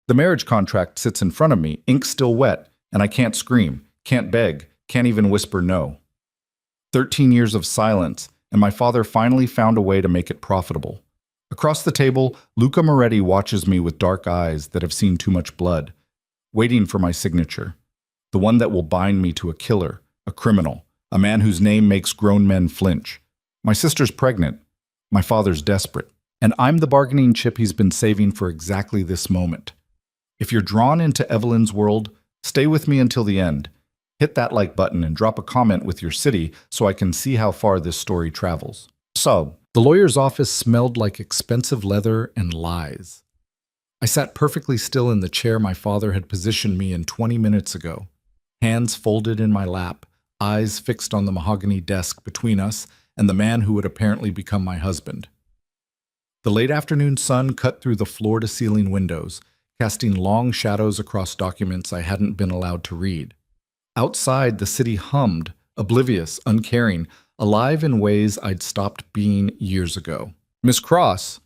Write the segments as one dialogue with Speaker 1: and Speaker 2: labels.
Speaker 1: The marriage contract sits in front of me, ink still wet, and I can't scream, can't beg, can't even whisper no. 13 years of silence, and my father finally found a way to make it profitable. Across the table, Luca Moretti watches me with dark eyes that have seen too much blood, waiting for my signature, the one that will bind me to a killer, a criminal, a man whose name makes grown men flinch. My sister's pregnant, my father's desperate, and I'm the bargaining chip he's been saving for exactly this moment. If you're drawn into Evelyn's world, stay with me until the end. Hit that like button and drop a comment with your city so I can see how far this story travels. So, the lawyer's office smelled like expensive leather and lies. I sat perfectly still in the chair my father had positioned me in 20 minutes ago, hands folded in my lap, eyes fixed on the mahogany desk between us and the man who would apparently become my husband. The late afternoon sun cut through the floor-to-ceiling windows, casting long shadows across documents I hadn't been allowed to read. Outside, the city hummed, oblivious, uncaring, alive in ways I'd stopped being years ago. Miss Cross,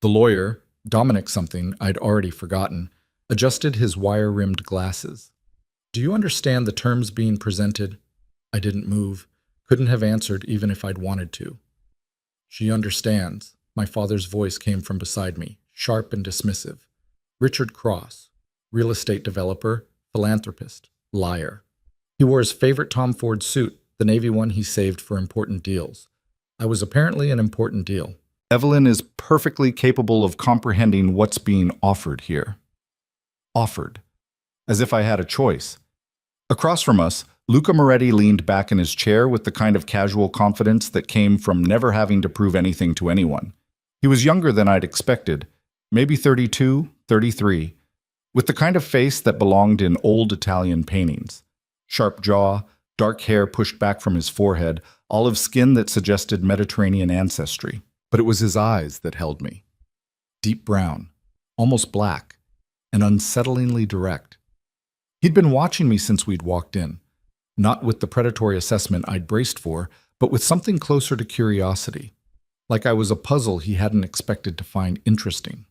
Speaker 1: the lawyer, Dominic something I'd already forgotten, adjusted his wire-rimmed glasses. Do you understand the terms being presented? I didn't move, couldn't have answered even if I'd wanted to. She understands. My father's voice came from beside me, sharp and dismissive. Richard Cross, real estate developer, philanthropist, liar. He wore his favorite Tom Ford suit, the navy one he saved for important deals. I was apparently an important deal. Evelyn is perfectly capable of comprehending what's being offered here. Offered. As if I had a choice. Across from us, Luca Moretti leaned back in his chair with the kind of casual confidence that came from never having to prove anything to anyone. He was younger than I'd expected, maybe 32, 33, with the kind of face that belonged in old Italian paintings. Sharp jaw, dark hair pushed back from his forehead, olive skin that suggested Mediterranean ancestry. But it was his eyes that held me. Deep brown, almost black, and unsettlingly direct. He'd been watching me since we'd walked in, not with the predatory assessment I'd braced for, but with something closer to curiosity, like I was a puzzle he hadn't expected to find interesting.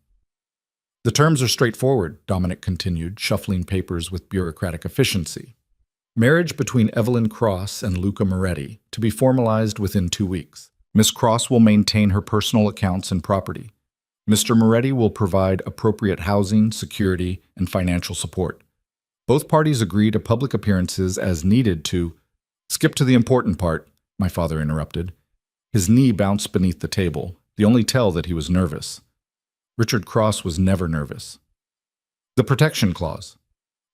Speaker 1: The terms are straightforward, Dominic continued, shuffling papers with bureaucratic efficiency. Marriage between Evelyn Cross and Luca Moretti, to be formalized within 2 weeks. Miss Cross will maintain her personal accounts and property. Mr. Moretti will provide appropriate housing, security, and financial support. Both parties agree to public appearances as needed to— Skip to the important part, my father interrupted. His knee bounced beneath the table, the only tell that he was nervous. Richard Cross was never nervous. The protection clause.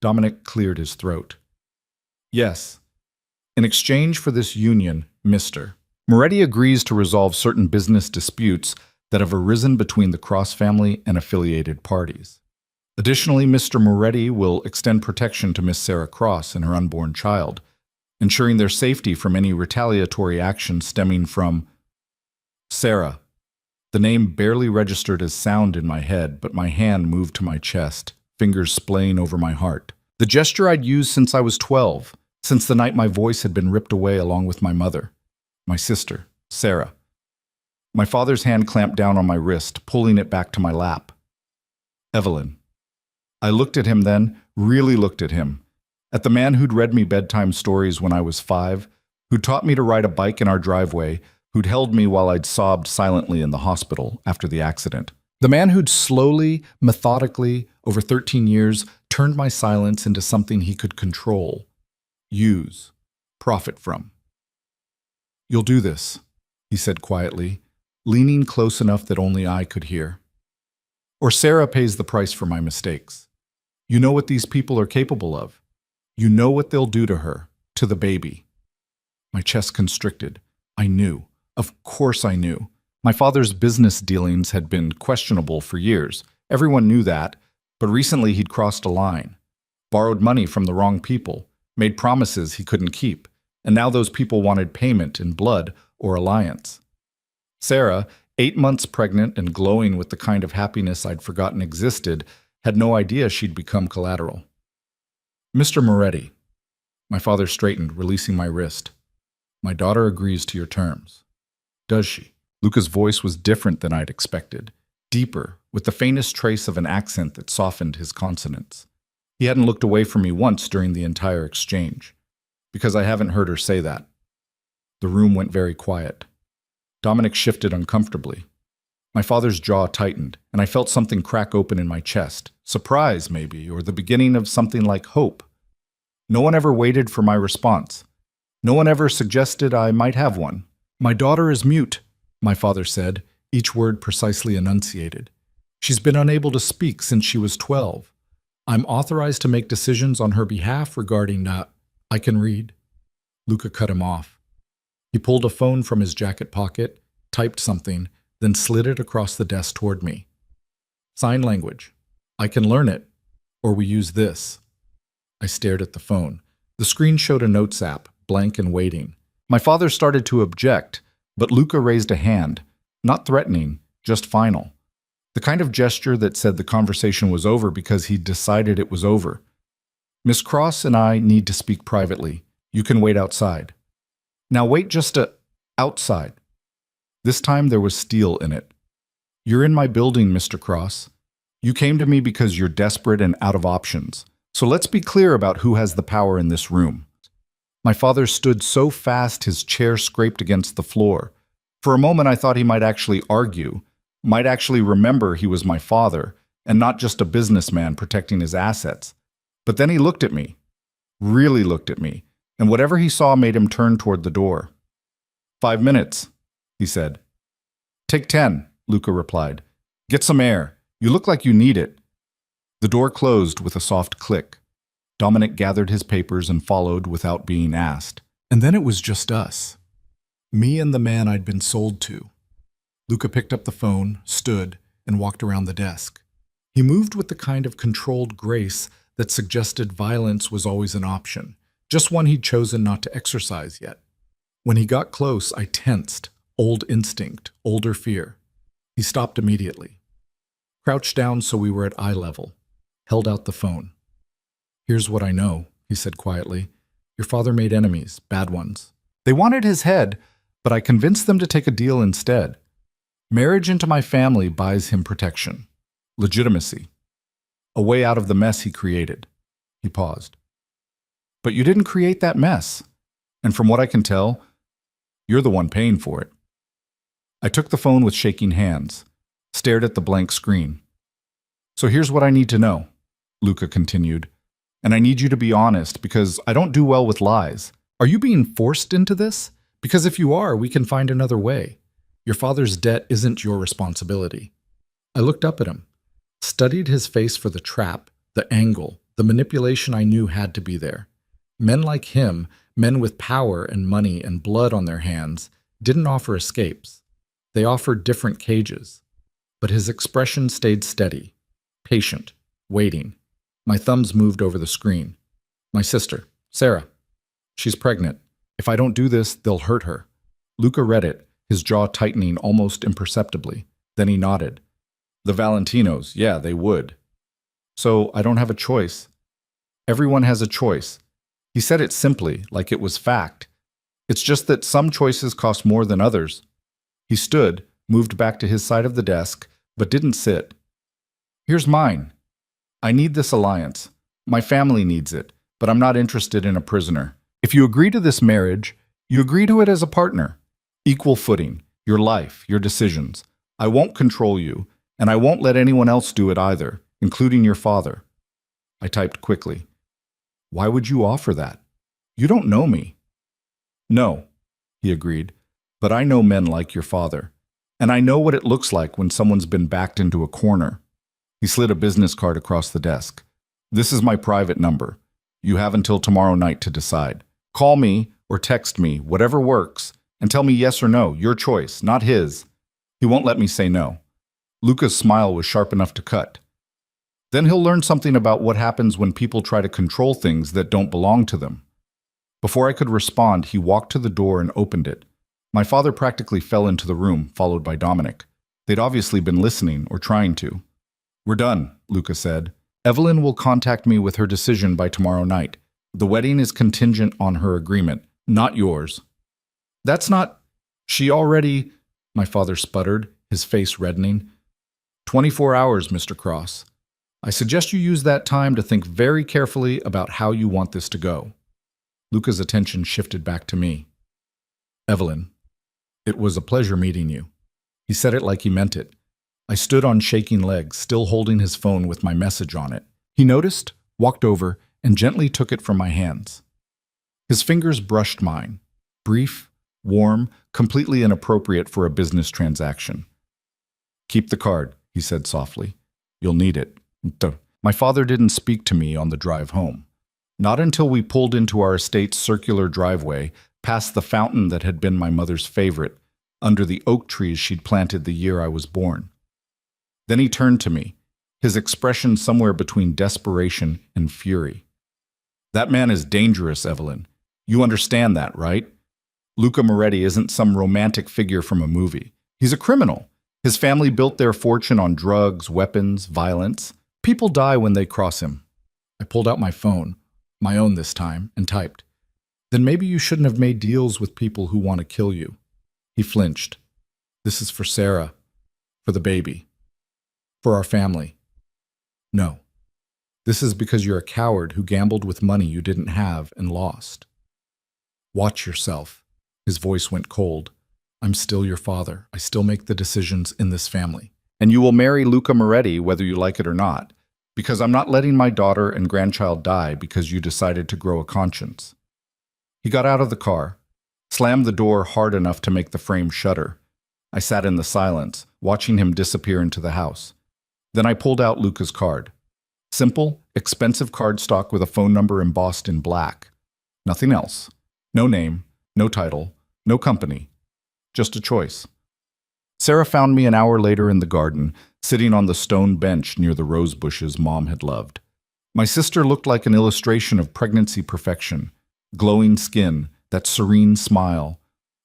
Speaker 1: Dominic cleared his throat. Yes. In exchange for this union, Mr. Moretti agrees to resolve certain business disputes that have arisen between the Cross family and affiliated parties. Additionally, Mr. Moretti will extend protection to Miss Sarah Cross and her unborn child, ensuring their safety from any retaliatory action stemming from— Sarah. The name barely registered as sound in my head, but my hand moved to my chest, fingers splaying over my heart. The gesture I'd used since I was 12, since the night my voice had been ripped away along with my mother, my sister, Sarah. My father's hand clamped down on my wrist, pulling it back to my lap. Evelyn. I looked at him then, really looked at him. At the man who'd read me bedtime stories when I was 5, who'd taught me to ride a bike in our driveway, who'd held me while I'd sobbed silently in the hospital after the accident. The man who'd slowly, methodically, over 13 years, turned my silence into something he could control, use, profit from. You'll do this, he said quietly, leaning close enough that only I could hear. Or Sarah pays the price for my mistakes. You know what these people are capable of. You know what they'll do to her, to the baby. My chest constricted. I knew. Of course I knew. My father's business dealings had been questionable for years. Everyone knew that, but recently he'd crossed a line, borrowed money from the wrong people, made promises he couldn't keep, and now those people wanted payment in blood or alliance. Sarah, 8 months pregnant and glowing with the kind of happiness I'd forgotten existed, had no idea she'd become collateral. Mr. Moretti. My father straightened, releasing my wrist. My daughter agrees to your terms. Does she? Luca's voice was different than I'd expected. Deeper, with the faintest trace of an accent that softened his consonants. He hadn't looked away from me once during the entire exchange, because I haven't heard her say that. The room went very quiet. Dominic shifted uncomfortably. My father's jaw tightened, and I felt something crack open in my chest. Surprise, maybe, or the beginning of something like hope. No one ever waited for my response. No one ever suggested I might have one. "My daughter is mute," my father said, each word precisely enunciated. "She's been unable to speak since she was 12. I'm authorized to make decisions on her behalf regarding I can read." Luca cut him off. He pulled a phone from his jacket pocket, typed something, then slid it across the desk toward me. "Sign language. I can learn it. Or we use this." I stared at the phone. The screen showed a notes app, blank and waiting. My father started to object, but Luca raised a hand, not threatening, just final. The kind of gesture that said the conversation was over because he decided it was over. "Miss Cross and I need to speak privately. You can wait outside." "Now wait just outside." This time there was steel in it. "You're in my building, Mr. Cross. You came to me because you're desperate and out of options. So let's be clear about who has the power in this room." My father stood so fast his chair scraped against the floor. For a moment I thought he might actually argue, might actually remember he was my father, and not just a businessman protecting his assets. But then he looked at me, really looked at me, and whatever he saw made him turn toward the door. 5 minutes, he said. "Take 10, Luca replied. "Get some air. You look like you need it." The door closed with a soft click. Dominic gathered his papers and followed without being asked. And then it was just us. Me and the man I'd been sold to. Luca picked up the phone, stood, and walked around the desk. He moved with the kind of controlled grace that suggested violence was always an option, just one he'd chosen not to exercise yet. When he got close, I tensed, old instinct, older fear. He stopped immediately. Crouched down so we were at eye level. Held out the phone. "Here's what I know," he said quietly. "Your father made enemies, bad ones. They wanted his head, but I convinced them to take a deal instead. Marriage into my family buys him protection, legitimacy, a way out of the mess he created." He paused. "But you didn't create that mess. And from what I can tell, you're the one paying for it." I took the phone with shaking hands, stared at the blank screen. "So here's what I need to know," Luca continued. "And I need you to be honest, because I don't do well with lies. Are you being forced into this? Because if you are, we can find another way. Your father's debt isn't your responsibility." I looked up at him, studied his face for the trap, the angle, the manipulation I knew had to be there. Men like him, men with power and money and blood on their hands, didn't offer escapes. They offered different cages. But his expression stayed steady, patient, waiting. My thumbs moved over the screen. "My sister, Sarah. She's pregnant. If I don't do this, they'll hurt her." Luca read it, his jaw tightening almost imperceptibly. Then he nodded. "The Valentinos, yeah, they would. So I don't have a choice. Everyone has a choice." He said it simply, like it was fact. "It's just that some choices cost more than others." He stood, moved back to his side of the desk, but didn't sit. "Here's mine. I need this alliance. My family needs it, but I'm not interested in a prisoner. If you agree to this marriage, you agree to it as a partner. Equal footing, your life, your decisions. I won't control you, and I won't let anyone else do it either, including your father." I typed quickly. "Why would you offer that? You don't know me." "No," he agreed, "but I know men like your father, and I know what it looks like when someone's been backed into a corner." He slid a business card across the desk. "This is my private number. You have until tomorrow night to decide. Call me or text me, whatever works, and tell me yes or no, your choice, not his." He won't let me say no. Luca's smile was sharp enough to cut. "Then he'll learn something about what happens when people try to control things that don't belong to them." Before I could respond, he walked to the door and opened it. My father practically fell into the room, followed by Dominic. They'd obviously been listening or trying to. "We're done," Luca said. "Evelyn will contact me with her decision by tomorrow night. The wedding is contingent on her agreement, not yours." "That's not—" "She already—" my father sputtered, his face reddening. 24 hours, Mr. Cross. I suggest you use that time to think very carefully about how you want this to go. Luca's attention shifted back to me. Evelyn, it was a pleasure meeting you. He said it like he meant it. I stood on shaking legs, still holding his phone with my message on it. He noticed, walked over, and gently took it from my hands. His fingers brushed mine. Brief, warm, completely inappropriate for a business transaction. Keep the card, he said softly. You'll need it. My father didn't speak to me on the drive home. Not until we pulled into our estate's circular driveway, past the fountain that had been my mother's favorite, under the oak trees she'd planted the year I was born. Then he turned to me, his expression somewhere between desperation and fury. That man is dangerous, Evelyn. You understand that, right? Luca Moretti isn't some romantic figure from a movie. He's a criminal. His family built their fortune on drugs, weapons, violence. People die when they cross him. I pulled out my phone, my own this time, and typed. Then maybe you shouldn't have made deals with people who want to kill you. He flinched. This is for Sarah, for the baby, for our family. No. This is because you're a coward who gambled with money you didn't have and lost. Watch yourself. His voice went cold. I'm still your father. I still make the decisions in this family. And you will marry Luca Moretti whether you like it or not, because I'm not letting my daughter and grandchild die because you decided to grow a conscience. He got out of the car, slammed the door hard enough to make the frame shudder. I sat in the silence, watching him disappear into the house. Then I pulled out Luca's card. Simple, expensive cardstock with a phone number embossed in black. Nothing else. No name, no title, no company. Just a choice. Sarah found me an hour later in the garden, sitting on the stone bench near the rose bushes Mom had loved. My sister looked like an illustration of pregnancy perfection. Glowing skin, that serene smile,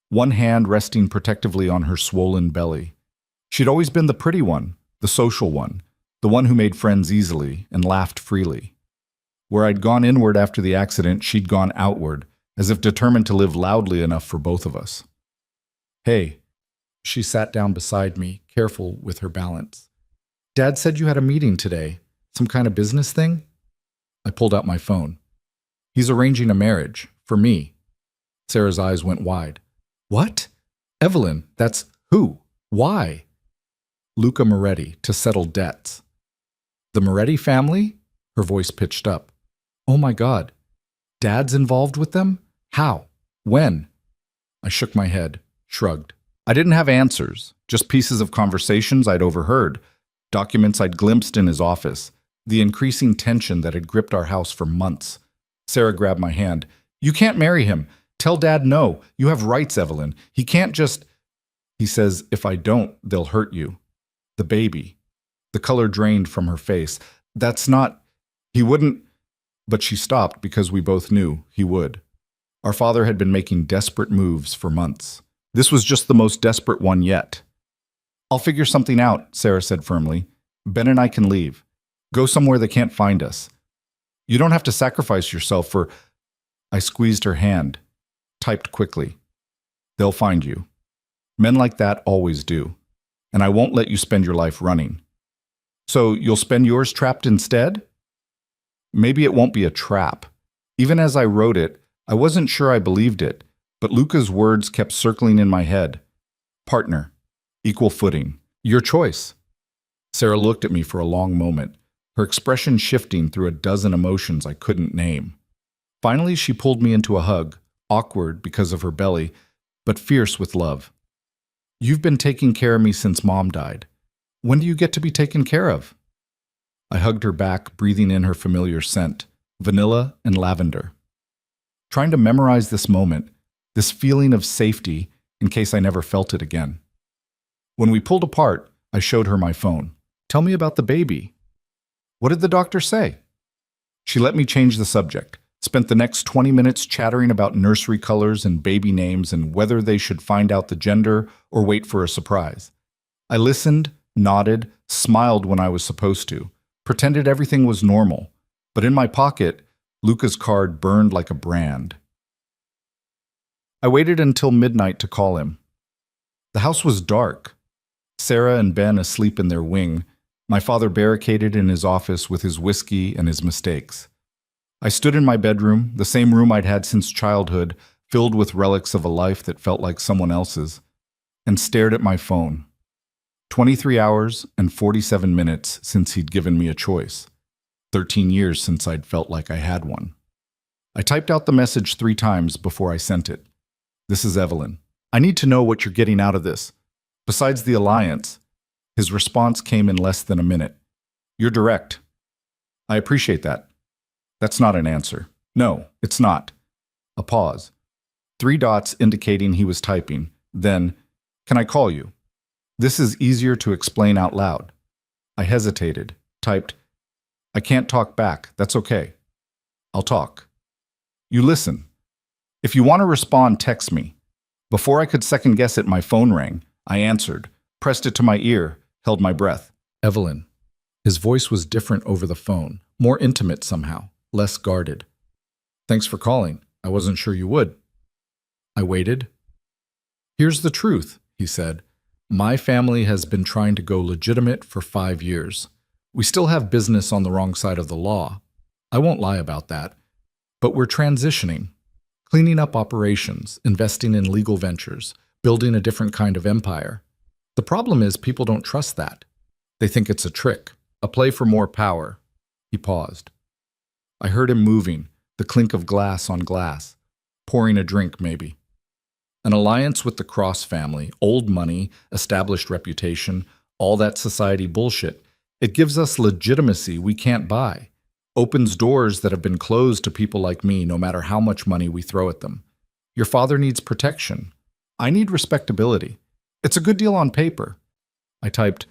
Speaker 1: one hand resting protectively on her swollen belly. She'd always been the pretty one, the social one, the one who made friends easily and laughed freely. Where I'd gone inward after the accident, she'd gone outward, as if determined to live loudly enough for both of us. Hey, she sat down beside me, careful with her balance. Dad said you had a meeting today. Some kind of business thing? I pulled out my phone. He's arranging a marriage, for me. Sarah's eyes went wide. What? Evelyn, that's who? Why? Luca Moretti, to settle debts. The Moretti family? Her voice pitched up. Oh my God. Dad's involved with them? How? When? I shook my head, shrugged. I didn't have answers, just pieces of conversations I'd overheard, documents I'd glimpsed in his office, the increasing tension that had gripped our house for months. Sarah grabbed my hand. You can't marry him. Tell Dad no. You have rights, Evelyn. He can't just... He says, if I don't, they'll hurt you. The baby. The color drained from her face. That's not... He wouldn't... But she stopped because we both knew he would. Our father had been making desperate moves for months. This was just the most desperate one yet. I'll figure something out, Sarah said firmly. Ben and I can leave. Go somewhere they can't find us. You don't have to sacrifice yourself for... I squeezed her hand, typed quickly. They'll find you. Men like that always do. And I won't let you spend your life running. So you'll spend yours trapped instead? Maybe it won't be a trap. Even as I wrote it, I wasn't sure I believed it, but Luca's words kept circling in my head. Partner. Equal footing. Your choice. Sarah looked at me for a long moment, her expression shifting through a dozen emotions I couldn't name. Finally, she pulled me into a hug, awkward because of her belly, but fierce with love. You've been taking care of me since Mom died. When do you get to be taken care of? I hugged her back, breathing in her familiar scent, vanilla and lavender. Trying to memorize this moment, this feeling of safety, in case I never felt it again. When we pulled apart, I showed her my phone. Tell me about the baby. What did the doctor say? She let me change the subject, spent the next 20 minutes chattering about nursery colors and baby names and whether they should find out the gender or wait for a surprise. I listened, nodded, smiled when I was supposed to, pretended everything was normal, but in my pocket, Luca's card burned like a brand. I waited until midnight to call him. The house was dark. Sarah and Ben asleep in their wing, my father barricaded in his office with his whiskey and his mistakes. I stood in my bedroom, the same room I'd had since childhood, filled with relics of a life that felt like someone else's, and stared at my phone. 23 hours and 47 minutes since he'd given me a choice. 13 years since I'd felt like I had one. I typed out the message 3 times before I sent it. This is Evelyn. I need to know what you're getting out of this. Besides the alliance, his response came in less than a minute. You're direct. I appreciate that. That's not an answer. No, it's not. A pause. 3 dots indicating he was typing. Then, can I call you? This is easier to explain out loud. I hesitated, typed, I can't talk back. That's okay. I'll talk. You listen. If you want to respond, text me. Before I could second guess it, my phone rang. I answered, pressed it to my ear, held my breath. Evelyn. His voice was different over the phone, more intimate somehow, less guarded. Thanks for calling. I wasn't sure you would. I waited. Here's the truth, he said. My family has been trying to go legitimate for 5 years. We still have business on the wrong side of the law. I won't lie about that. But we're transitioning, cleaning up operations, investing in legal ventures, building a different kind of empire. The problem is people don't trust that. They think it's a trick, a play for more power. He paused. I heard him moving, the clink of glass on glass, pouring a drink maybe. An alliance with the Cross family, old money, established reputation, all that society bullshit. It gives us legitimacy we can't buy. Opens doors that have been closed to people like me no matter how much money we throw at them. Your father needs protection. I need respectability. It's a good deal on paper. I typed,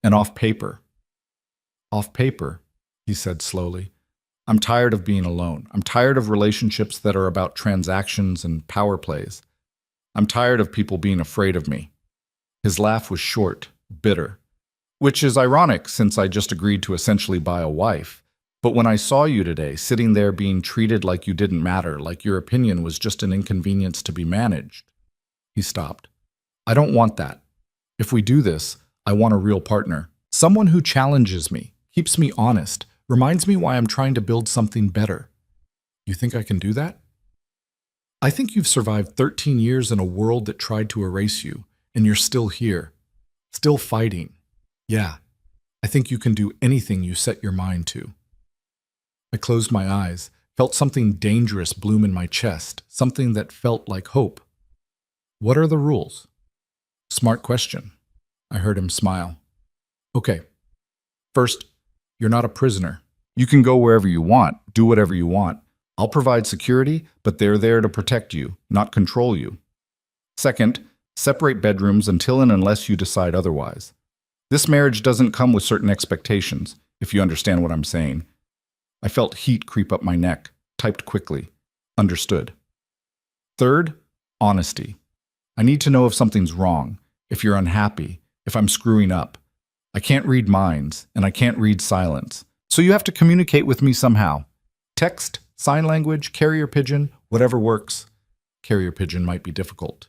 Speaker 1: and off paper. Off paper, he said slowly. I'm tired of being alone. I'm tired of relationships that are about transactions and power plays. I'm tired of people being afraid of me. His laugh was short, bitter, which is ironic since I just agreed to essentially buy a wife. But when I saw you today, sitting there being treated like you didn't matter, like your opinion was just an inconvenience to be managed. He stopped. I don't want that. If we do this, I want a real partner. Someone who challenges me, keeps me honest, reminds me why I'm trying to build something better. You think I can do that? I think you've survived 13 years in a world that tried to erase you, and you're still here, still fighting. Yeah, I think you can do anything you set your mind to. I closed my eyes, felt something dangerous bloom in my chest, something that felt like hope. What are the rules? Smart question. I heard him smile. Okay. First, you're not a prisoner. You can go wherever you want, do whatever you want. I'll provide security, but they're there to protect you, not control you. Second, separate bedrooms until and unless you decide otherwise. This marriage doesn't come with certain expectations, if you understand what I'm saying. I felt heat creep up my neck, typed quickly. Understood. Third, honesty. I need to know if something's wrong, if you're unhappy, if I'm screwing up. I can't read minds, and I can't read silence. So you have to communicate with me somehow. Text, sign language, carrier pigeon, whatever works. Carrier pigeon might be difficult.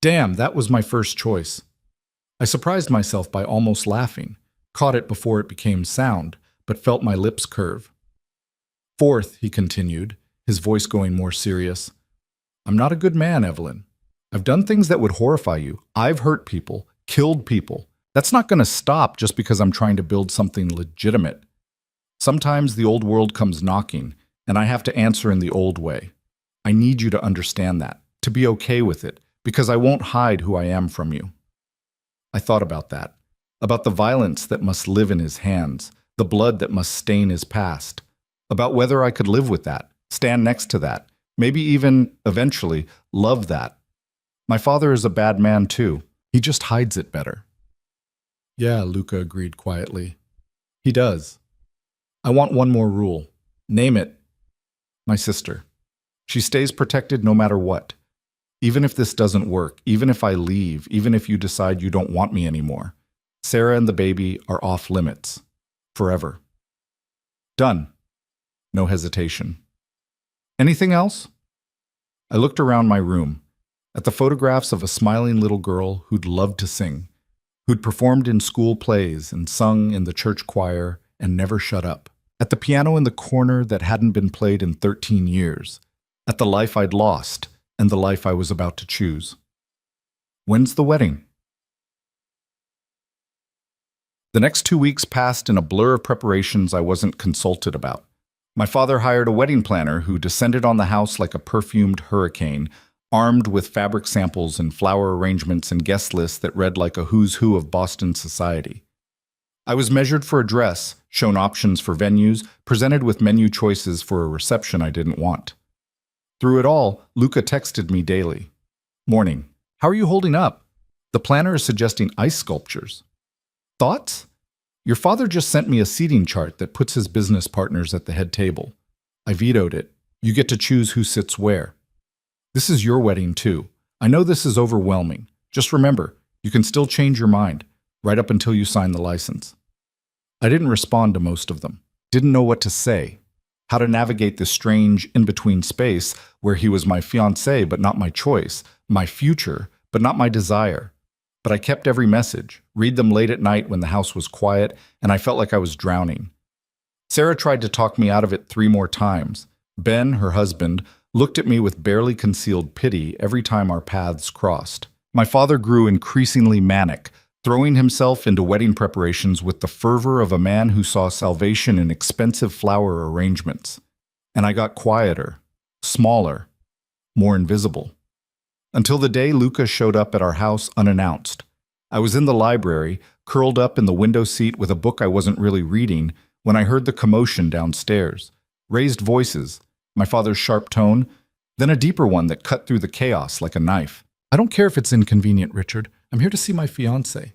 Speaker 1: Damn, that was my first choice. I surprised myself by almost laughing, caught it before it became sound, but felt my lips curve. Fourth, he continued, his voice going more serious. I'm not a good man, Evelyn. I've done things that would horrify you. I've hurt people, killed people. That's not going to stop just because I'm trying to build something legitimate. Sometimes the old world comes knocking, and I have to answer in the old way. I need you to understand that, to be okay with it, because I won't hide who I am from you. I thought about that, about the violence that must live in his hands, the blood that must stain his past, about whether I could live with that, stand next to that, maybe even, eventually, love that. My father is a bad man too. He just hides it better. Yeah, Luca agreed quietly. He does. I want one more rule. Name it. My sister. She stays protected no matter what. Even if this doesn't work, even if I leave, even if you decide you don't want me anymore, Sarah and the baby are off limits. Forever. Done. No hesitation. Anything else? I looked around my room, at the photographs of a smiling little girl who'd love to sing, who'd performed in school plays and sung in the church choir and never shut up. At the piano in the corner that hadn't been played in 13 years. At the life I'd lost and the life I was about to choose. When's the wedding? The next 2 weeks passed in a blur of preparations I wasn't consulted about. My father hired a wedding planner who descended on the house like a perfumed hurricane, armed with fabric samples and flower arrangements and guest lists that read like a who's who of Boston society. I was measured for a dress, shown options for venues, presented with menu choices for a reception I didn't want. Through it all, Luca texted me daily. Morning. How are you holding up? The planner is suggesting ice sculptures. Thoughts? Your father just sent me a seating chart that puts his business partners at the head table. I vetoed it. You get to choose who sits where. This is your wedding too. I know this is overwhelming. Just remember, you can still change your mind, right up until you sign the license. I didn't respond to most of them. Didn't know what to say. How to navigate this strange in-between space where he was my fiancé but not my choice, my future but not my desire. But I kept every message, read them late at night when the house was quiet and I felt like I was drowning. Sarah tried to talk me out of it 3 more times. Ben, her husband, looked at me with barely concealed pity every time our paths crossed. My father grew increasingly manic, throwing himself into wedding preparations with the fervor of a man who saw salvation in expensive flower arrangements. And I got quieter, smaller, more invisible. Until the day Luca showed up at our house unannounced. I was in the library, curled up in the window seat with a book I wasn't really reading, when I heard the commotion downstairs. Raised voices, my father's sharp tone, then a deeper one that cut through the chaos like a knife. I don't care if it's inconvenient, Richard. I'm here to see my fiancée.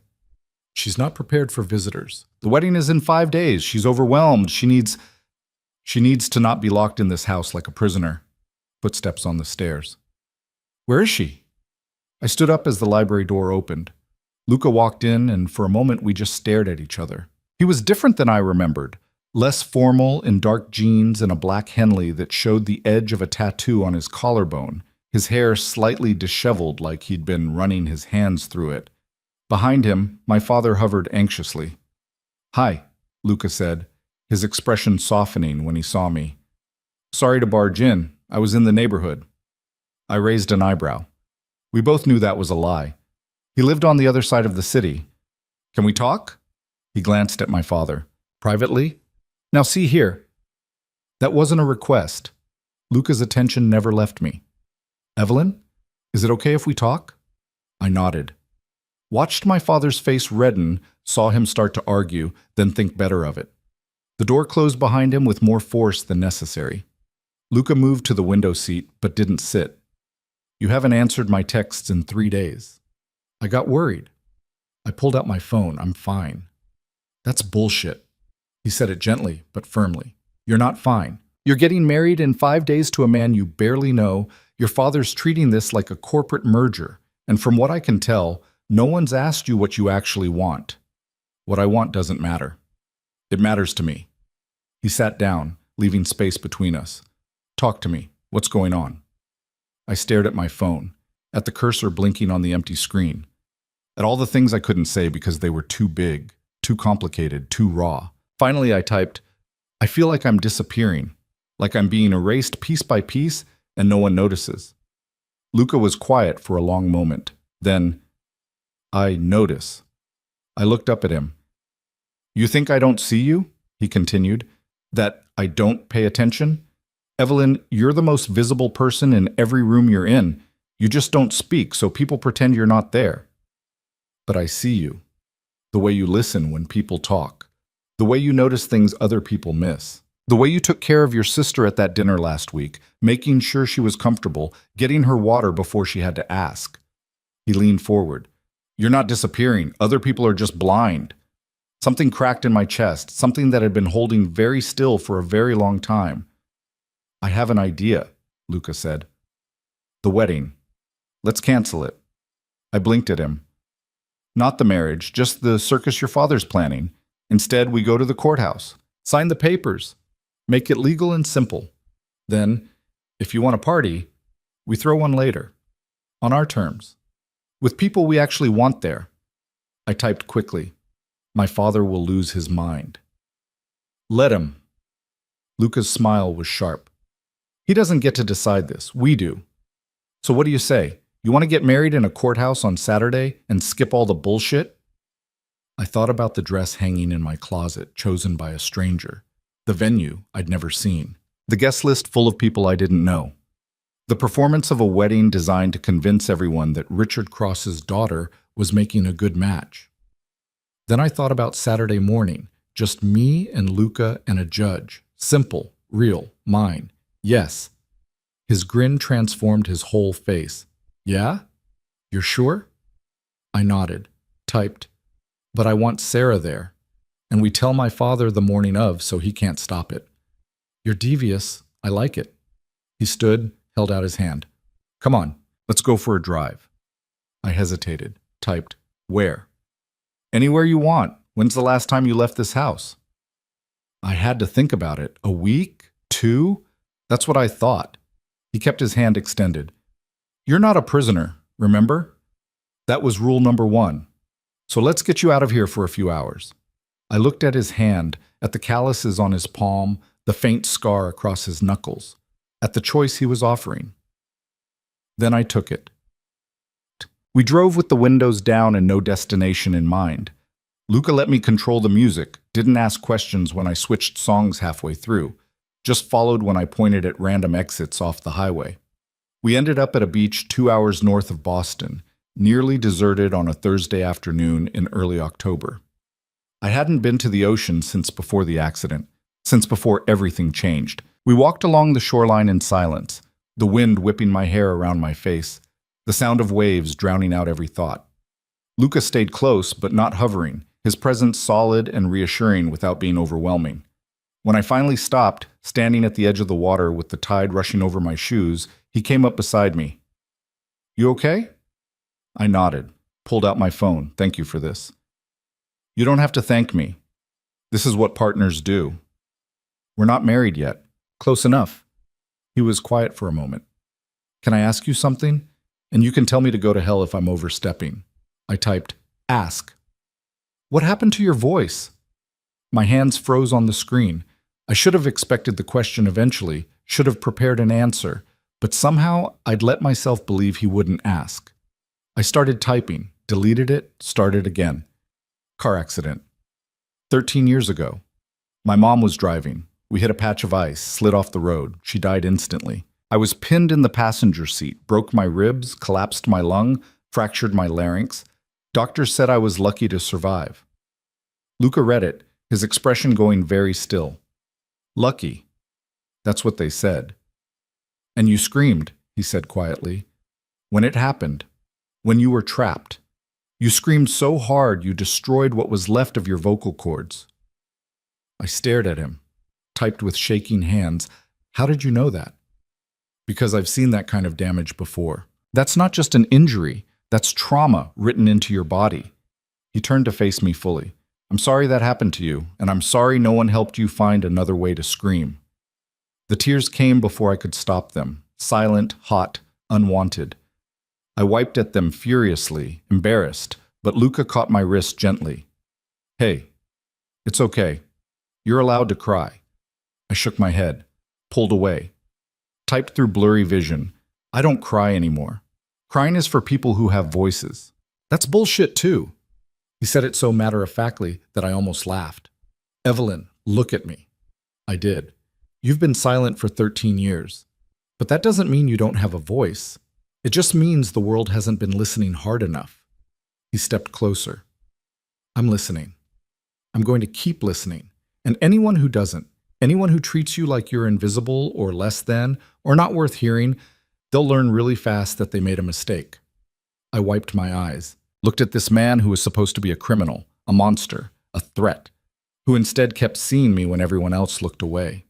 Speaker 1: She's not prepared for visitors. The wedding is in 5 days. She's overwhelmed. She needs to not be locked in this house like a prisoner. Footsteps on the stairs. Where is she? I stood up as the library door opened. Luca walked in, and for a moment we just stared at each other. He was different than I remembered. Less formal in dark jeans and a black Henley that showed the edge of a tattoo on his collarbone, his hair slightly disheveled like he'd been running his hands through it. Behind him, my father hovered anxiously. Hi, Luca said, his expression softening when he saw me. Sorry to barge in. I was in the neighborhood. I raised an eyebrow. We both knew that was a lie. He lived on the other side of the city. Can we talk? He glanced at my father. Privately? Now see here. That wasn't a request. Luca's attention never left me. Evelyn, is it okay if we talk? I nodded. Watched my father's face redden, saw him start to argue, then think better of it. The door closed behind him with more force than necessary. Luca moved to the window seat, but didn't sit. You haven't answered my texts in 3 days. I got worried. I pulled out my phone. I'm fine. That's bullshit. He said it gently, but firmly. You're not fine. You're getting married in 5 days to a man you barely know. Your father's treating this like a corporate merger. And from what I can tell, no one's asked you what you actually want. What I want doesn't matter. It matters to me. He sat down, leaving space between us. Talk to me. What's going on? I stared at my phone, at the cursor blinking on the empty screen, at all the things I couldn't say because they were too big, too complicated, too raw. Finally, I typed, I feel like I'm disappearing, like I'm being erased piece by piece and no one notices. Luca was quiet for a long moment. Then, I notice. I looked up at him. You think I don't see you? He continued. That I don't pay attention? Evelyn, you're the most visible person in every room you're in. You just don't speak, so people pretend you're not there. But I see you. The way you listen when people talk. The way you notice things other people miss. The way you took care of your sister at that dinner last week, making sure she was comfortable, getting her water before she had to ask. He leaned forward. You're not disappearing. Other people are just blind. Something cracked in my chest, something that had been holding very still for a very long time. I have an idea, Luca said. The wedding. Let's cancel it. I blinked at him. Not the marriage, just the circus your father's planning. Instead, we go to the courthouse, sign the papers, make it legal and simple. Then, if you want a party, we throw one later, on our terms, with people we actually want there. I typed quickly. My father will lose his mind. Let him. Luca's smile was sharp. He doesn't get to decide this. We do. So what do you say? You want to get married in a courthouse on Saturday and skip all the bullshit? I thought about the dress hanging in my closet, chosen by a stranger. The venue I'd never seen. The guest list full of people I didn't know. The performance of a wedding designed to convince everyone that Richard Cross's daughter was making a good match. Then I thought about Saturday morning, just me and Luca and a judge. Simple, real, mine. Yes. His grin transformed his whole face. Yeah? You're sure? I nodded, typed, but I want Sarah there. And we tell my father the morning of so he can't stop it. You're devious. I like it. He stood, held out his hand. Come on, let's go for a drive. I hesitated, typed, where? Anywhere you want. When's the last time you left this house? I had to think about it. A week? 2? That's what I thought. He kept his hand extended. You're not a prisoner, remember? That was rule number 1. So let's get you out of here for a few hours. I looked at his hand, at the calluses on his palm, the faint scar across his knuckles, at the choice he was offering. Then I took it. We drove with the windows down and no destination in mind. Luca let me control the music, didn't ask questions when I switched songs halfway through, just followed when I pointed at random exits off the highway. We ended up at a beach 2 hours north of Boston, nearly deserted on a Thursday afternoon in early October. I hadn't been to the ocean since before the accident, since before everything changed. We walked along the shoreline in silence, the wind whipping my hair around my face, the sound of waves drowning out every thought. Luca stayed close, but not hovering, his presence solid and reassuring without being overwhelming. When I finally stopped, standing at the edge of the water with the tide rushing over my shoes, he came up beside me. You okay? I nodded, pulled out my phone. Thank you for this. You don't have to thank me. This is what partners do. We're not married yet. Close enough. He was quiet for a moment. Can I ask you something? And you can tell me to go to hell if I'm overstepping. I typed, ask. What happened to your voice? My hands froze on the screen. I should have expected the question eventually, should have prepared an answer, but somehow I'd let myself believe he wouldn't ask. I started typing, deleted it, started again. Car accident. 13 years ago. My mom was driving. We hit a patch of ice, slid off the road. She died instantly. I was pinned in the passenger seat, broke my ribs, collapsed my lung, fractured my larynx. Doctors said I was lucky to survive. Luca read it, his expression going very still. Lucky. That's what they said. And you screamed, he said quietly. When it happened. When you were trapped. You screamed so hard you destroyed what was left of your vocal cords. I stared at him, typed with shaking hands. How did you know that? Because I've seen that kind of damage before. That's not just an injury. That's trauma written into your body. He turned to face me fully. I'm sorry that happened to you, and I'm sorry no one helped you find another way to scream. The tears came before I could stop them, silent, hot, unwanted. I wiped at them furiously, embarrassed, but Luca caught my wrist gently. Hey, it's okay. You're allowed to cry. I shook my head, pulled away, typed through blurry vision. I don't cry anymore. Crying is for people who have voices. That's bullshit too. He said it so matter-of-factly that I almost laughed. Evelyn, look at me. I did. You've been silent for 13 years. But that doesn't mean you don't have a voice. It just means the world hasn't been listening hard enough. He stepped closer. I'm listening. I'm going to keep listening. And anyone who doesn't, anyone who treats you like you're invisible or less than, or not worth hearing, they'll learn really fast that they made a mistake. I wiped my eyes, looked at this man who was supposed to be a criminal, a monster, a threat, who instead kept seeing me when everyone else looked away.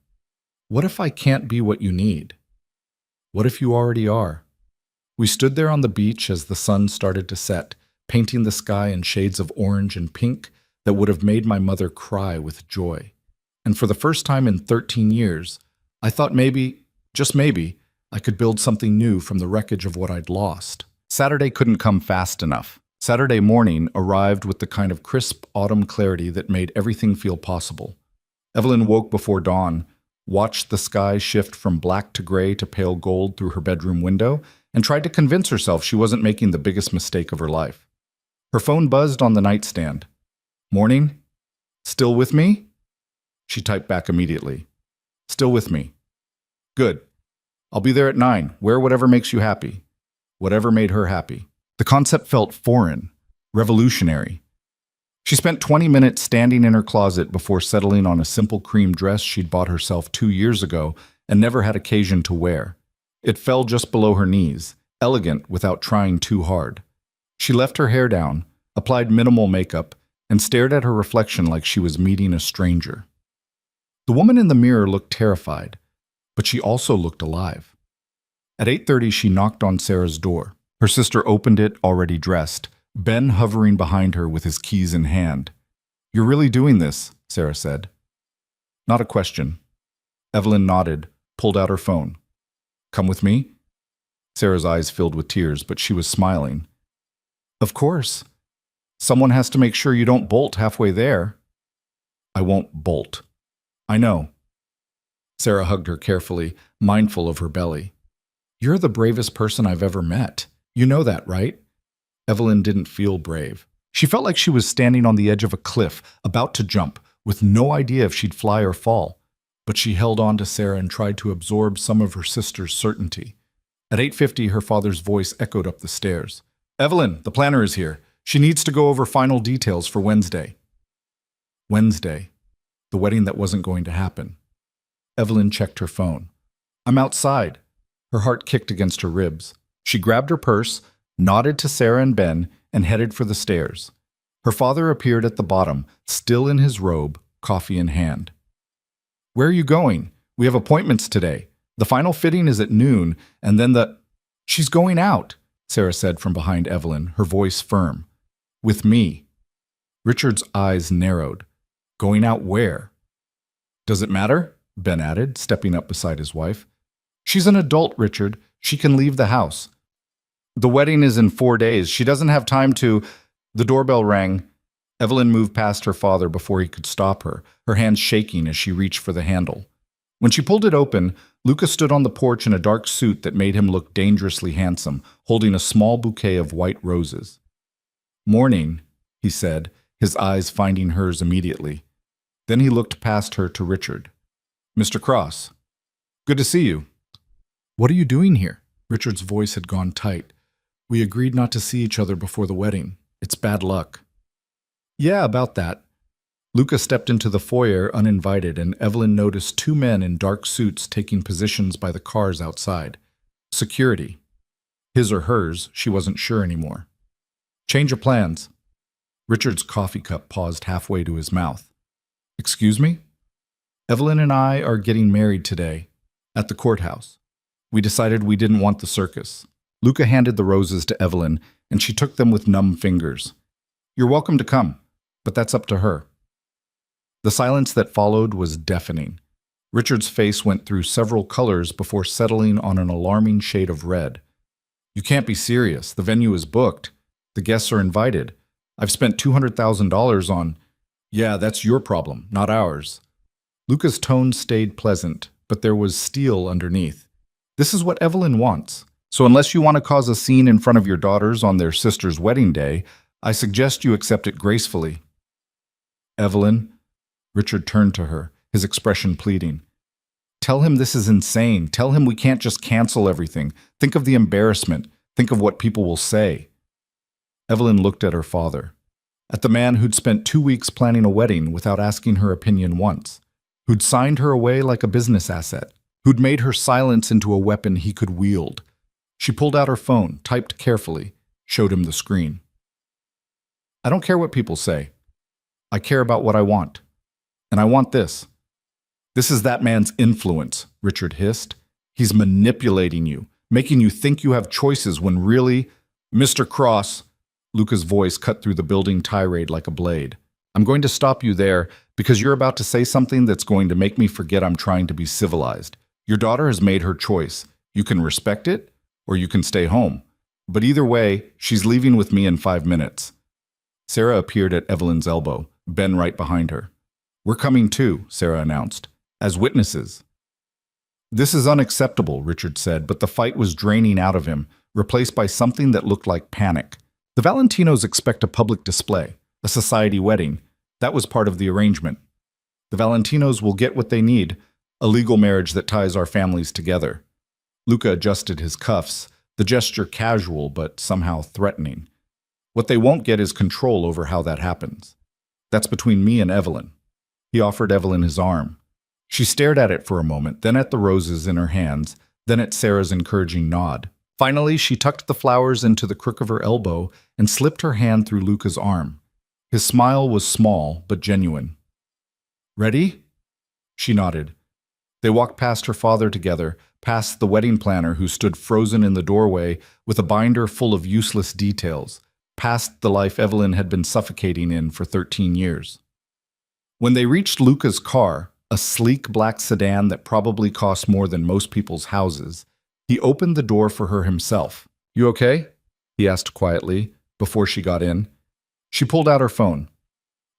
Speaker 1: What if I can't be what you need? What if you already are? We stood there on the beach as the sun started to set, painting the sky in shades of orange and pink that would have made my mother cry with joy. And for the first time in 13 years, I thought maybe, just maybe, I could build something new from the wreckage of what I'd lost. Saturday couldn't come fast enough. Saturday morning arrived with the kind of crisp autumn clarity that made everything feel possible. Evelyn woke before dawn, watched the sky shift from black to gray to pale gold through her bedroom window, and tried to convince herself she wasn't making the biggest mistake of her life. Her phone buzzed on the nightstand. "Morning? Still with me?" She typed back immediately. "Still with me." "Good. I'll be there at 9. Wear whatever makes you happy." Whatever made her happy. The concept felt foreign, revolutionary. She spent 20 minutes standing in her closet before settling on a simple cream dress she'd bought herself 2 years ago and never had occasion to wear. It fell just below her knees, elegant without trying too hard. She left her hair down, applied minimal makeup, and stared at her reflection like she was meeting a stranger. The woman in the mirror looked terrified, but she also looked alive. At 8:30, she knocked on Sarah's door. Her sister opened it, already dressed, Ben hovering behind her with his keys in hand. "You're really doing this," Sarah said. Not a question. Evelyn nodded, pulled out her phone. "Come with me?" Sarah's eyes filled with tears, but she was smiling. "Of course. Someone has to make sure you don't bolt halfway there." "I won't bolt." "I know." Sarah hugged her carefully, mindful of her belly. "You're the bravest person I've ever met. You know that, right?" Evelyn didn't feel brave. She felt like she was standing on the edge of a cliff, about to jump, with no idea if she'd fly or fall. But she held on to Sarah and tried to absorb some of her sister's certainty. At 8:50, her father's voice echoed up the stairs. "Evelyn, the planner is here. She needs to go over final details for Wednesday." Wednesday. The wedding that wasn't going to happen. Evelyn checked her phone. "I'm outside." Her heart kicked against her ribs. She grabbed her purse, nodded to Sarah and Ben, and headed for the stairs. Her father appeared at the bottom, still in his robe, coffee in hand. "Where are you going? We have appointments today. The final fitting is at noon, and then the—" "She's going out," Sarah said from behind Evelyn, her voice firm. "With me." Richard's eyes narrowed. "Going out where?" "Does it matter?" Ben added, stepping up beside his wife. "She's an adult, Richard. She can leave the house." "The wedding is in 4 days. She doesn't have time to—" The doorbell rang. Evelyn moved past her father before he could stop her, her hands shaking as she reached for the handle. When she pulled it open, Luca stood on the porch in a dark suit that made him look dangerously handsome, holding a small bouquet of white roses. "Morning," he said, his eyes finding hers immediately. Then he looked past her to Richard. "Mr. Cross. Good to see you." "What are you doing here?" Richard's voice had gone tight. "We agreed not to see each other before the wedding. It's bad luck." "Yeah, about that." Luca stepped into the foyer uninvited, and Evelyn noticed 2 men in dark suits taking positions by the cars outside. Security. His or hers, she wasn't sure anymore. "Change of plans." Richard's coffee cup paused halfway to his mouth. "Excuse me?" "Evelyn and I are getting married today, at the courthouse. We decided we didn't want the circus." Luca handed the roses to Evelyn, and she took them with numb fingers. "You're welcome to come, but that's up to her." The silence that followed was deafening. Richard's face went through several colors before settling on an alarming shade of red. "You can't be serious. The venue is booked. The guests are invited. I've spent $200,000 on—" "Yeah, that's your problem, not ours." Luca's tone stayed pleasant, but there was steel underneath. "This is what Evelyn wants. So unless you want to cause a scene in front of your daughters on their sister's wedding day, I suggest you accept it gracefully." "Evelyn," Richard turned to her, his expression pleading. "Tell him this is insane. Tell him we can't just cancel everything. Think of the embarrassment. Think of what people will say." Evelyn looked at her father, at the man who'd spent 2 weeks planning a wedding without asking her opinion once, who'd signed her away like a business asset, who'd made her silence into a weapon he could wield. She pulled out her phone, typed carefully, showed him the screen. "I don't care what people say. I care about what I want. And I want this." "This is that man's influence," Richard hissed. "He's manipulating you, making you think you have choices when really—" "Mr. Cross," Luca's voice cut through the building tirade like a blade. "I'm going to stop you there because you're about to say something that's going to make me forget I'm trying to be civilized. Your daughter has made her choice. You can respect it, or you can stay home. But either way, she's leaving with me in 5 minutes. Sarah appeared at Evelyn's elbow, Ben right behind her. We're coming too, Sarah announced, as witnesses. This is unacceptable, Richard said, but the fight was draining out of him, replaced by something that looked like panic. The Valentinos expect a public display, a society wedding. That was part of the arrangement. The Valentinos will get what they need, a legal marriage that ties our families together. Luca adjusted his cuffs, the gesture casual but somehow threatening. What they won't get is control over how that happens. That's between me and Evelyn. He offered Evelyn his arm. She stared at it for a moment, then at the roses in her hands, then at Sarah's encouraging nod. Finally, she tucked the flowers into the crook of her elbow and slipped her hand through Luca's arm. His smile was small but genuine. Ready? She nodded. They walked past her father together, past the wedding planner who stood frozen in the doorway with a binder full of useless details, past the life Evelyn had been suffocating in for 13 years. When they reached Luca's car, a sleek black sedan that probably cost more than most people's houses, he opened the door for her himself. You okay? He asked quietly, before she got in. She pulled out her phone.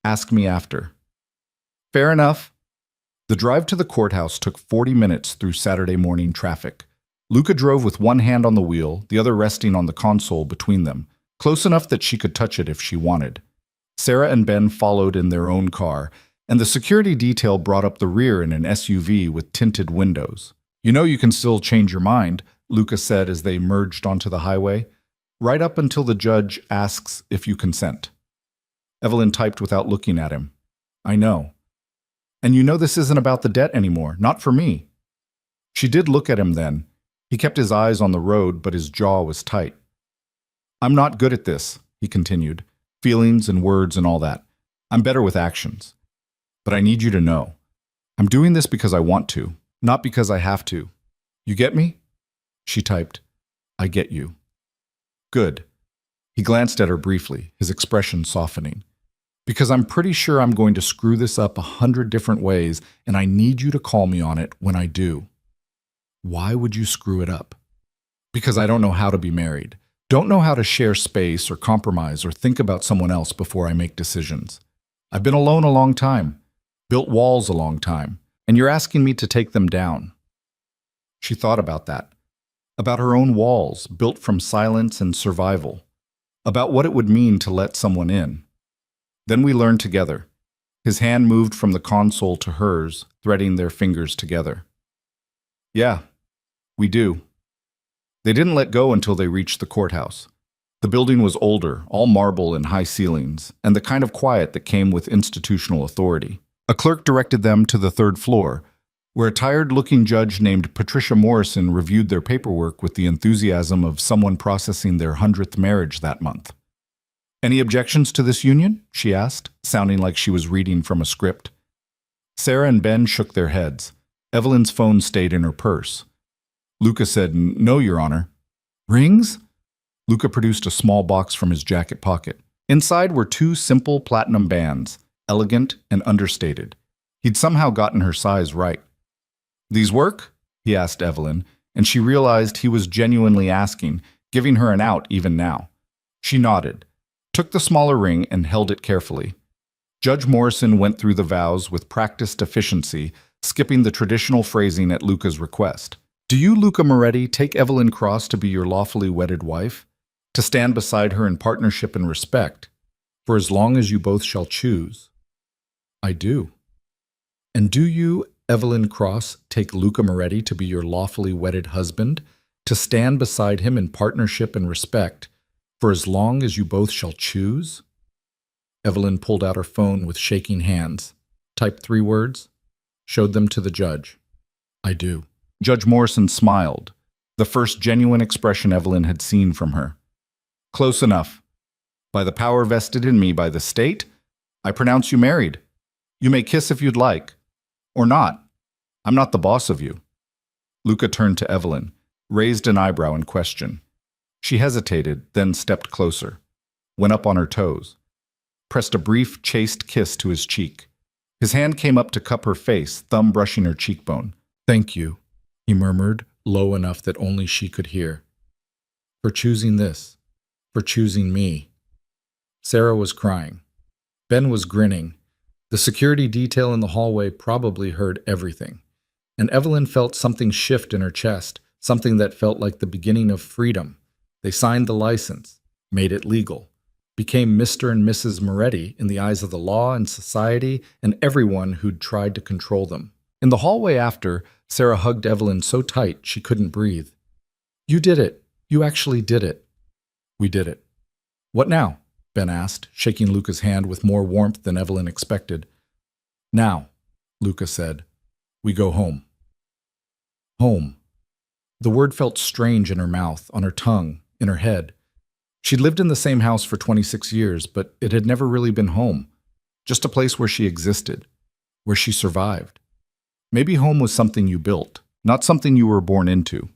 Speaker 1: Ask me after. Fair enough. The drive to the courthouse took 40 minutes through Saturday morning traffic. Luca drove with one hand on the wheel, the other resting on the console between them, close enough that she could touch it if she wanted. Sarah and Ben followed in their own car, and the security detail brought up the rear in an SUV with tinted windows. You know you can still change your mind, Luca said as they merged onto the highway, right up until the judge asks if you consent. Evelyn typed without looking at him. I know. And you know this isn't about the debt anymore, not for me. She did look at him then. He kept his eyes on the road, but his jaw was tight. I'm not good at this, he continued. Feelings and words and all that. I'm better with actions. But I need you to know. I'm doing this because I want to, not because I have to. You get me? She typed. I get you. Good. He glanced at her briefly, his expression softening. Because I'm pretty sure I'm going to screw this up 100 different ways, and I need you to call me on it when I do. Why would you screw it up? Because I don't know how to be married. Don't know how to share space or compromise or think about someone else before I make decisions. I've been alone a long time, built walls a long time, and you're asking me to take them down. She thought about that, about her own walls built from silence and survival, about what it would mean to let someone in. Then we learned together. His hand moved from the console to hers, threading their fingers together. Yeah, we do. They didn't let go until they reached the courthouse. The building was older, all marble and high ceilings, and the kind of quiet that came with institutional authority. A clerk directed them to the third floor, where a tired-looking judge named Patricia Morrison reviewed their paperwork with the enthusiasm of someone processing their 100th marriage that month. Any objections to this union? She asked, sounding like she was reading from a script. Sarah and Ben shook their heads. Evelyn's phone stayed in her purse. Luca said, No, Your Honor. Rings? Luca produced a small box from his jacket pocket. Inside were 2 simple platinum bands, elegant and understated. He'd somehow gotten her size right. These work? He asked Evelyn, and she realized he was genuinely asking, giving her an out even now. She nodded, took the smaller ring and held it carefully. Judge Morrison went through the vows with practiced efficiency, skipping the traditional phrasing at Luca's request. Do you, Luca Moretti, take Evelyn Cross to be your lawfully wedded wife, to stand beside her in partnership and respect, for as long as you both shall choose? I do. And do you, Evelyn Cross, take Luca Moretti to be your lawfully wedded husband, to stand beside him in partnership and respect, for as long as you both shall choose? Evelyn pulled out her phone with shaking hands, typed 3 words, showed them to the judge. I do. Judge Morrison smiled, the first genuine expression Evelyn had seen from her. Close enough. By the power vested in me by the state, I pronounce you married. You may kiss if you'd like. Or not. I'm not the boss of you. Luca turned to Evelyn, raised an eyebrow in question. She hesitated, then stepped closer, went up on her toes, pressed a brief, chaste kiss to his cheek. His hand came up to cup her face, thumb brushing her cheekbone. Thank you, he murmured, low enough that only she could hear. For choosing this. For choosing me. Sarah was crying. Ben was grinning. The security detail in the hallway probably heard everything. And Evelyn felt something shift in her chest, something that felt like the beginning of freedom. They signed the license, made it legal, became Mr. and Mrs. Moretti in the eyes of the law and society and everyone who'd tried to control them. In the hallway after, Sarah hugged Evelyn so tight she couldn't breathe. You did it. You actually did it. We did it. What now? Ben asked, shaking Luca's hand with more warmth than Evelyn expected. Now, Luca said, we go home. Home. The word felt strange in her mouth, on her tongue, in her head. She'd lived in the same house for 26 years, but it had never really been home. Just a place where she existed, where she survived. Maybe home was something you built, not something you were born into.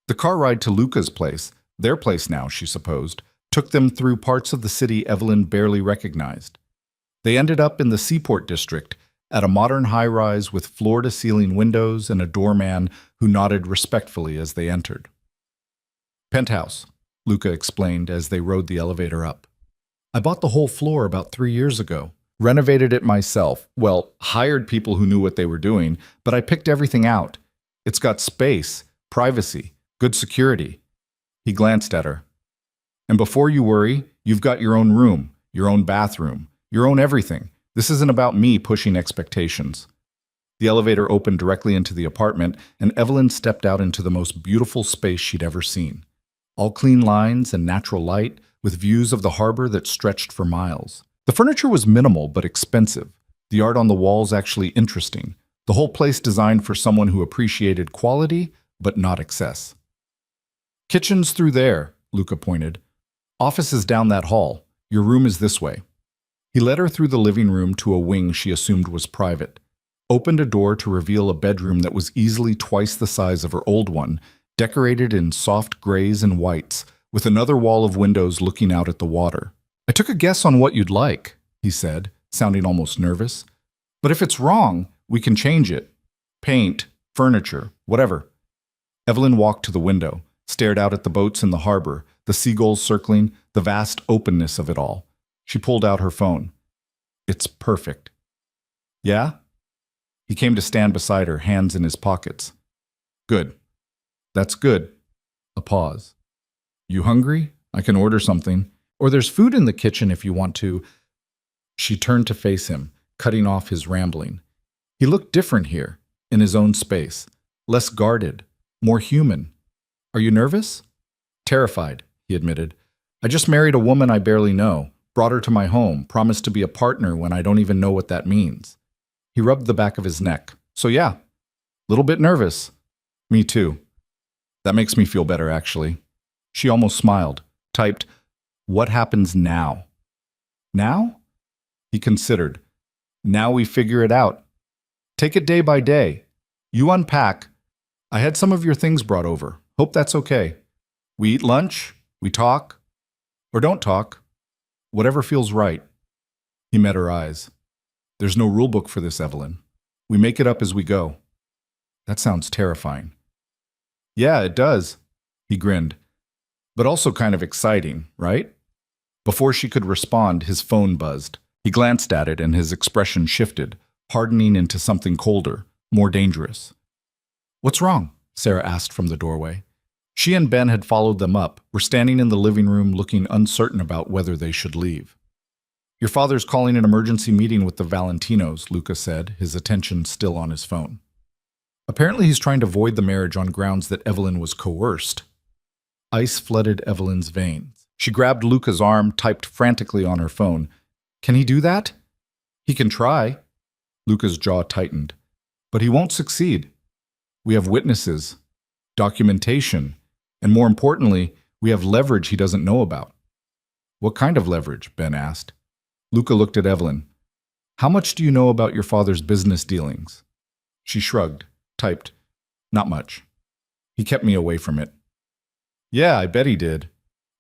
Speaker 1: The car ride to Luca's place, their place now, she supposed, took them through parts of the city Evelyn barely recognized. They ended up in the Seaport District, at a modern high-rise with floor-to-ceiling windows and a doorman who nodded respectfully as they entered. Penthouse, Luca explained as they rode the elevator up. I bought the whole floor about 3 years ago. Renovated it myself. Well, hired people who knew what they were doing, but I picked everything out. It's got space, privacy, good security. He glanced at her. And before you worry, you've got your own room, your own bathroom, your own everything. This isn't about me pushing expectations. The elevator opened directly into the apartment, and Evelyn stepped out into the most beautiful space she'd ever seen. All clean lines and natural light, with views of the harbor that stretched for miles. The furniture was minimal but expensive. The art on the walls actually interesting. The whole place designed for someone who appreciated quality but not excess. Kitchen's through there, Luca pointed. Office is down that hall. Your room is this way. He led her through the living room to a wing she assumed was private, opened a door to reveal a bedroom that was easily twice the size of her old one, decorated in soft grays and whites, with another wall of windows looking out at the water. I took a guess on what you'd like, he said, sounding almost nervous. But if it's wrong, we can change it. Paint, furniture, whatever. Evelyn walked to the window, stared out at the boats in the harbor, the seagulls circling, the vast openness of it all. She pulled out her phone. It's perfect. Yeah? He came to stand beside her, hands in his pockets. Good. That's good. A pause. You hungry? I can order something. Or there's food in the kitchen if you want to. She turned to face him, cutting off his rambling. He looked different here, in his own space. Less guarded, more human. Are you nervous? Terrified, he admitted. I just married a woman I barely know. Brought her to my home, promised to be a partner when I don't even know what that means. He rubbed the back of his neck. So yeah, little bit nervous. Me too. That makes me feel better, actually. She almost smiled, typed, what happens now? Now? He considered. Now we figure it out. Take it day by day. You unpack. I had some of your things brought over. Hope that's okay. We eat lunch, we talk, or don't talk. Whatever feels right. He met her eyes. There's no rule book for this, Evelyn. We make it up as we go. That sounds terrifying. Yeah, it does. He grinned. But also kind of exciting, right? Before she could respond, his phone buzzed. He glanced at it and his expression shifted, hardening into something colder, more dangerous. What's wrong? Sarah asked from the doorway. She and Ben had followed them up, were standing in the living room looking uncertain about whether they should leave. Your father's calling an emergency meeting with the Valentinos, Luca said, his attention still on his phone. Apparently he's trying to void the marriage on grounds that Evelyn was coerced. Ice flooded Evelyn's veins. She grabbed Luca's arm, typed frantically on her phone. Can he do that? He can try. Luca's jaw tightened. But he won't succeed. We have witnesses, documentation, and more importantly, we have leverage he doesn't know about. What kind of leverage? Ben asked. Luca looked at Evelyn. How much do you know about your father's business dealings? She shrugged, typed, not much. He kept me away from it. Yeah, I bet he did.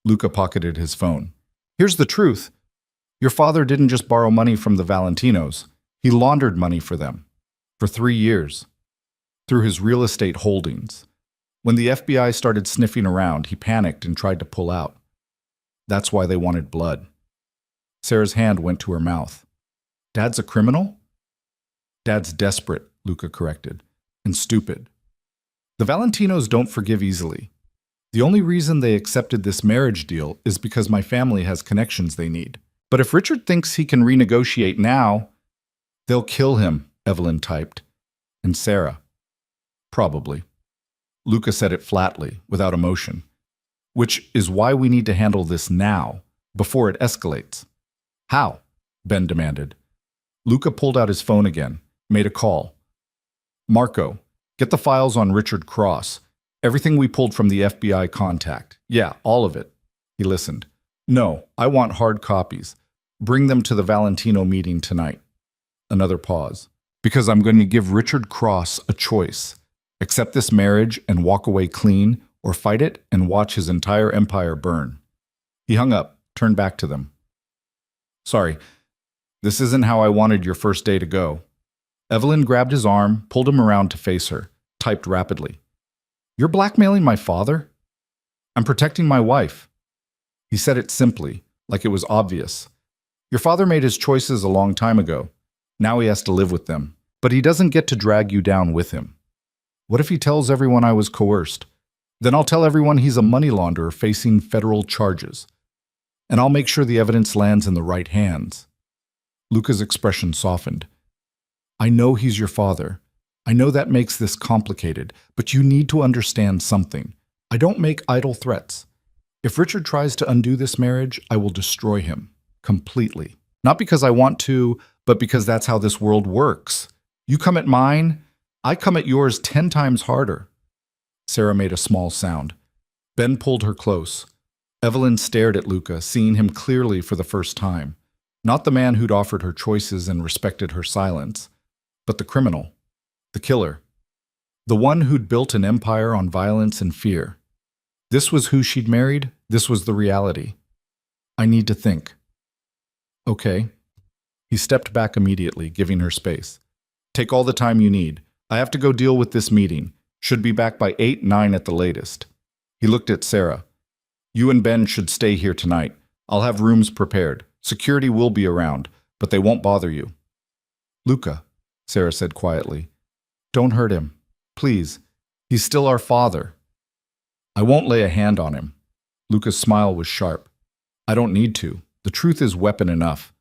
Speaker 1: Luca pocketed his phone. Here's the truth. Your father didn't just borrow money from the Valentinos. He laundered money for them. For 3 years. Through his real estate holdings. When the FBI started sniffing around, he panicked and tried to pull out. That's why they wanted blood. Sarah's hand went to her mouth. Dad's a criminal? Dad's desperate, Luca corrected, and stupid. The Valentinos don't forgive easily. The only reason they accepted this marriage deal is because my family has connections they need. But if Richard thinks he can renegotiate now, they'll kill him, Evelyn typed. And Sarah. Probably. Luca said it flatly, without emotion. Which is why we need to handle this now, before it escalates. How? Ben demanded. Luca pulled out his phone again, made a call. Marco, get the files on Richard Cross. Everything we pulled from the FBI contact. Yeah, all of it. He listened. No, I want hard copies. Bring them to the Valentino meeting tonight. Another pause. Because I'm going to give Richard Cross a choice. Accept this marriage and walk away clean, or fight it and watch his entire empire burn. He hung up, turned back to them. Sorry, this isn't how I wanted your first day to go. Evelyn grabbed his arm, pulled him around to face her, typed rapidly. You're blackmailing my father? I'm protecting my wife. He said it simply, like it was obvious. Your father made his choices a long time ago. Now he has to live with them. But he doesn't get to drag you down with him. What if he tells everyone I was coerced? Then I'll tell everyone he's a money launderer facing federal charges. And I'll make sure the evidence lands in the right hands. Luca's expression softened. I know he's your father. I know that makes this complicated, but you need to understand something. I don't make idle threats. If Richard tries to undo this marriage, I will destroy him. Completely. Not because I want to, but because that's how this world works. You come at mine, I come at yours 10 times harder. Sarah made a small sound. Ben pulled her close. Evelyn stared at Luca, seeing him clearly for the first time. Not the man who'd offered her choices and respected her silence, but the criminal, the killer, the one who'd built an empire on violence and fear. This was who she'd married. This was the reality. I need to think. Okay. He stepped back immediately, giving her space. Take all the time you need. I have to go deal with this meeting. Should be back by 8, 9 at the latest. He looked at Sarah. You and Ben should stay here tonight. I'll have rooms prepared. Security will be around, but they won't bother you. Luca, Sarah said quietly, don't hurt him. Please. He's still our father. I won't lay a hand on him. Luca's smile was sharp. I don't need to. The truth is weapon enough.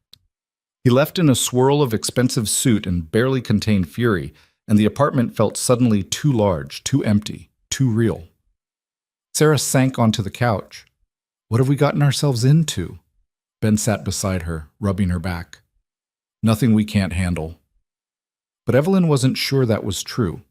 Speaker 1: He left in a swirl of expensive suit and barely contained fury, and the apartment felt suddenly too large, too empty, too real. Sarah sank onto the couch. What have we gotten ourselves into? Ben sat beside her, rubbing her back. Nothing we can't handle. But Evelyn wasn't sure that was true.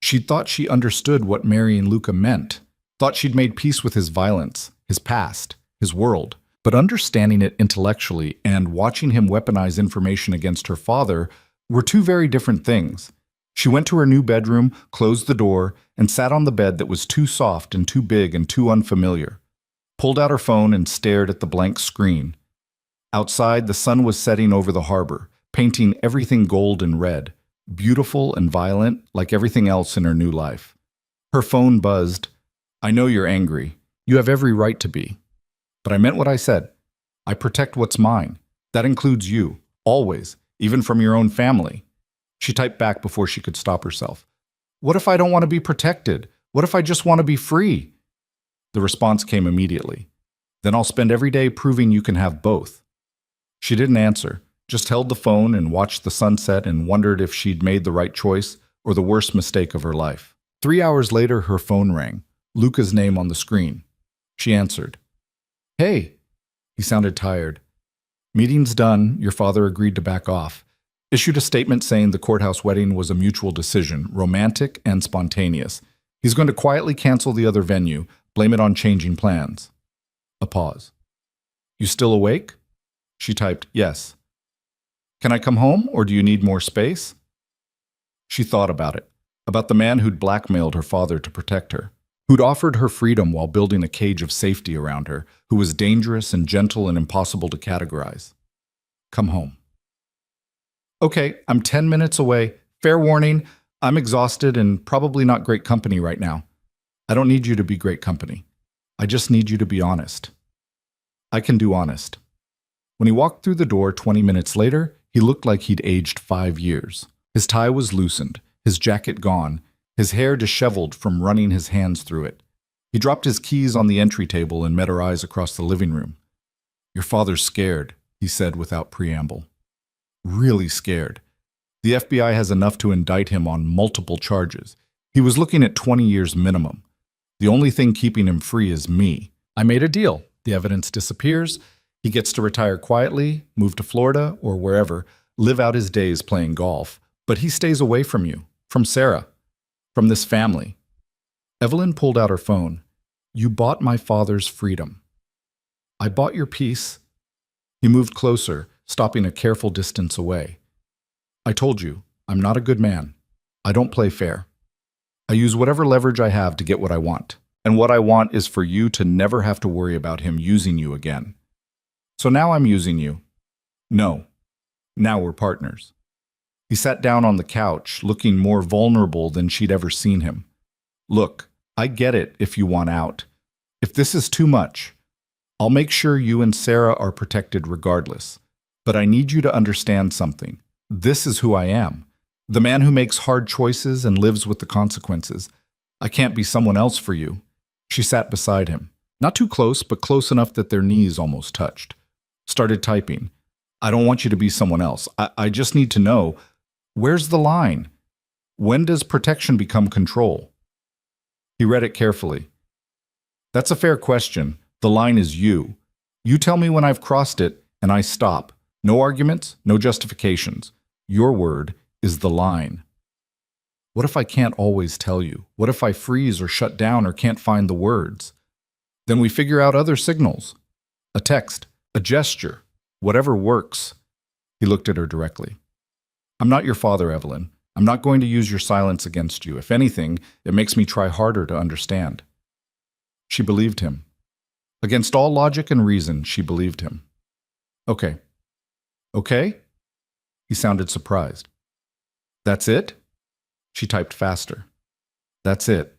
Speaker 1: She'd thought she understood what marrying Luca meant, thought she'd made peace with his violence, his past, his world. But understanding it intellectually and watching him weaponize information against her father were two very different things. She went to her new bedroom, closed the door, and sat on the bed that was too soft and too big and too unfamiliar. Pulled out her phone and stared at the blank screen. Outside, the sun was setting over the harbor, painting everything gold and red, beautiful and violent like everything else in her new life. Her phone buzzed. I know you're angry. You have every right to be. But I meant what I said. I protect what's mine. That includes you, always, even from your own family. She typed back before she could stop herself. What if I don't want to be protected? What if I just want to be free? The response came immediately. Then I'll spend every day proving you can have both. She didn't answer, just held the phone and watched the sunset and wondered if she'd made the right choice or the worst mistake of her life. 3 hours later, her phone rang, Luca's name on the screen. She answered. Hey. He sounded tired. Meeting's done. Your father agreed to back off. Issued a statement saying the courthouse wedding was a mutual decision, romantic and spontaneous. He's going to quietly cancel the other venue, blame it on changing plans. A pause. You still awake? She typed, yes. Can I come home, or do you need more space? She thought about it, about the man who'd blackmailed her father to protect her, who'd offered her freedom while building a cage of safety around her, who was dangerous and gentle and impossible to categorize. Come home. Okay, I'm 10 minutes away. Fair warning, I'm exhausted and probably not great company right now. I don't need you to be great company. I just need you to be honest. I can do honest. When he walked through the door 20 minutes later, he looked like he'd aged 5 years. His tie was loosened, his jacket gone, his hair disheveled from running his hands through it. He dropped his keys on the entry table and met her eyes across the living room. "Your father's scared," he said without preamble. Really scared. The FBI has enough to indict him on multiple charges. He was looking at 20 years minimum. The only thing keeping him free is me. I made a deal. The evidence disappears. He gets to retire quietly, move to Florida or wherever, live out his days playing golf. But he stays away from you, from Sarah, from this family. Evelyn pulled out her phone. "You bought my father's freedom." "I bought your peace." He moved closer, stopping a careful distance away. "I told you, I'm not a good man. I don't play fair. I use whatever leverage I have to get what I want. And what I want is for you to never have to worry about him using you again. So now I'm using you. No. Now we're partners." He sat down on the couch, looking more vulnerable than she'd ever seen him. "Look, I get it if you want out. If this is too much, I'll make sure you and Sarah are protected regardless. But I need you to understand something. This is who I am. The man who makes hard choices and lives with the consequences. I can't be someone else for you." She sat beside him. Not too close, but close enough that their knees almost touched. Started typing. "I don't want you to be someone else. I just need to know, where's the line? When does protection become control?" He read it carefully. "That's a fair question. The line is you. You tell me when I've crossed it, and I stop. No arguments, no justifications. Your word is the line." What if I can't always tell you? What if I freeze or shut down or can't find the words? Then we figure out other signals. A text, a gesture, whatever works. He looked at her directly. "I'm not your father, Evelyn. I'm not going to use your silence against you. If anything, it makes me try harder to understand." She believed him. Against all logic and reason, she believed him. "Okay." "Okay?" He sounded surprised. "That's it?" She typed faster. "That's it.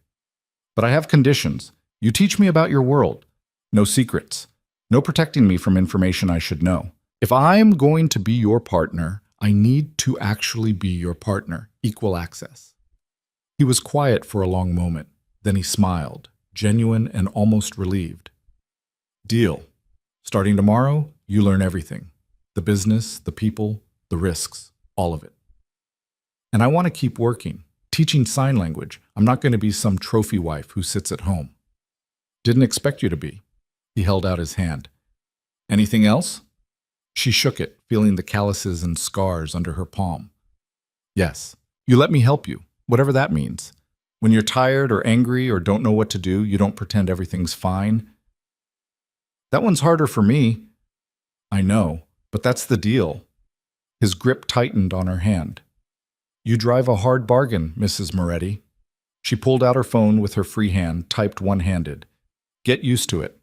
Speaker 1: But I have conditions. You teach me about your world. No secrets. No protecting me from information I should know. If I'm going to be your partner, I need to actually be your partner. Equal access." He was quiet for a long moment. Then he smiled, genuine and almost relieved. "Deal. Starting tomorrow, you learn everything. The business, the people, the risks, all of it. And I want to keep working, teaching sign language. I'm not going to be some trophy wife who sits at home." "Didn't expect you to be." He held out his hand. "Anything else?" She shook it, feeling the calluses and scars under her palm. "Yes. You let me help you, whatever that means. When you're tired or angry or don't know what to do, you don't pretend everything's fine." "That one's harder for me." "I know, but that's the deal." His grip tightened on her hand. "You drive a hard bargain, Mrs. Moretti." She pulled out her phone with her free hand, typed one-handed. "Get used to it."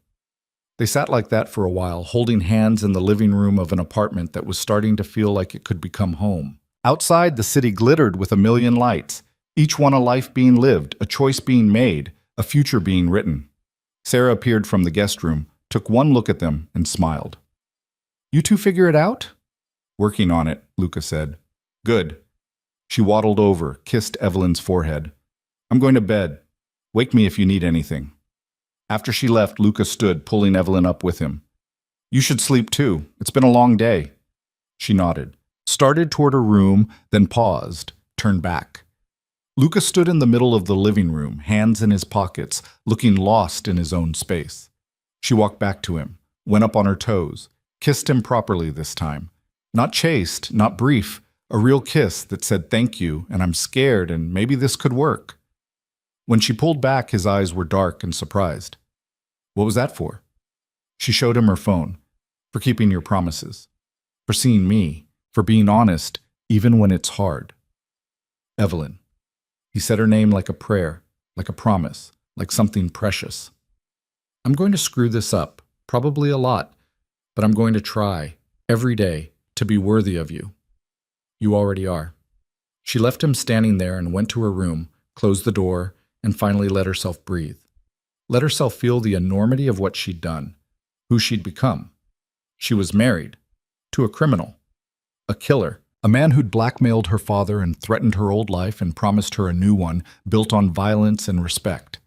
Speaker 1: They sat like that for a while, holding hands in the living room of an apartment that was starting to feel like it could become home. Outside, the city glittered with a million lights, each one a life being lived, a choice being made, a future being written. Sarah appeared from the guest room, took one look at them, and smiled. "You two figure it out?" "Working on it," Luca said. "Good." She waddled over, kissed Evelyn's forehead. "I'm going to bed. Wake me if you need anything." After she left, Luca stood, pulling Evelyn up with him. "You should sleep too. It's been a long day." She nodded, started toward her room, then paused, turned back. Luca stood in the middle of the living room, hands in his pockets, looking lost in his own space. She walked back to him, went up on her toes, kissed him properly this time. Not chaste, not brief, a real kiss that said thank you, and I'm scared, and maybe this could work. When she pulled back, his eyes were dark and surprised. "What was that for?" She showed him her phone. "For keeping your promises. For seeing me. For being honest, even when it's hard." "Evelyn." He said her name like a prayer, like a promise, like something precious. "I'm going to screw this up, probably a lot, but I'm going to try, every day, to be worthy of you. You already are." She left him standing there and went to her room, closed the door, and finally let herself breathe. Let herself feel the enormity of what she'd done, who she'd become. She was married to a criminal, a killer, a man who'd blackmailed her father and threatened her old life and promised her a new one built on violence and respect.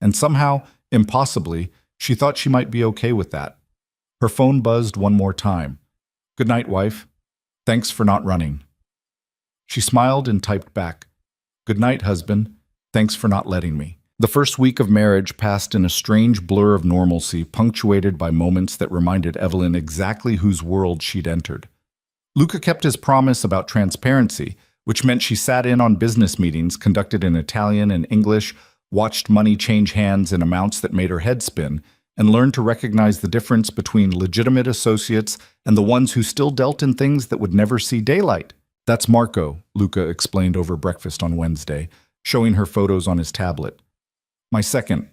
Speaker 1: And somehow, impossibly, she thought she might be okay with that. Her phone buzzed one more time. "Good night, wife. Thanks for not running." She smiled and typed back, "Good night, husband. Thanks for not letting me." The first week of marriage passed in a strange blur of normalcy, punctuated by moments that reminded Evelyn exactly whose world she'd entered. Luca kept his promise about transparency, which meant she sat in on business meetings conducted in Italian and English, watched money change hands in amounts that made her head spin, and learned to recognize the difference between legitimate associates and the ones who still dealt in things that would never see daylight. "That's Marco," Luca explained over breakfast on Wednesday, showing her photos on his tablet. "My second.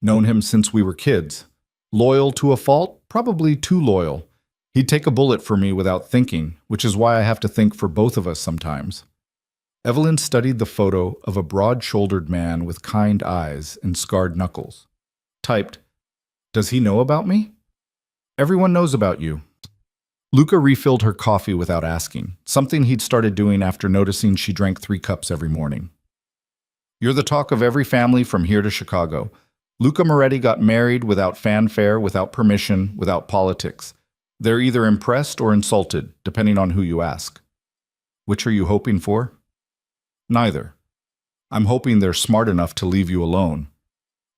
Speaker 1: Known him since we were kids. Loyal to a fault, probably too loyal. He'd take a bullet for me without thinking, which is why I have to think for both of us sometimes." Evelyn studied the photo of a broad-shouldered man with kind eyes and scarred knuckles. Typed, "Does he know about me?" "Everyone knows about you." Luca refilled her coffee without asking, something he'd started doing after noticing she drank 3 cups every morning. "You're the talk of every family from here to Chicago. Luca Moretti got married without fanfare, without permission, without politics. They're either impressed or insulted, depending on who you ask." "Which are you hoping for?" "Neither. I'm hoping they're smart enough to leave you alone."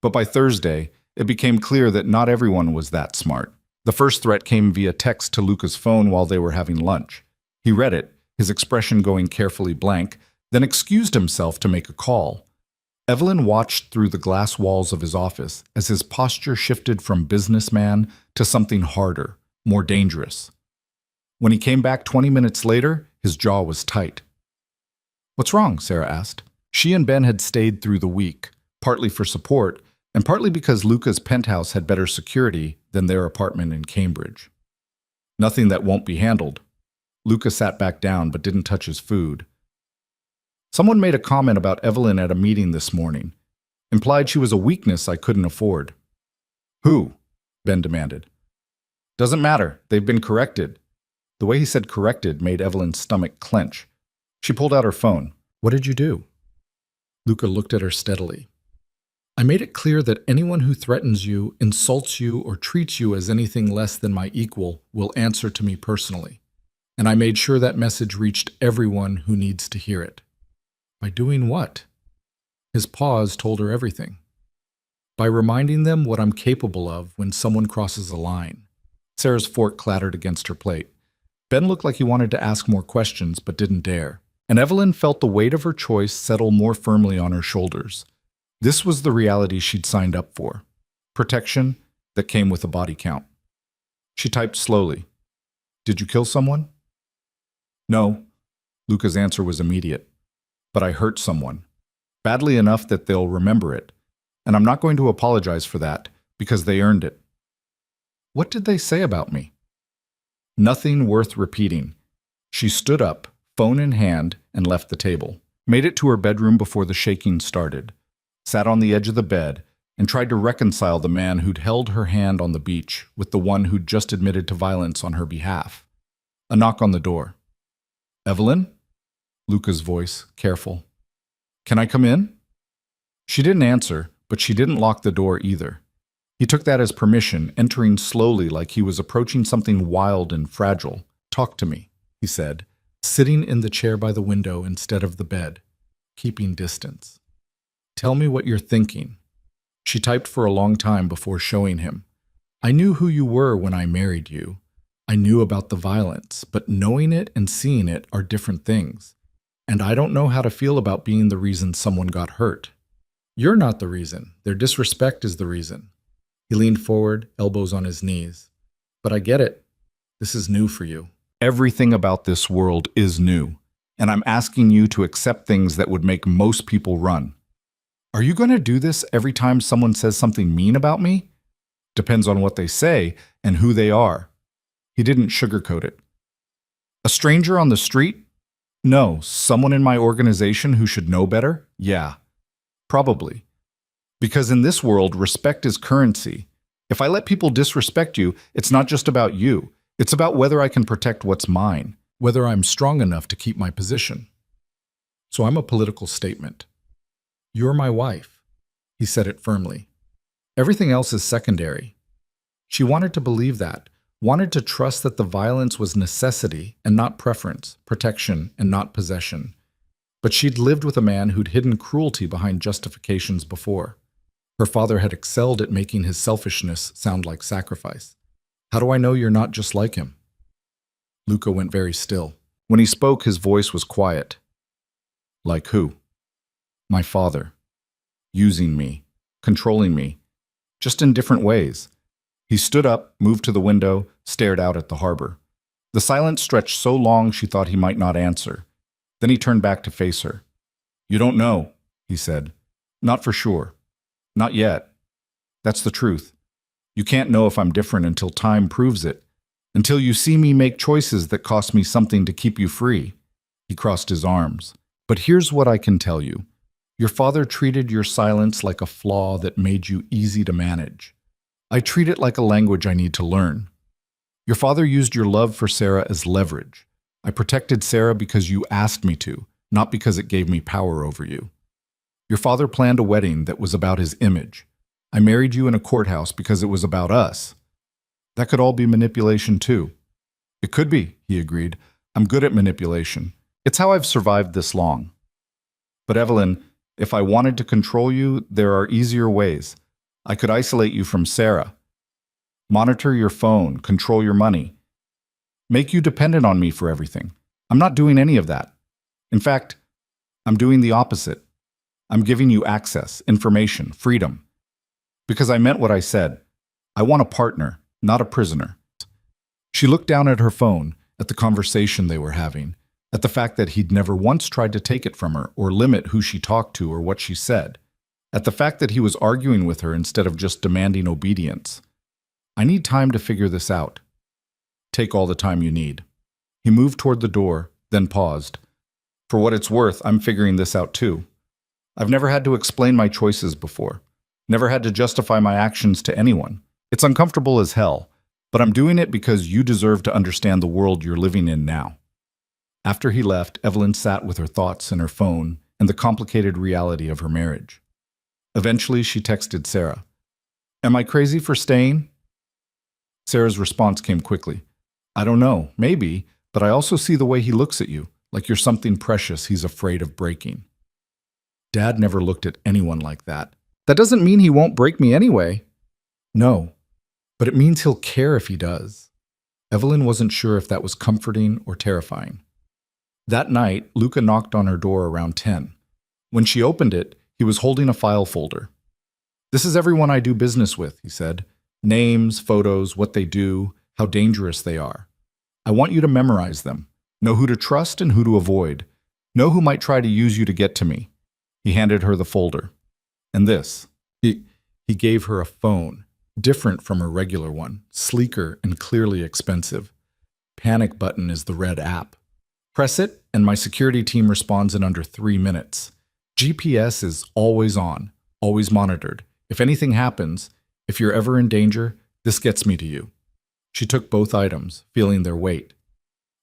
Speaker 1: But by Thursday, it became clear that not everyone was that smart. The first threat came via text to Luca's phone while they were having lunch. He read it, his expression going carefully blank, then excused himself to make a call. Evelyn watched through the glass walls of his office as his posture shifted from businessman to something harder, more dangerous. When he came back 20 minutes later, his jaw was tight. "What's wrong?" Sarah asked. She and Ben had stayed through the week, partly for support, and partly because Luca's penthouse had better security than their apartment in Cambridge. "Nothing that won't be handled." Luca sat back down but didn't touch his food. "Someone made a comment about Evelyn at a meeting this morning. Implied she was a weakness I couldn't afford." "Who?" Ben demanded. "Doesn't matter. They've been corrected." The way he said corrected made Evelyn's stomach clench. She pulled out her phone. "What did you do?" Luca looked at her steadily. "I made it clear that anyone who threatens you, insults you, or treats you as anything less than my equal will answer to me personally. And I made sure that message reached everyone who needs to hear it." "By doing what?" His pause told her everything. "By reminding them what I'm capable of when someone crosses a line." Sarah's fork clattered against her plate. Ben looked like he wanted to ask more questions but didn't dare. And Evelyn felt the weight of her choice settle more firmly on her shoulders. This was the reality she'd signed up for. Protection that came with a body count. She typed slowly. "Did you kill someone?" "No." Luca's answer was immediate. "But I hurt someone. Badly enough that they'll remember it. And I'm not going to apologize for that, because they earned it." "What did they say about me?" Nothing worth repeating. She stood up, phone in hand, and left the table. Made it to her bedroom before the shaking started. Sat on the edge of the bed and tried to reconcile the man who'd held her hand on the beach with the one who'd just admitted to violence on her behalf. A knock on the door. "Evelyn?" Luca's voice, careful. "Can I come in?" She didn't answer, but she didn't lock the door either. He took that as permission, entering slowly like he was approaching something wild and fragile. "Talk to me," he said, sitting in the chair by the window instead of the bed, keeping distance. "Tell me what you're thinking." She typed for a long time before showing him. "I knew who you were when I married you. I knew about the violence, but knowing it and seeing it are different things. And I don't know how to feel about being the reason someone got hurt. You're not the reason. Their disrespect is the reason." He leaned forward, elbows on his knees. "But I get it. This is new for you. Everything about this world is new, and I'm asking you to accept things that would make most people run. Are you going to do this every time someone says something mean about me? Depends on what they say and who they are." He didn't sugarcoat it. "A stranger on the street? No. Someone in my organization who should know better? Yeah. Probably. Because in this world, respect is currency. If I let people disrespect you, it's not just about you. It's about whether I can protect what's mine, whether I'm strong enough to keep my position. So I'm a political statement. You're my wife. He said it firmly. Everything else is secondary. She wanted to believe that, wanted to trust that the violence was necessity and not preference, protection and not possession. But she'd lived with a man who'd hidden cruelty behind justifications before. Her father had excelled at making his selfishness sound like sacrifice. How do I know you're not just like him? Luca went very still. When he spoke, his voice was quiet. Like who? My father. Using me. Controlling me. Just in different ways. He stood up, moved to the window, stared out at the harbor. The silence stretched so long she thought he might not answer. Then he turned back to face her. You don't know, he said. Not for sure. Not yet. That's the truth. You can't know if I'm different until time proves it. Until you see me make choices that cost me something to keep you free. He crossed his arms. But here's what I can tell you. Your father treated your silence like a flaw that made you easy to manage. I treat it like a language I need to learn. Your father used your love for Sarah as leverage. I protected Sarah because you asked me to, not because it gave me power over you. Your father planned a wedding that was about his image. I married you in a courthouse because it was about us. That could all be manipulation too. It could be, he agreed. I'm good at manipulation. It's how I've survived this long. But Evelyn, if I wanted to control you, there are easier ways. I could isolate you from Sarah. Monitor your phone, control your money. Make you dependent on me for everything. I'm not doing any of that. In fact, I'm doing the opposite. I'm giving you access, information, freedom. Because I meant what I said. I want a partner, not a prisoner. She looked down at her phone, at the conversation they were having, at the fact that he'd never once tried to take it from her or limit who she talked to or what she said, at the fact that he was arguing with her instead of just demanding obedience. I need time to figure this out. Take all the time you need. He moved toward the door, then paused. For what it's worth, I'm figuring this out too. I've never had to explain my choices before. Never had to justify my actions to anyone. It's uncomfortable as hell, but I'm doing it because you deserve to understand the world you're living in now. After he left, Evelyn sat with her thoughts and her phone and the complicated reality of her marriage. Eventually, she texted Sarah. Am I crazy for staying? Sarah's response came quickly. I don't know, maybe, but I also see the way he looks at you, like you're something precious he's afraid of breaking. Dad never looked at anyone like that. That doesn't mean he won't break me anyway. No, but it means he'll care if he does. Evelyn wasn't sure if that was comforting or terrifying. That night, Luca knocked on her door around 10. When she opened it, he was holding a file folder. This is everyone I do business with, he said. Names, photos, what they do, how dangerous they are. I want you to memorize them. Know who to trust and who to avoid. Know who might try to use you to get to me. He handed her the folder. And this. He gave her a phone, different from her regular one, sleeker and clearly expensive. Panic button is the red app. Press it, and my security team responds in under 3 minutes. GPS is always on, always monitored. If anything happens, if you're ever in danger, this gets me to you. She took both items, feeling their weight.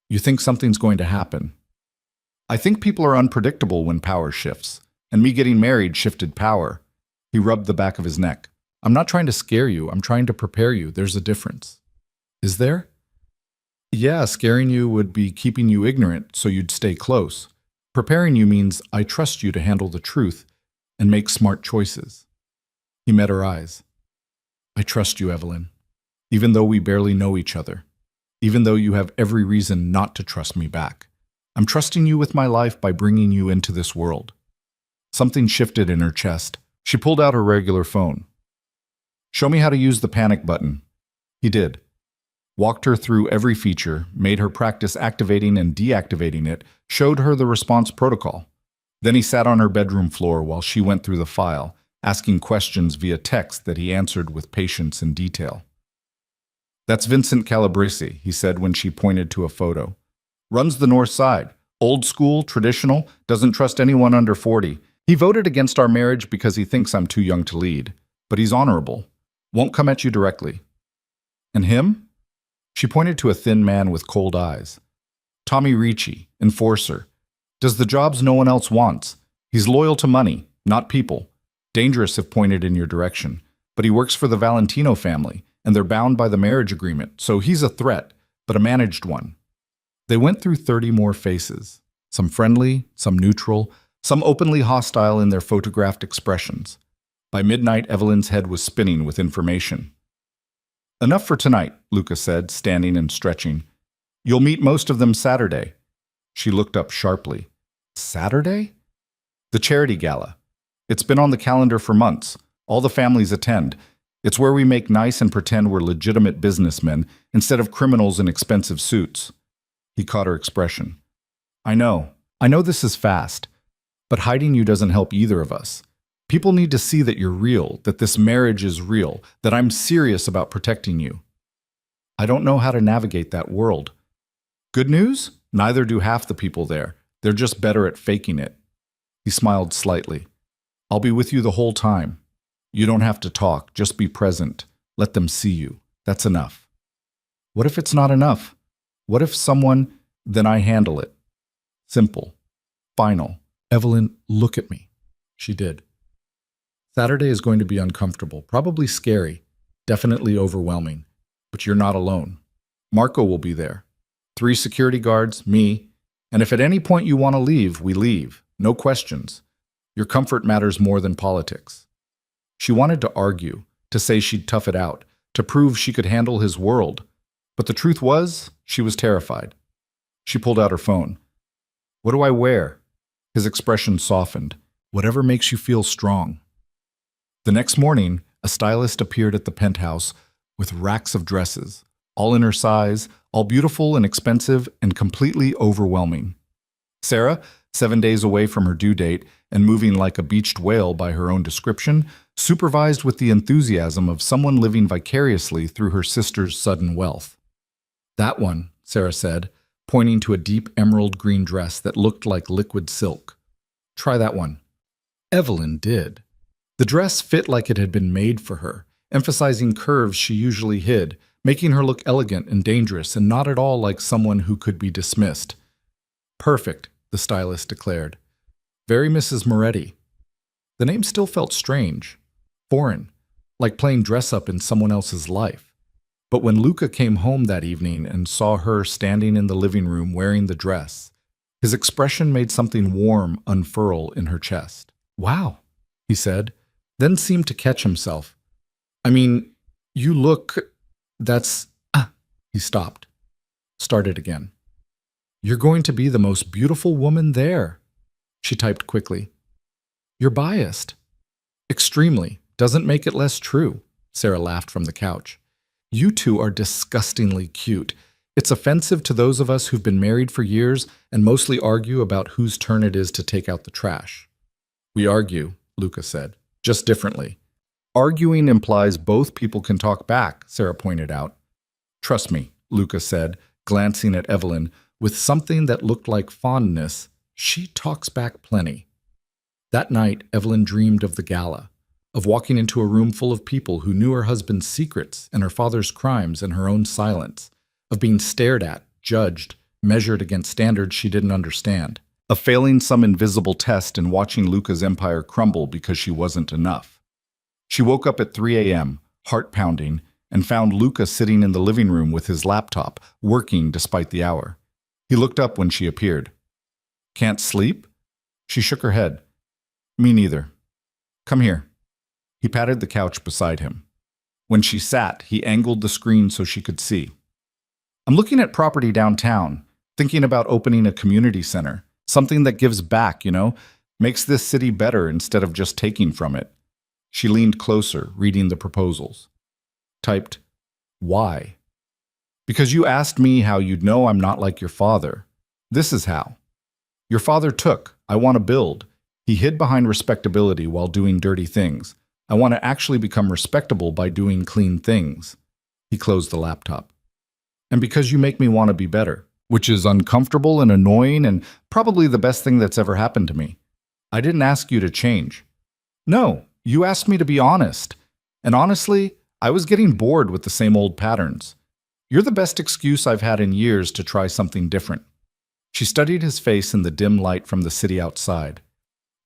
Speaker 1: You think something's going to happen. I think people are unpredictable when power shifts, and me getting married shifted power. He rubbed the back of his neck. I'm not trying to scare you, I'm trying to prepare you. There's a difference. Is there? Yeah, scaring you would be keeping you ignorant so you'd stay close. Preparing you means I trust you to handle the truth and make smart choices. He met her eyes. I trust you, Evelyn, even though we barely know each other, even though you have every reason not to trust me back. I'm trusting you with my life by bringing you into this world. Something shifted in her chest. She pulled out her regular phone. Show me how to use the panic button. He did. Walked her through every feature, made her practice activating and deactivating it, showed her the response protocol. Then he sat on her bedroom floor while she went through the file, asking questions via text that he answered with patience and detail. That's Vincent Calabresi, he said when she pointed to a photo. Runs the north side. Old school, traditional, doesn't trust anyone under 40. He voted against our marriage because he thinks I'm too young to lead, but he's honorable. Won't come at you directly. And him? She pointed to a thin man with cold eyes. Tommy Ricci, enforcer. Does the jobs no one else wants. He's loyal to money, not people. Dangerous if pointed in your direction. But he works for the Valentino family, and they're bound by the marriage agreement, so he's a threat, but a managed one. They went through 30 more faces, some friendly, some neutral, some openly hostile in their photographed expressions. By midnight, Evelyn's head was spinning with information. Enough for tonight, Luca said, standing and stretching. You'll meet most of them Saturday. She looked up sharply. Saturday? The charity gala. It's been on the calendar for months. All the families attend. It's where we make nice and pretend we're legitimate businessmen instead of criminals in expensive suits. He caught her expression. I know this is fast, but hiding you doesn't help either of us. People need to see that you're real, that this marriage is real, that I'm serious about protecting you. I don't know how to navigate that world. Good news? Neither do half the people there. They're just better at faking it. He smiled slightly. I'll be with you the whole time. You don't have to talk, just be present. Let them see you. That's enough. What if it's not enough? What if someone, then I handle it. Simple. Final. Evelyn, look at me. She did. Saturday is going to be uncomfortable, probably scary, definitely overwhelming. But you're not alone. Marco will be there. 3 security guards, me, and if at any point you want to leave, we leave. No questions. Your comfort matters more than politics. She wanted to argue, to say she'd tough it out, to prove she could handle his world. But the truth was, she was terrified. She pulled out her phone. What do I wear? His expression softened. Whatever makes you feel strong. The next morning, a stylist appeared at the penthouse with racks of dresses, all in her size, all beautiful and expensive and completely overwhelming. Sarah, 7 days away from her due date and moving like a beached whale by her own description, supervised with the enthusiasm of someone living vicariously through her sister's sudden wealth. That one, Sarah said, pointing to a deep emerald green dress that looked like liquid silk. Try that one. Evelyn did. The dress fit like it had been made for her, emphasizing curves she usually hid, making her look elegant and dangerous and not at all like someone who could be dismissed. Perfect, the stylist declared. Very Mrs. Moretti. The name still felt strange, foreign, like playing dress-up in someone else's life. But when Luca came home that evening and saw her standing in the living room wearing the dress, his expression made something warm unfurl in her chest. Wow, he said, then seemed to catch himself. I mean, you look... That's... He stopped. Started again. You're going to be the most beautiful woman there, she typed quickly. You're biased. Extremely. Doesn't make it less true, Sarah laughed from the couch. You two are disgustingly cute. It's offensive to those of us who've been married for years and mostly argue about whose turn it is to take out the trash. We argue, Luca said, just differently. Arguing implies both people can talk back, Sarah pointed out. Trust me, Luca said, glancing at Evelyn, with something that looked like fondness. She talks back plenty. That night, Evelyn dreamed of the gala, of walking into a room full of people who knew her husband's secrets and her father's crimes and her own silence, of being stared at, judged, measured against standards she didn't understand, of failing some invisible test and watching Luca's empire crumble because she wasn't enough. She woke up at 3 a.m., heart pounding, and found Luca sitting in the living room with his laptop, working despite the hour. He looked up when she appeared. Can't sleep? She shook her head. Me neither. Come here. He patted the couch beside him. When she sat, he angled the screen so she could see. I'm looking at property downtown, thinking about opening a community center, something that gives back, makes this city better instead of just taking from it. She leaned closer, reading the proposals. Typed, why? Because you asked me how you'd know I'm not like your father. This is how. Your father took. I want to build. He hid behind respectability while doing dirty things. I want to actually become respectable by doing clean things. He closed the laptop. And because you make me want to be better, which is uncomfortable and annoying and probably the best thing that's ever happened to me. I didn't ask you to change. No, you asked me to be honest. And honestly, I was getting bored with the same old patterns. You're the best excuse I've had in years to try something different. She studied his face in the dim light from the city outside.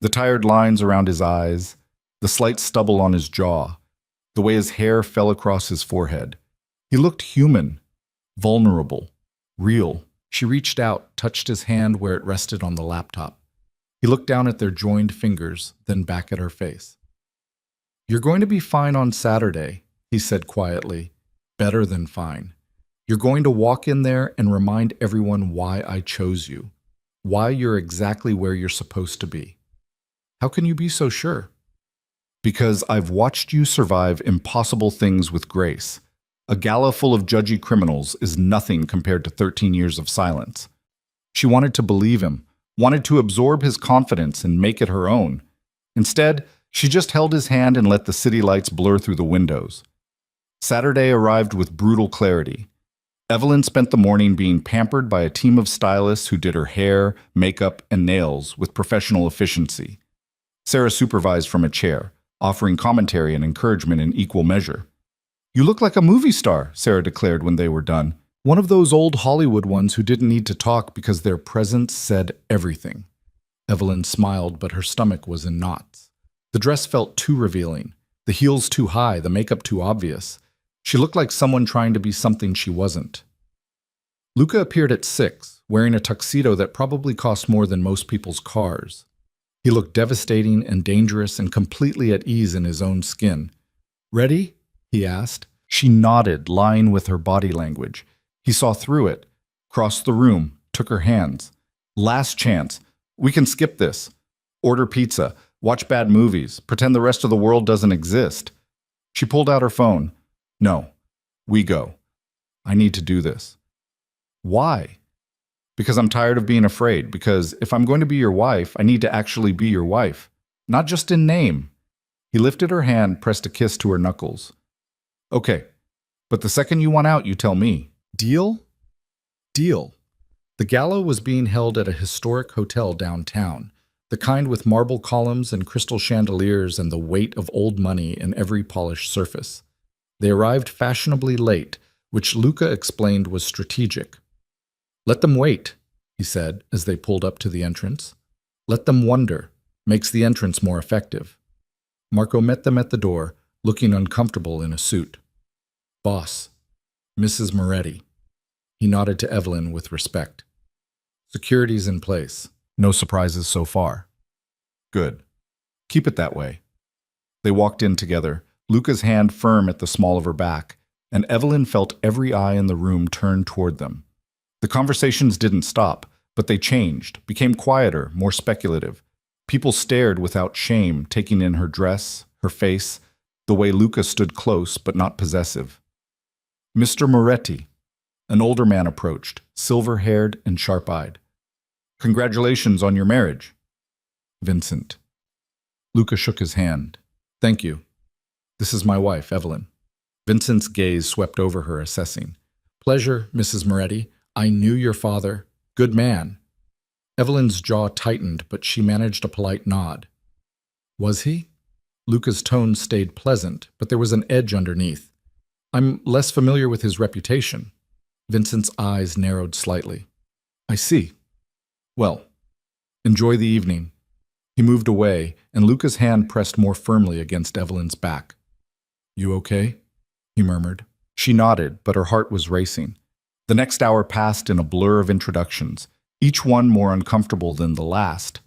Speaker 1: The tired lines around his eyes, the slight stubble on his jaw, the way his hair fell across his forehead. He looked human, vulnerable, real. She reached out, touched his hand where it rested on the laptop. He looked down at their joined fingers, then back at her face. You're going to be fine on Saturday, he said quietly. Better than fine. You're going to walk in there and remind everyone why I chose you, why you're exactly where you're supposed to be. How can you be so sure? Because I've watched you survive impossible things with grace. A gala full of judgy criminals is nothing compared to 13 years of silence. She wanted to believe him, wanted to absorb his confidence and make it her own. Instead, she just held his hand and let the city lights blur through the windows. Saturday arrived with brutal clarity. Evelyn spent the morning being pampered by a team of stylists who did her hair, makeup, and nails with professional efficiency. Sarah supervised from a chair, offering commentary and encouragement in equal measure. You look like a movie star, Sarah declared when they were done. One of those old Hollywood ones who didn't need to talk because their presence said everything. Evelyn smiled, but her stomach was in knots. The dress felt too revealing, the heels too high, the makeup too obvious. She looked like someone trying to be something she wasn't. Luca appeared at 6, wearing a tuxedo that probably cost more than most people's cars. He looked devastating and dangerous and completely at ease in his own skin. Ready? He asked. She nodded, lying with her body language. He saw through it, crossed the room, took her hands. Last chance. We can skip this. Order pizza, watch bad movies, pretend the rest of the world doesn't exist. She pulled out her phone. No, we go. I need to do this. Why? Because I'm tired of being afraid. Because if I'm going to be your wife, I need to actually be your wife. Not just in name. He lifted her hand, pressed a kiss to her knuckles. Okay, but the second you want out, you tell me. Deal? Deal. The gala was being held at a historic hotel downtown, the kind with marble columns and crystal chandeliers and the weight of old money in every polished surface. They arrived fashionably late, which Luca explained was strategic. Let them wait, he said as they pulled up to the entrance. Let them wonder. Makes the entrance more effective. Marco met them at the door, looking uncomfortable in a suit. Boss, Mrs. Moretti. He nodded to Evelyn with respect. Security's in place. No surprises so far. Good. Keep it that way. They walked in together, Luca's hand firm at the small of her back, and Evelyn felt every eye in the room turn toward them. The conversations didn't stop, but they changed, became quieter, more speculative. People stared without shame, taking in her dress, her face, the way Luca stood close but not possessive. Mr. Moretti. An older man approached, silver-haired and sharp-eyed. Congratulations on your marriage. Vincent. Luca shook his hand. Thank you. This is my wife, Evelyn. Vincent's gaze swept over her, assessing. Pleasure, Mrs. Moretti. I knew your father. Good man. Evelyn's jaw tightened, but she managed a polite nod. Was he? Luca's tone stayed pleasant, but there was an edge underneath. I'm less familiar with his reputation. Vincent's eyes narrowed slightly. I see. Well, enjoy the evening. He moved away, and Luca's hand pressed more firmly against Evelyn's back. You okay? He murmured. She nodded, but her heart was racing. The next hour passed in a blur of introductions, each one more uncomfortable than the last.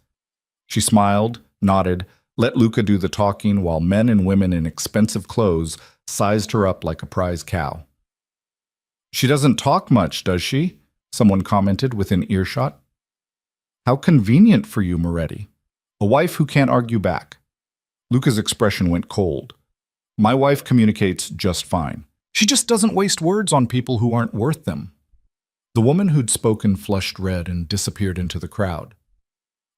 Speaker 1: She smiled, nodded, let Luca do the talking while men and women in expensive clothes sized her up like a prize cow. She doesn't talk much, does she? Someone commented within earshot. How convenient for you, Moretti. A wife who can't argue back. Luca's expression went cold. My wife communicates just fine. She just doesn't waste words on people who aren't worth them. The woman who'd spoken flushed red and disappeared into the crowd.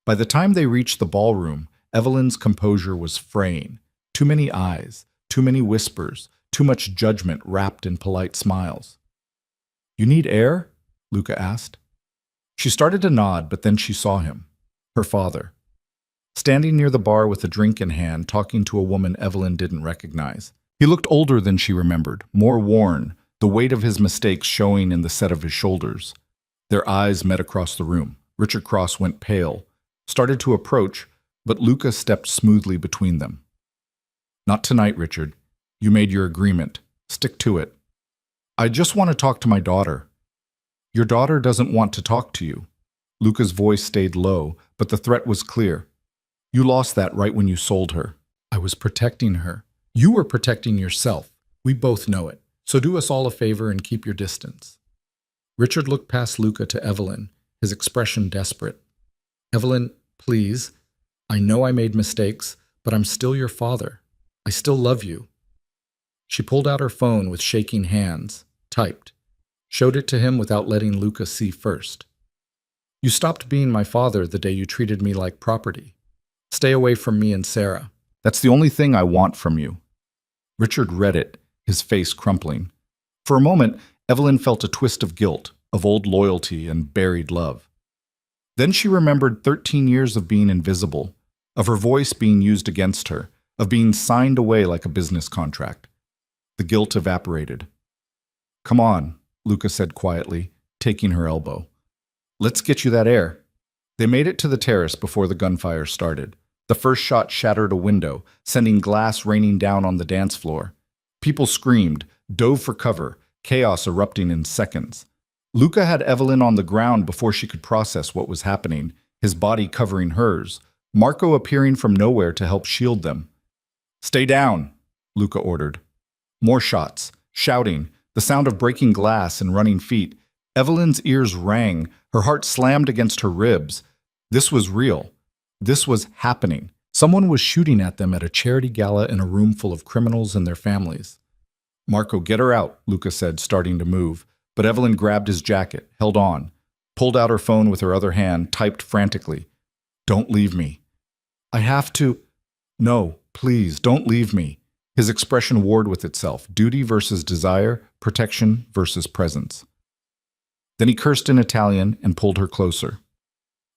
Speaker 1: By the time they reached the ballroom, Evelyn's composure was fraying. Too many eyes, too many whispers, too much judgment wrapped in polite smiles. You need air? Luca asked. She started to nod, but then she saw him. Her father. standing near the bar with a drink in hand, talking to a woman Evelyn didn't recognize. He looked older than she remembered, more worn, the weight of his mistakes showing in the set of his shoulders. Their eyes met across the room. Richard Cross went pale, started to approach, but Luca stepped smoothly between them. "Not tonight, Richard. You made your agreement. Stick to it." "I just want to talk to my daughter." "Your daughter doesn't want to talk to you." Luca's voice stayed low, but the threat was clear. "You lost that right when you sold her." "I was protecting her." "You were protecting yourself. We both know it. So do us all a favor and keep your distance." Richard looked past Luca to Evelyn, his expression desperate. "Evelyn, please. I know I made mistakes, but I'm still your father. I still love you." She pulled out her phone with shaking hands, typed, showed it to him without letting Luca see first. "You stopped being my father the day you treated me like property. Stay away from me and Sarah. That's the only thing I want from you." Richard read it, his face crumpling. For a moment, Evelyn felt a twist of guilt, of old loyalty and buried love. Then she remembered 13 years of being invisible, of her voice being used against her, of being signed away like a business contract. The guilt evaporated. "Come on," Luca said quietly, taking her elbow. "Let's get you that air." They made it to the terrace before the gunfire started. The first shot shattered a window, sending glass raining down on the dance floor. People screamed, dove for cover, chaos erupting in seconds. Luca had Evelyn on the ground before she could process what was happening, his body covering hers, Marco appearing from nowhere to help shield them. "Stay down," Luca ordered. More shots, shouting, the sound of breaking glass and running feet. Evelyn's ears rang, her heart slammed against her ribs. This was real. This was happening. Someone was shooting at them at a charity gala in a room full of criminals and their families. "Marco, get her out," Luca said, starting to move. But Evelyn grabbed his jacket, held on, pulled out her phone with her other hand, typed frantically. "Don't leave me." "I have to." "No, please, don't leave me." His expression warred with itself, duty versus desire, protection versus presence. Then he cursed in Italian and pulled her closer.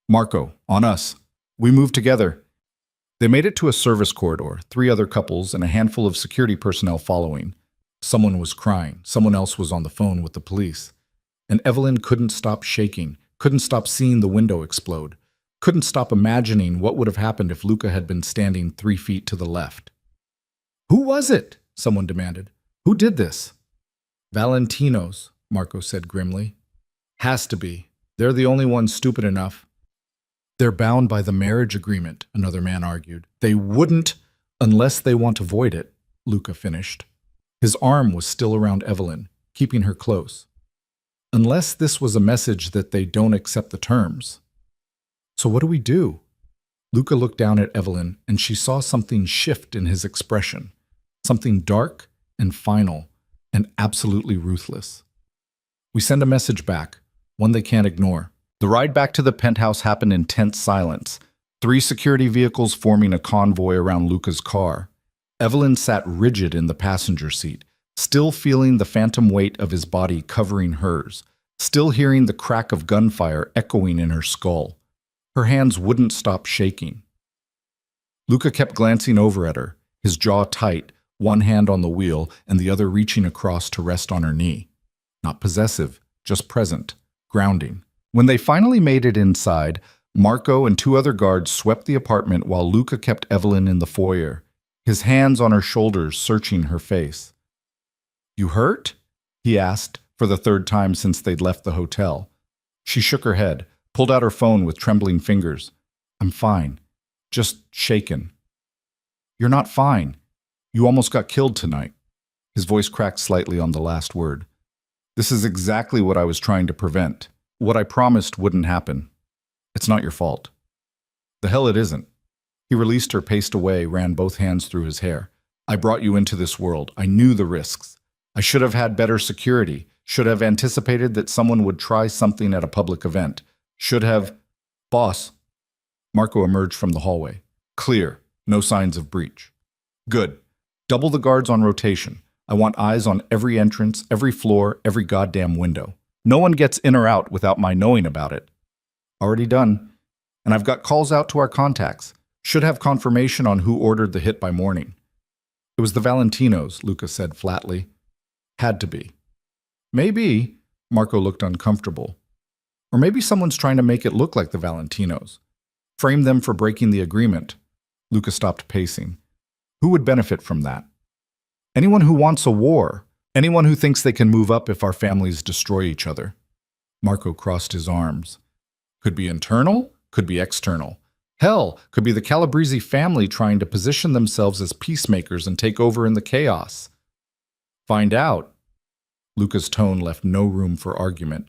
Speaker 1: "Marco, on us. We move together." They made it to a service corridor, 3 other couples and a handful of security personnel following. Someone was crying, someone else was on the phone with the police. And Evelyn couldn't stop shaking, couldn't stop seeing the window explode, couldn't stop imagining what would have happened if Luca had been standing 3 feet to the left. "Who was it?" someone demanded. "Who did this?" "Valentino's," Marco said grimly. "Has to be. They're the only ones stupid enough." "They're bound by the marriage agreement," another man argued. "They wouldn't unless they want to void it," Luca finished. His arm was still around Evelyn, keeping her close. "Unless this was a message that they don't accept the terms." "So what do we do?" Luca looked down at Evelyn, and she saw something shift in his expression, something dark and final and absolutely ruthless. "We send a message back, one they can't ignore." The ride back to the penthouse happened in tense silence, 3 security vehicles forming a convoy around Luca's car. Evelyn sat rigid in the passenger seat, still feeling the phantom weight of his body covering hers, still hearing the crack of gunfire echoing in her skull. Her hands wouldn't stop shaking. Luca kept glancing over at her, his jaw tight, one hand on the wheel and the other reaching across to rest on her knee. Not possessive, just present, grounding. When they finally made it inside, Marco and 2 other guards swept the apartment while Luca kept Evelyn in the foyer, his hands on her shoulders searching her face. "You hurt?" he asked, for the 3rd time since they'd left the hotel. She shook her head, pulled out her phone with trembling fingers. "I'm fine. Just shaken." "You're not fine. You almost got killed tonight." His voice cracked slightly on the last word. "This is exactly what I was trying to prevent. What I promised wouldn't happen. It's not your fault." "The hell it isn't." He released her, paced away, ran both hands through his hair. "I brought you into this world. I knew the risks. I should have had better security, should have anticipated that someone would try something at a public event, should have—" "Boss." Marco emerged from the hallway. "Clear. No signs of breach." "Good. Double the guards on rotation. I want eyes on every entrance, every floor, every goddamn window. No one gets in or out without my knowing about it." "Already done. And I've got calls out to our contacts. Should have confirmation on who ordered the hit by morning. It was the Valentinos, Luca said flatly. Had to be. Maybe, Marco looked uncomfortable. Or maybe someone's trying to make it look like the Valentinos. Frame them for breaking the agreement. Luca stopped pacing. Who would benefit from that? Anyone who wants a war. Anyone who thinks they can move up if our families destroy each other. Marco crossed his arms. Could be internal, could be external. Hell, could be the Calabrese family trying to position themselves as peacemakers and take over in the chaos. Find out. Luca's tone left no room for argument.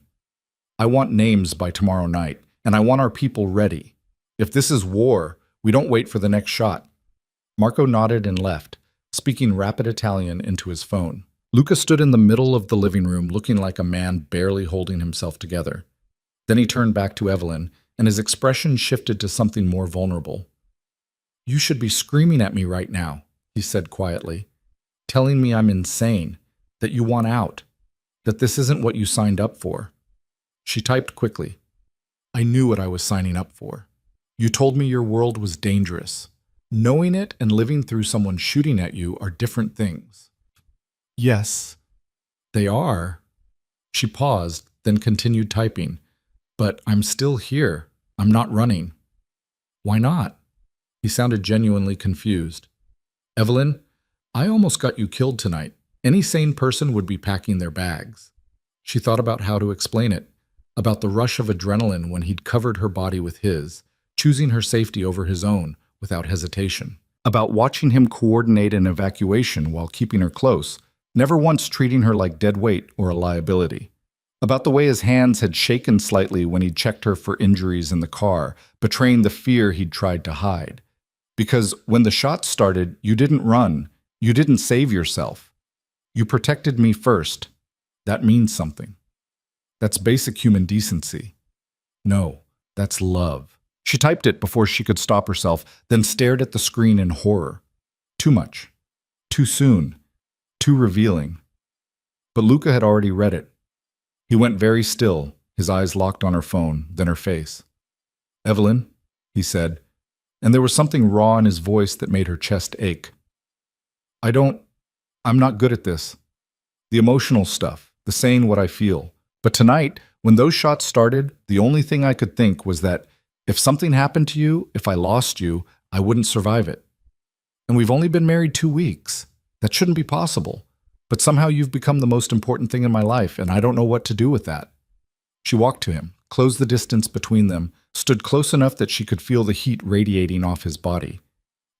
Speaker 1: I want names by tomorrow night, and I want our people ready. If this is war, we don't wait for the next shot. Marco nodded and left, speaking rapid Italian into his phone. Luca stood in the middle of the living room looking like a man barely holding himself together. Then he turned back to Evelyn, and his expression shifted to something more vulnerable. You should be screaming at me right now, he said quietly, telling me I'm insane, that you want out, that this isn't what you signed up for. She typed quickly. I knew what I was signing up for. You told me your world was dangerous. Knowing it and living through someone shooting at you are different things. Yes, they are. She paused, then continued typing. But I'm still here. I'm not running. Why not? He sounded genuinely confused. Evelyn, I almost got you killed tonight. Any sane person would be packing their bags. She thought about how to explain it, about the rush of adrenaline when he'd covered her body with his, choosing her safety over his own without hesitation. About watching him coordinate an evacuation while keeping her close, never once treating her like dead weight or a liability. About the way his hands had shaken slightly when he'd checked her for injuries in the car, betraying the fear he'd tried to hide. Because when the shots started, you didn't run. You didn't save yourself. You protected me first. That means something. That's basic human decency. No, that's love. She typed it before she could stop herself, then stared at the screen in horror. Too much. Too soon. Too revealing. But Luca had already read it. He went very still, his eyes locked on her phone, then her face. Evelyn, he said, and there was something raw in his voice that made her chest ache. I'm not good at this. The emotional stuff, the saying what I feel. But tonight, when those shots started, the only thing I could think was that if something happened to you, if I lost you, I wouldn't survive it. And we've only been married 2 weeks. That shouldn't be possible. But somehow you've become the most important thing in my life, and I don't know what to do with that. She walked to him, closed the distance between them, stood close enough that she could feel the heat radiating off his body.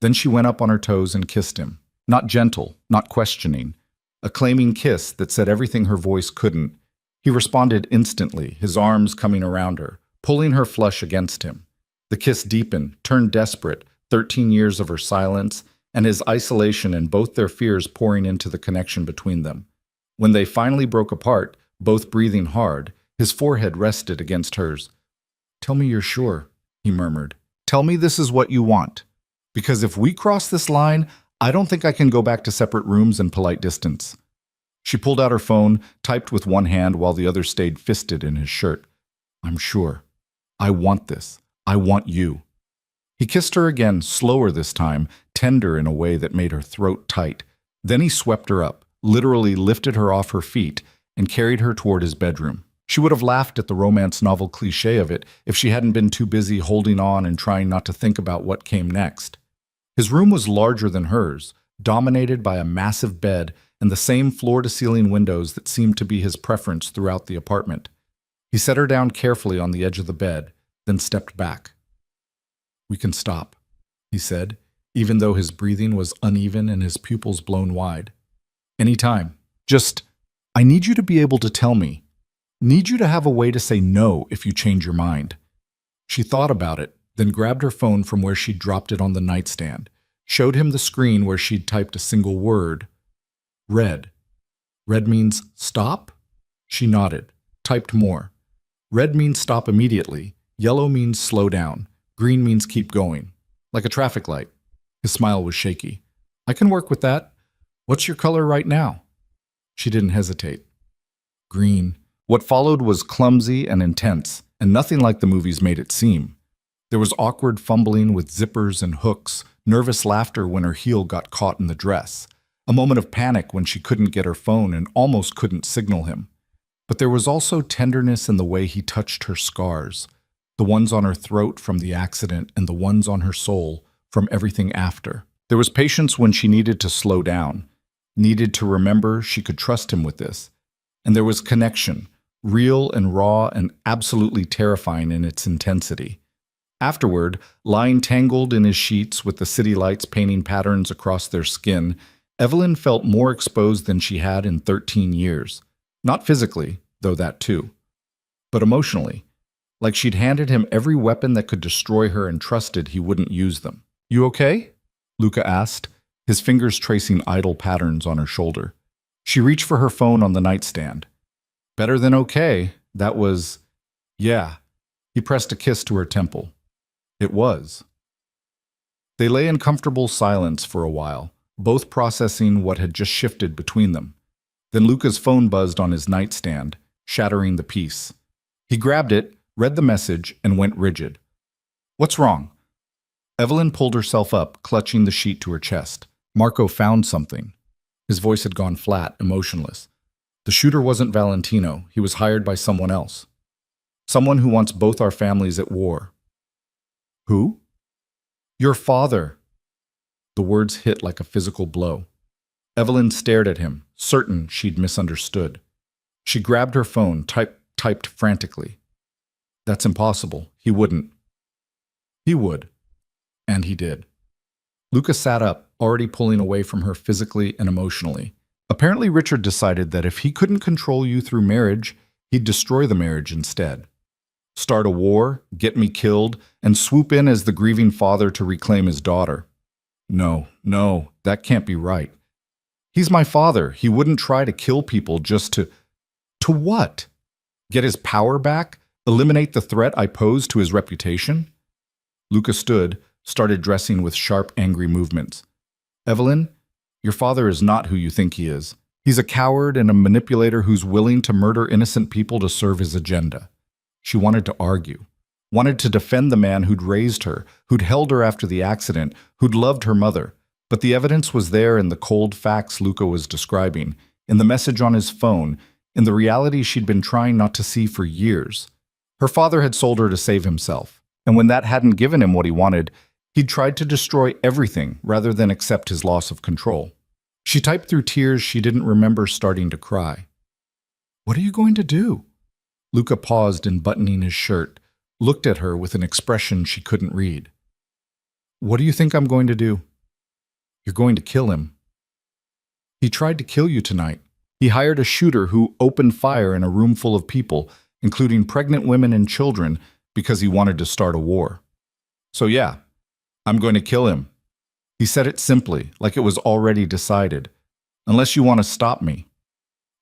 Speaker 1: Then she went up on her toes and kissed him. Not gentle, not questioning. A claiming kiss that said everything her voice couldn't. He responded instantly, his arms coming around her, pulling her flush against him. The kiss deepened, turned desperate, 13 years of her silence, and his isolation and both their fears pouring into the connection between them. When they finally broke apart, both breathing hard, his forehead rested against hers. Tell me you're sure, he murmured. Tell me this is what you want. Because if we cross this line, I don't think I can go back to separate rooms and polite distance. She pulled out her phone, typed with one hand while the other stayed fisted in his shirt. I'm sure. I want this. I want you. He kissed her again, slower this time, tender in a way that made her throat tight. Then he swept her up, literally lifted her off her feet, and carried her toward his bedroom. She would have laughed at the romance novel cliché of it if she hadn't been too busy holding on and trying not to think about what came next. His room was larger than hers, dominated by a massive bed and the same floor-to-ceiling windows that seemed to be his preference throughout the apartment. He set her down carefully on the edge of the bed, then stepped back. We can stop, he said, even though his breathing was uneven and his pupils blown wide. Anytime. Just, I need you to be able to tell me. Need you to have a way to say no if you change your mind. She thought about it, then grabbed her phone from where she'd dropped it on the nightstand, showed him the screen where she'd typed a single word. Red. Red means stop? She nodded, typed more. Red means stop immediately. Yellow means slow down. Green means keep going. Like a traffic light. His smile was shaky. I can work with that. What's your color right now? She didn't hesitate. Green. What followed was clumsy and intense, and nothing like the movies made it seem. There was awkward fumbling with zippers and hooks, nervous laughter when her heel got caught in the dress, a moment of panic when she couldn't get her phone and almost couldn't signal him. But there was also tenderness in the way he touched her scars, the ones on her throat from the accident and the ones on her soul from everything after. There was patience when she needed to slow down, needed to remember she could trust him with this. And there was connection, real and raw and absolutely terrifying in its intensity. Afterward, lying tangled in his sheets with the city lights painting patterns across their skin, Evelyn felt more exposed than she had in 13 years. Not physically, though that too, but emotionally, like she'd handed him every weapon that could destroy her and trusted he wouldn't use them. "You okay?" Luca asked, his fingers tracing idle patterns on her shoulder. She reached for her phone on the nightstand. "Better than okay. That was... yeah." He pressed a kiss to her temple. It was. They lay in comfortable silence for a while, both processing what had just shifted between them. Then Luca's phone buzzed on his nightstand, shattering the peace. He grabbed it, read the message, and went rigid. "What's wrong?" Evelyn pulled herself up, clutching the sheet to her chest. Marco found something. His voice had gone flat, emotionless. The shooter wasn't Valentino. He was hired by someone else. Someone who wants both our families at war. "Who?" "Your father." The words hit like a physical blow. Evelyn stared at him, certain she'd misunderstood. She grabbed her phone, typed frantically. "That's impossible. He wouldn't." "He would." And he did. Luca sat up, already pulling away from her physically and emotionally. Apparently Richard decided that if he couldn't control you through marriage, he'd destroy the marriage instead. Start a war, get me killed, and swoop in as the grieving father to reclaim his daughter. No, that can't be right. He's my father. He wouldn't try to kill people just to... To what? Get his power back? Eliminate the threat I pose to his reputation? Luca stood, started dressing with sharp, angry movements. "Evelyn, your father is not who you think he is. He's a coward and a manipulator who's willing to murder innocent people to serve his agenda." She wanted to argue, wanted to defend the man who'd raised her, who'd held her after the accident, who'd loved her mother. But the evidence was there in the cold facts Luca was describing, in the message on his phone, in the reality she'd been trying not to see for years. Her father had sold her to save himself, and when that hadn't given him what he wanted, he'd tried to destroy everything rather than accept his loss of control. She typed through tears she didn't remember starting to cry. "What are you going to do?" Luca paused in buttoning his shirt, looked at her with an expression she couldn't read. "What do you think I'm going to do?" "You're going to kill him." "He tried to kill you tonight. He hired a shooter who opened fire in a room full of people, including pregnant women and children, because he wanted to start a war. So yeah, I'm going to kill him." He said it simply, like it was already decided. "Unless you want to stop me."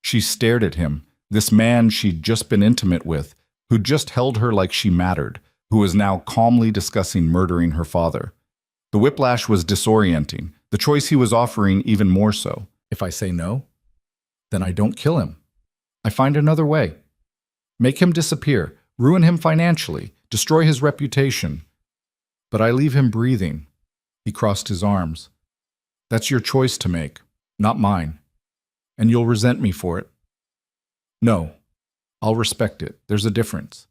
Speaker 1: She stared at him, this man she'd just been intimate with, who'd just held her like she mattered, who was now calmly discussing murdering her father. The whiplash was disorienting, the choice he was offering even more so. If I say no, then I don't kill him. I find another way. Make him disappear, ruin him financially, destroy his reputation. But I leave him breathing. He crossed his arms. That's your choice to make, not mine. And you'll resent me for it. No, I'll respect it. There's a difference.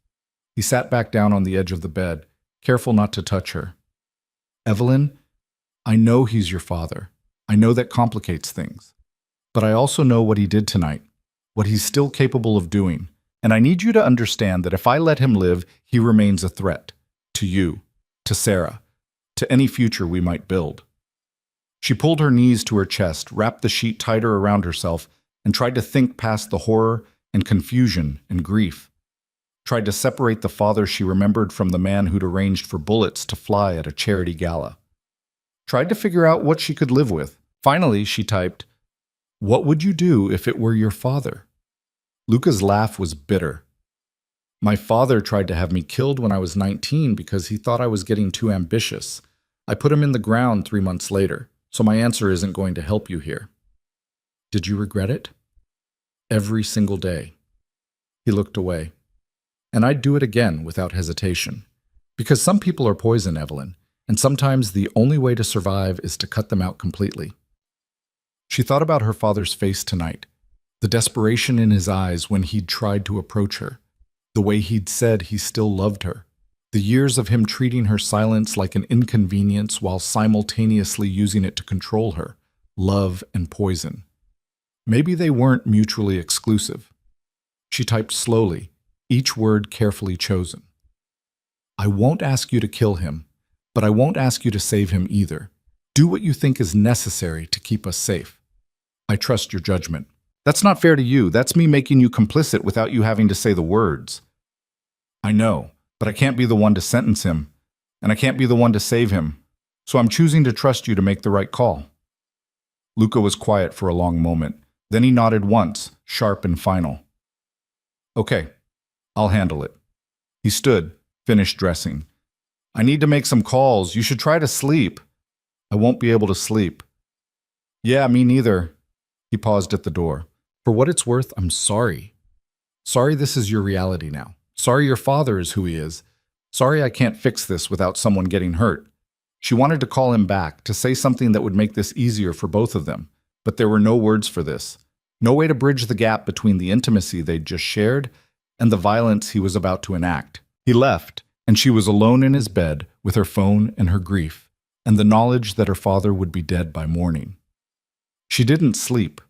Speaker 1: He sat back down on the edge of the bed, careful not to touch her. "Evelyn, I know he's your father. I know that complicates things. But I also know what he did tonight, what he's still capable of doing. And I need you to understand that if I let him live, he remains a threat. To you, to Sarah, to any future we might build." She pulled her knees to her chest, wrapped the sheet tighter around herself, and tried to think past the horror and confusion and grief. Tried to separate the father she remembered from the man who'd arranged for bullets to fly at a charity gala. Tried to figure out what she could live with. Finally, she typed, "What would you do if it were your father?" Luca's laugh was bitter. "My father tried to have me killed when I was 19 because he thought I was getting too ambitious. I put him in the ground 3 months later, so my answer isn't going to help you here." "Did you regret it?" "Every single day." He looked away. "And I'd do it again without hesitation. Because some people are poison, Evelyn, and sometimes the only way to survive is to cut them out completely. She thought about her father's face tonight, the desperation in his eyes when he'd tried to approach her, the way he'd said he still loved her, the years of him treating her silence like an inconvenience while simultaneously using it to control her, love and poison. Maybe they weren't mutually exclusive. She typed slowly, each word carefully chosen. I won't ask you to kill him, but I won't ask you to save him either. Do what you think is necessary to keep us safe. I trust your judgment. That's not fair to you. That's me making you complicit without you having to say the words. I know, but I can't be the one to sentence him, and I can't be the one to save him, so I'm choosing to trust you to make the right call. Luca was quiet for a long moment. Then he nodded once, sharp and final. Okay, I'll handle it. He stood, finished dressing. I need to make some calls. You should try to sleep. I won't be able to sleep. Yeah, me neither. He paused at the door. For what it's worth, I'm sorry. Sorry this is your reality now. Sorry your father is who he is. Sorry I can't fix this without someone getting hurt. She wanted to call him back, to say something that would make this easier for both of them, but there were no words for this. No way to bridge the gap between the intimacy they'd just shared and the violence he was about to enact. He left, and she was alone in his bed with her phone and her grief, and the knowledge that her father would be dead by morning. She didn't sleep.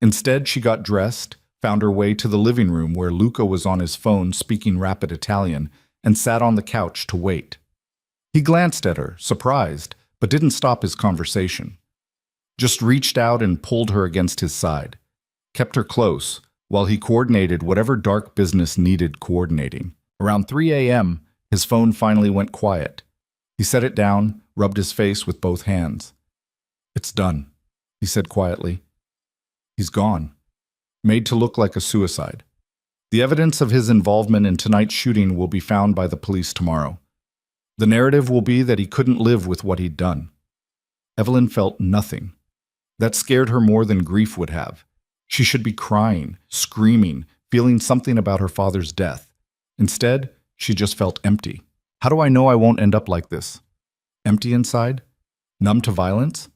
Speaker 1: Instead, she got dressed, found her way to the living room where Luca was on his phone speaking rapid Italian, and sat on the couch to wait. He glanced at her, surprised, but didn't stop his conversation. Just reached out and pulled her against his side, kept her close, while he coordinated whatever dark business needed coordinating. Around 3 a.m., his phone finally went quiet. He set it down, rubbed his face with both hands. It's done, he said quietly. He's gone, made to look like a suicide. The evidence of his involvement in tonight's shooting will be found by the police tomorrow. The narrative will be that he couldn't live with what he'd done. Evelyn felt nothing. That scared her more than grief would have. She should be crying, screaming, feeling something about her father's death. Instead, she just felt empty. How do I know I won't end up like this? Empty inside? Numb to violence?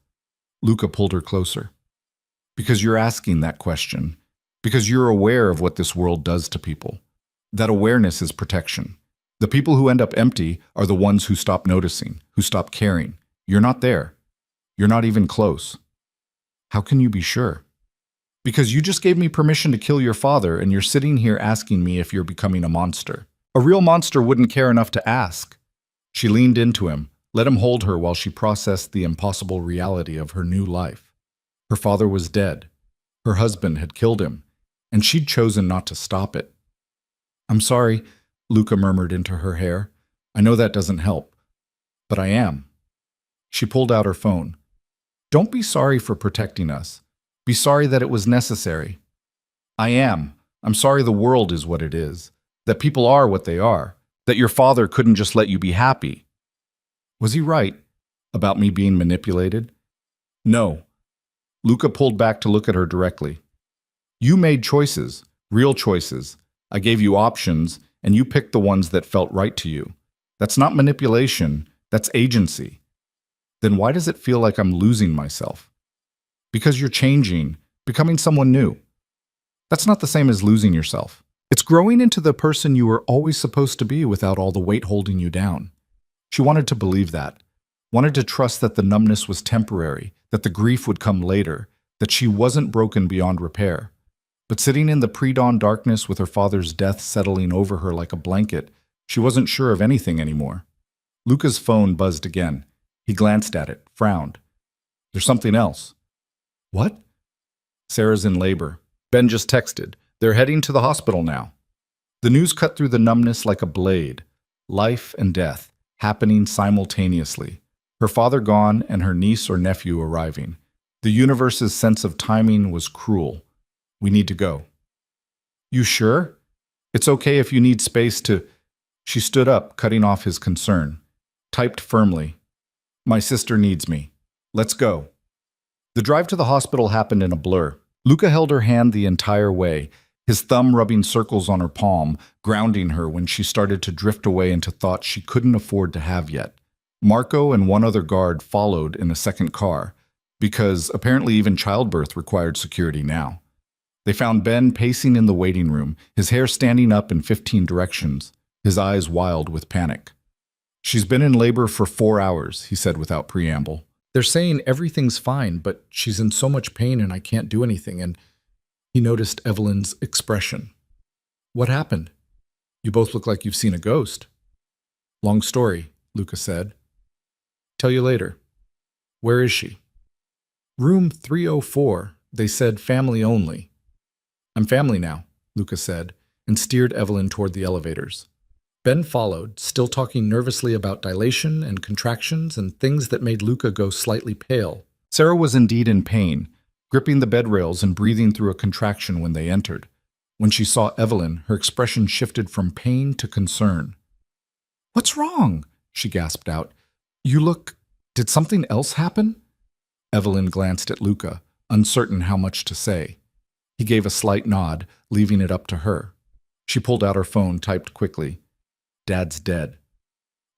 Speaker 1: Luca pulled her closer. Because you're asking that question. Because you're aware of what this world does to people. That awareness is protection. The people who end up empty are the ones who stop noticing, who stop caring. You're not there. You're not even close. How can you be sure? Because you just gave me permission to kill your father, and you're sitting here asking me if you're becoming a monster. A real monster wouldn't care enough to ask. She leaned into him, let him hold her while she processed the impossible reality of her new life. Her father was dead. Her husband had killed him, and she'd chosen not to stop it. I'm sorry, Luca murmured into her hair. I know that doesn't help, but I am. She pulled out her phone. Don't be sorry for protecting us. Be sorry that it was necessary. I am. I'm sorry the world is what it is, that people are what they are, that your father couldn't just let you be happy. Was he right about me being manipulated? No. Luca pulled back to look at her directly. You made choices, real choices. I gave you options, and you picked the ones that felt right to you. That's not manipulation, that's agency. Then why does it feel like I'm losing myself? Because you're changing, becoming someone new. That's not the same as losing yourself. It's growing into the person you were always supposed to be without all the weight holding you down. She wanted to believe that, wanted to trust that the numbness was temporary, that the grief would come later, that she wasn't broken beyond repair. But sitting in the pre-dawn darkness with her father's death settling over her like a blanket, she wasn't sure of anything anymore. Luca's phone buzzed again. He glanced at it, frowned. There's something else. What? Sarah's in labor. Ben just texted. They're heading to the hospital now. The news cut through the numbness like a blade. Life and death, happening simultaneously. Her father gone and her niece or nephew arriving. The universe's sense of timing was cruel. We need to go. You sure? It's okay if you need space to... She stood up, cutting off his concern. Typed firmly. My sister needs me. Let's go. The drive to the hospital happened in a blur. Luca held her hand the entire way, his thumb rubbing circles on her palm, grounding her when she started to drift away into thoughts she couldn't afford to have yet. Marco and one other guard followed in a second car, because apparently even childbirth required security now. They found Ben pacing in the waiting room, his hair standing up in 15 directions, his eyes wild with panic. "She's been in labor for 4 hours," he said without preamble. "They're saying everything's fine, but she's in so much pain and I can't do anything." And he noticed Evelyn's expression. "What happened? You both look like you've seen a ghost." "Long story," Luca said. "Tell you later." "Where is she?" "Room 304. They said family only." "I'm family now," Luca said, and steered Evelyn toward the elevators. Ben followed, still talking nervously about dilation and contractions and things that made Luca go slightly pale. Sarah was indeed in pain, gripping the bed rails and breathing through a contraction when they entered. When she saw Evelyn, her expression shifted from pain to concern. "What's wrong?" she gasped out. "You look... Did something else happen?" Evelyn glanced at Luca, uncertain how much to say. He gave a slight nod, leaving it up to her. She pulled out her phone, typed quickly. "Dad's dead."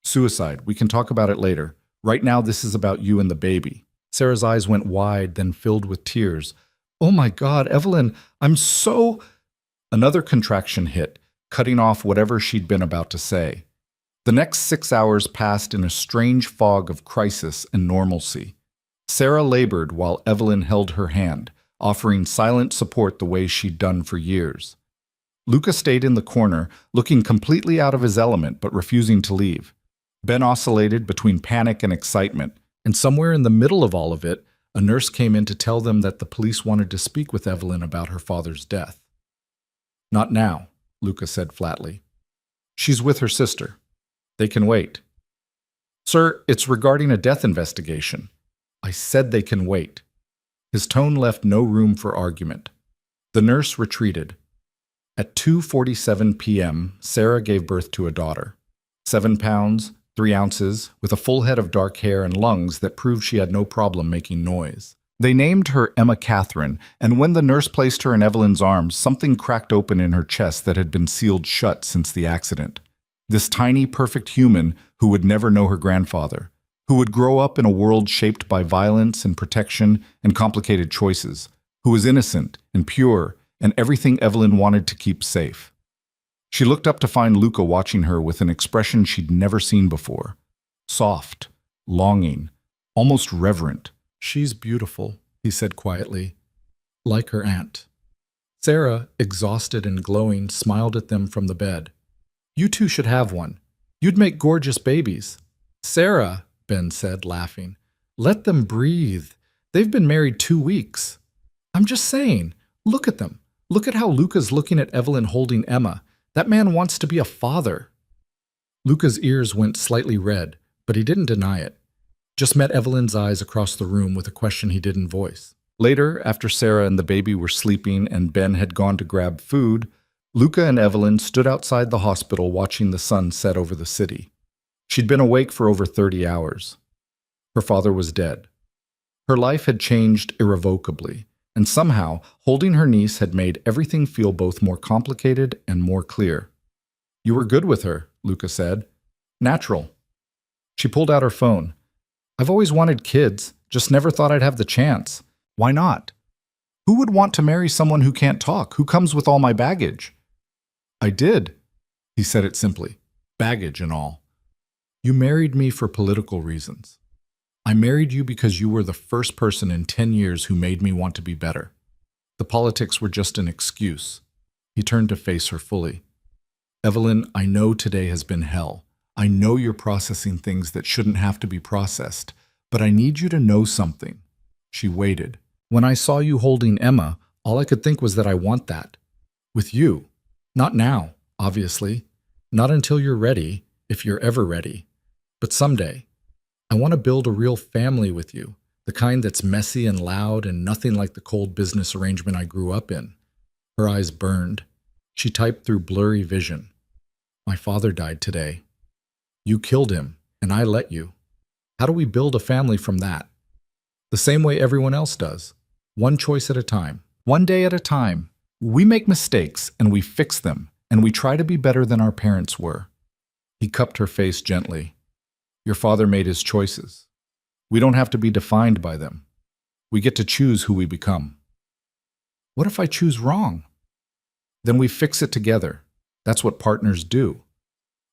Speaker 1: "Suicide. We can talk about it later. Right now this is about you and the baby." Sarah's eyes went wide, then filled with tears. "Oh my God, Evelyn, I'm so..." Another contraction hit, cutting off whatever she'd been about to say. The next 6 hours passed in a strange fog of crisis and normalcy. Sarah labored while Evelyn held her hand, offering silent support the way she'd done for years. Luca stayed in the corner, looking completely out of his element but refusing to leave. Ben oscillated between panic and excitement, and somewhere in the middle of all of it, a nurse came in to tell them that the police wanted to speak with Evelyn about her father's death. "Not now," Luca said flatly. "She's with her sister. They can wait." "Sir, it's regarding a death investigation." "I said they can wait." His tone left no room for argument. The nurse retreated. At 2:47 p.m., Sarah gave birth to a daughter. 7 pounds, 3 ounces, with a full head of dark hair and lungs that proved she had no problem making noise. They named her Emma Catherine, and when the nurse placed her in Evelyn's arms, something cracked open in her chest that had been sealed shut since the accident. This tiny, perfect human who would never know her grandfather, who would grow up in a world shaped by violence and protection and complicated choices, who was innocent and pure and everything Evelyn wanted to keep safe. She looked up to find Luca watching her with an expression she'd never seen before. Soft, longing, almost reverent. "She's beautiful," he said quietly, "like her aunt." Sarah, exhausted and glowing, smiled at them from the bed. "You two should have one. You'd make gorgeous babies." "Sarah," Ben said, laughing, "let them breathe. They've been married 2 weeks. I'm just saying, look at them. Look at how Luca's looking at Evelyn holding Emma. That man wants to be a father." Luca's ears went slightly red, but he didn't deny it. Just met Evelyn's eyes across the room with a question he didn't voice. Later, after Sarah and the baby were sleeping and Ben had gone to grab food, Luca and Evelyn stood outside the hospital watching the sun set over the city. She'd been awake for over 30 hours. Her father was dead. Her life had changed irrevocably, and somehow holding her niece had made everything feel both more complicated and more clear. "You were good with her," Luca said. "Natural." She pulled out her phone. "I've always wanted kids, just never thought I'd have the chance. Why not? Who would want to marry someone who can't talk, who comes with all my baggage?" "I did," he said it simply, "baggage and all. You married me for political reasons. I married you because you were the first person in 10 years who made me want to be better. The politics were just an excuse." He turned to face her fully. "Evelyn, I know today has been hell. I know you're processing things that shouldn't have to be processed, but I need you to know something." She waited. "When I saw you holding Emma, all I could think was that I want that. With you. Not now, obviously. Not until you're ready, if you're ever ready. But someday. I want to build a real family with you, the kind that's messy and loud and nothing like the cold business arrangement I grew up in." Her eyes burned. She typed through blurry vision. "My father died today. You killed him, and I let you. How do we build a family from that? The same way everyone else does. One choice at a time. One day at a time." We make mistakes and we fix them, and we try to be better than our parents were. He cupped her face gently. Your father made his choices. We don't have to be defined by them. We get to choose who we become. What if I choose wrong? Then we fix it together. That's what partners do.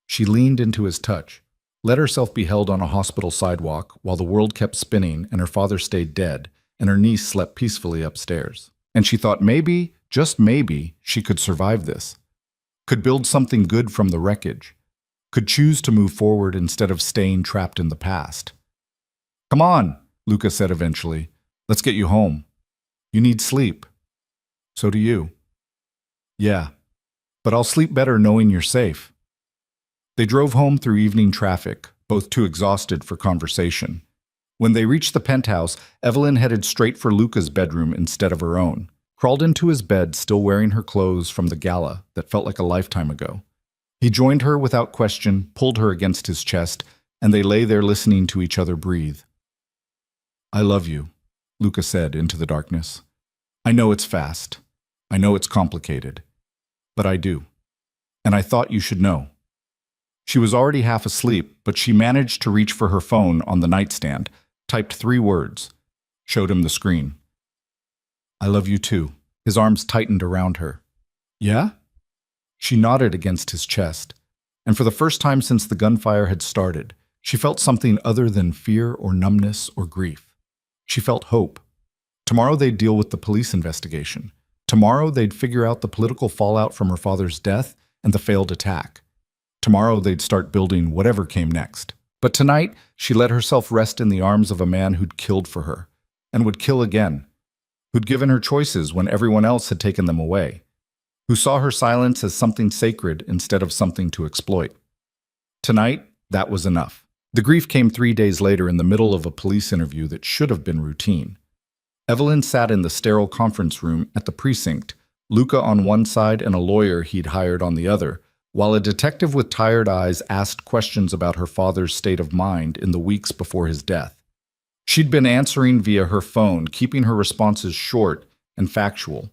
Speaker 1: She leaned into his touch, let herself be held on a hospital sidewalk while the world kept spinning and her father stayed dead and her niece slept peacefully upstairs. And she thought maybe, just maybe, she could survive this. Could build something good from the wreckage. Could choose to move forward instead of staying trapped in the past. Come on, Luca said eventually. Let's get you home. You need sleep. So do you. Yeah, but I'll sleep better knowing you're safe. They drove home through evening traffic, both too exhausted for conversation. When they reached the penthouse, Evelyn headed straight for Luca's bedroom instead of her own, crawled into his bed still wearing her clothes from the gala that felt like a lifetime ago. He joined her without question, pulled her against his chest, and they lay there listening to each other breathe. I love you, Luca said into the darkness. I know it's fast. I know it's complicated. But I do. And I thought you should know. She was already half asleep, but she managed to reach for her phone on the nightstand, typed 3 words, showed him the screen. I love you too. His arms tightened around her. Yeah? She nodded against his chest, and for the first time since the gunfire had started, she felt something other than fear or numbness or grief. She felt hope. Tomorrow they'd deal with the police investigation. Tomorrow they'd figure out the political fallout from her father's death and the failed attack. Tomorrow they'd start building whatever came next. But tonight, she let herself rest in the arms of a man who'd killed for her, and would kill again, who'd given her choices when everyone else had taken them away, who saw her silence as something sacred instead of something to exploit. Tonight, that was enough. The grief came 3 days later in the middle of a police interview that should have been routine. Evelyn sat in the sterile conference room at the precinct, Luca on one side and a lawyer he'd hired on the other, while a detective with tired eyes asked questions about her father's state of mind in the weeks before his death. She'd been answering via her phone, keeping her responses short and factual,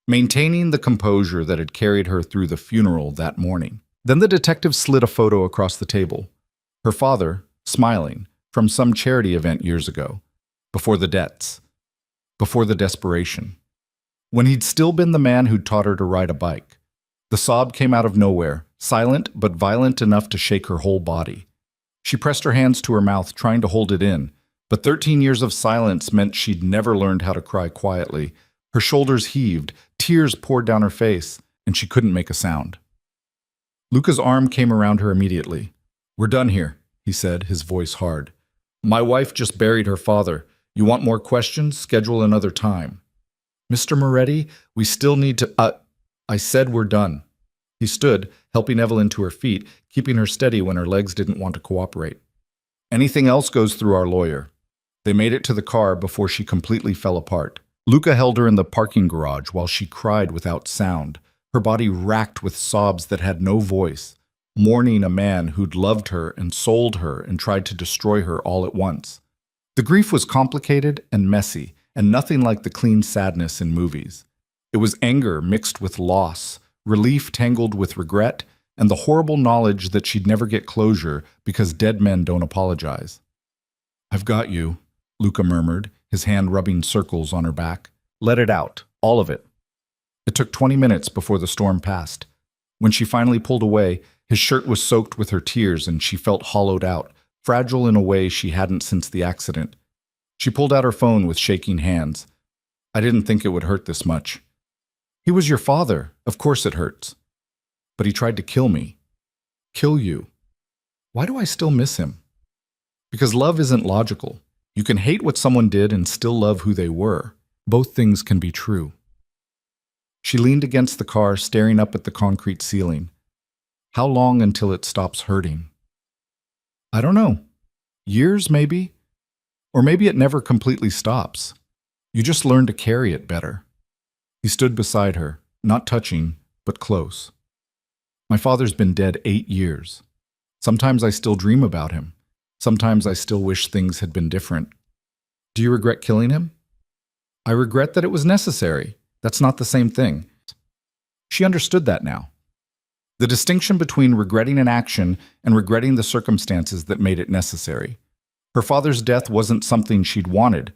Speaker 1: maintaining the composure that had carried her through the funeral that morning. Then the detective slid a photo across the table. Her father, smiling, from some charity event years ago, before the debts, before the desperation, when he'd still been the man who'd taught her to ride a bike. The sob came out of nowhere, silent but violent enough to shake her whole body. She pressed her hands to her mouth, trying to hold it in, but 13 years of silence meant she'd never learned how to cry quietly. Her shoulders heaved, tears poured down her face, and she couldn't make a sound. Luca's arm came around her immediately. We're done here, he said, his voice hard. My wife just buried her father. You want more questions? Schedule another time. Mr. Moretti, we still need to... I said we're done. He stood, helping Evelyn to her feet, keeping her steady when her legs didn't want to cooperate. Anything else goes through our lawyer. They made it to the car before she completely fell apart. Luca held her in the parking garage while she cried without sound, her body racked with sobs that had no voice, mourning a man who'd loved her and sold her and tried to destroy her all at once. The grief was complicated and messy, and nothing like the clean sadness in movies. It was anger mixed with loss, relief tangled with regret, and the horrible knowledge that she'd never get closure because dead men don't apologize. I've got you, Luca murmured, his hand rubbing circles on her back. Let it out, all of it. It took 20 minutes before the storm passed. When she finally pulled away, his shirt was soaked with her tears and she felt hollowed out, fragile in a way she hadn't since the accident. She pulled out her phone with shaking hands. I didn't think it would hurt this much. He was your father. Of course it hurts. But he tried to kill me. Kill you. Why do I still miss him? Because love isn't logical. You can hate what someone did and still love who they were. Both things can be true. She leaned against the car, staring up at the concrete ceiling. How long until it stops hurting? I don't know. Years, maybe? Or maybe it never completely stops. You just learn to carry it better. He stood beside her, not touching, but close. My father's been dead 8 years. Sometimes I still dream about him. Sometimes I still wish things had been different. Do you regret killing him? I regret that it was necessary. That's not the same thing. She understood that now. The distinction between regretting an action and regretting the circumstances that made it necessary. Her father's death wasn't something she'd wanted,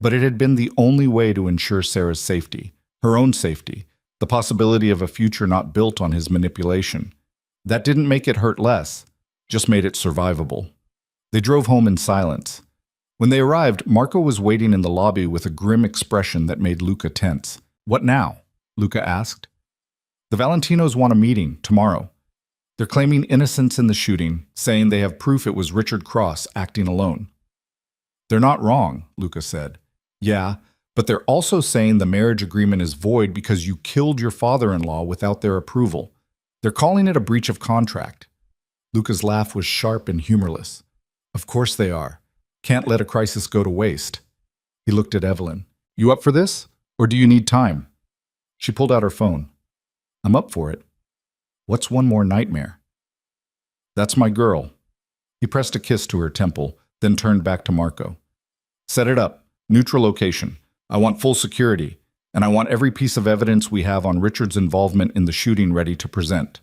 Speaker 1: but it had been the only way to ensure Sarah's safety, her own safety, the possibility of a future not built on his manipulation. That didn't make it hurt less, just made it survivable. They drove home in silence. When they arrived, Marco was waiting in the lobby with a grim expression that made Luca tense. "What now?" Luca asked. "The Valentinos want a meeting tomorrow. They're claiming innocence in the shooting, saying they have proof it was Richard Cross acting alone." "They're not wrong," Luca said. "Yeah, but they're also saying the marriage agreement is void because you killed your father-in-law without their approval. They're calling it a breach of contract." Luca's laugh was sharp and humorless. "Of course they are. Can't let a crisis go to waste." He looked at Evelyn. "You up for this? Or do you need time?" She pulled out her phone. "I'm up for it. What's one more nightmare?" "That's my girl." He pressed a kiss to her temple, then turned back to Marco. "Set it up. Neutral location. I want full security, and I want every piece of evidence we have on Richard's involvement in the shooting ready to present."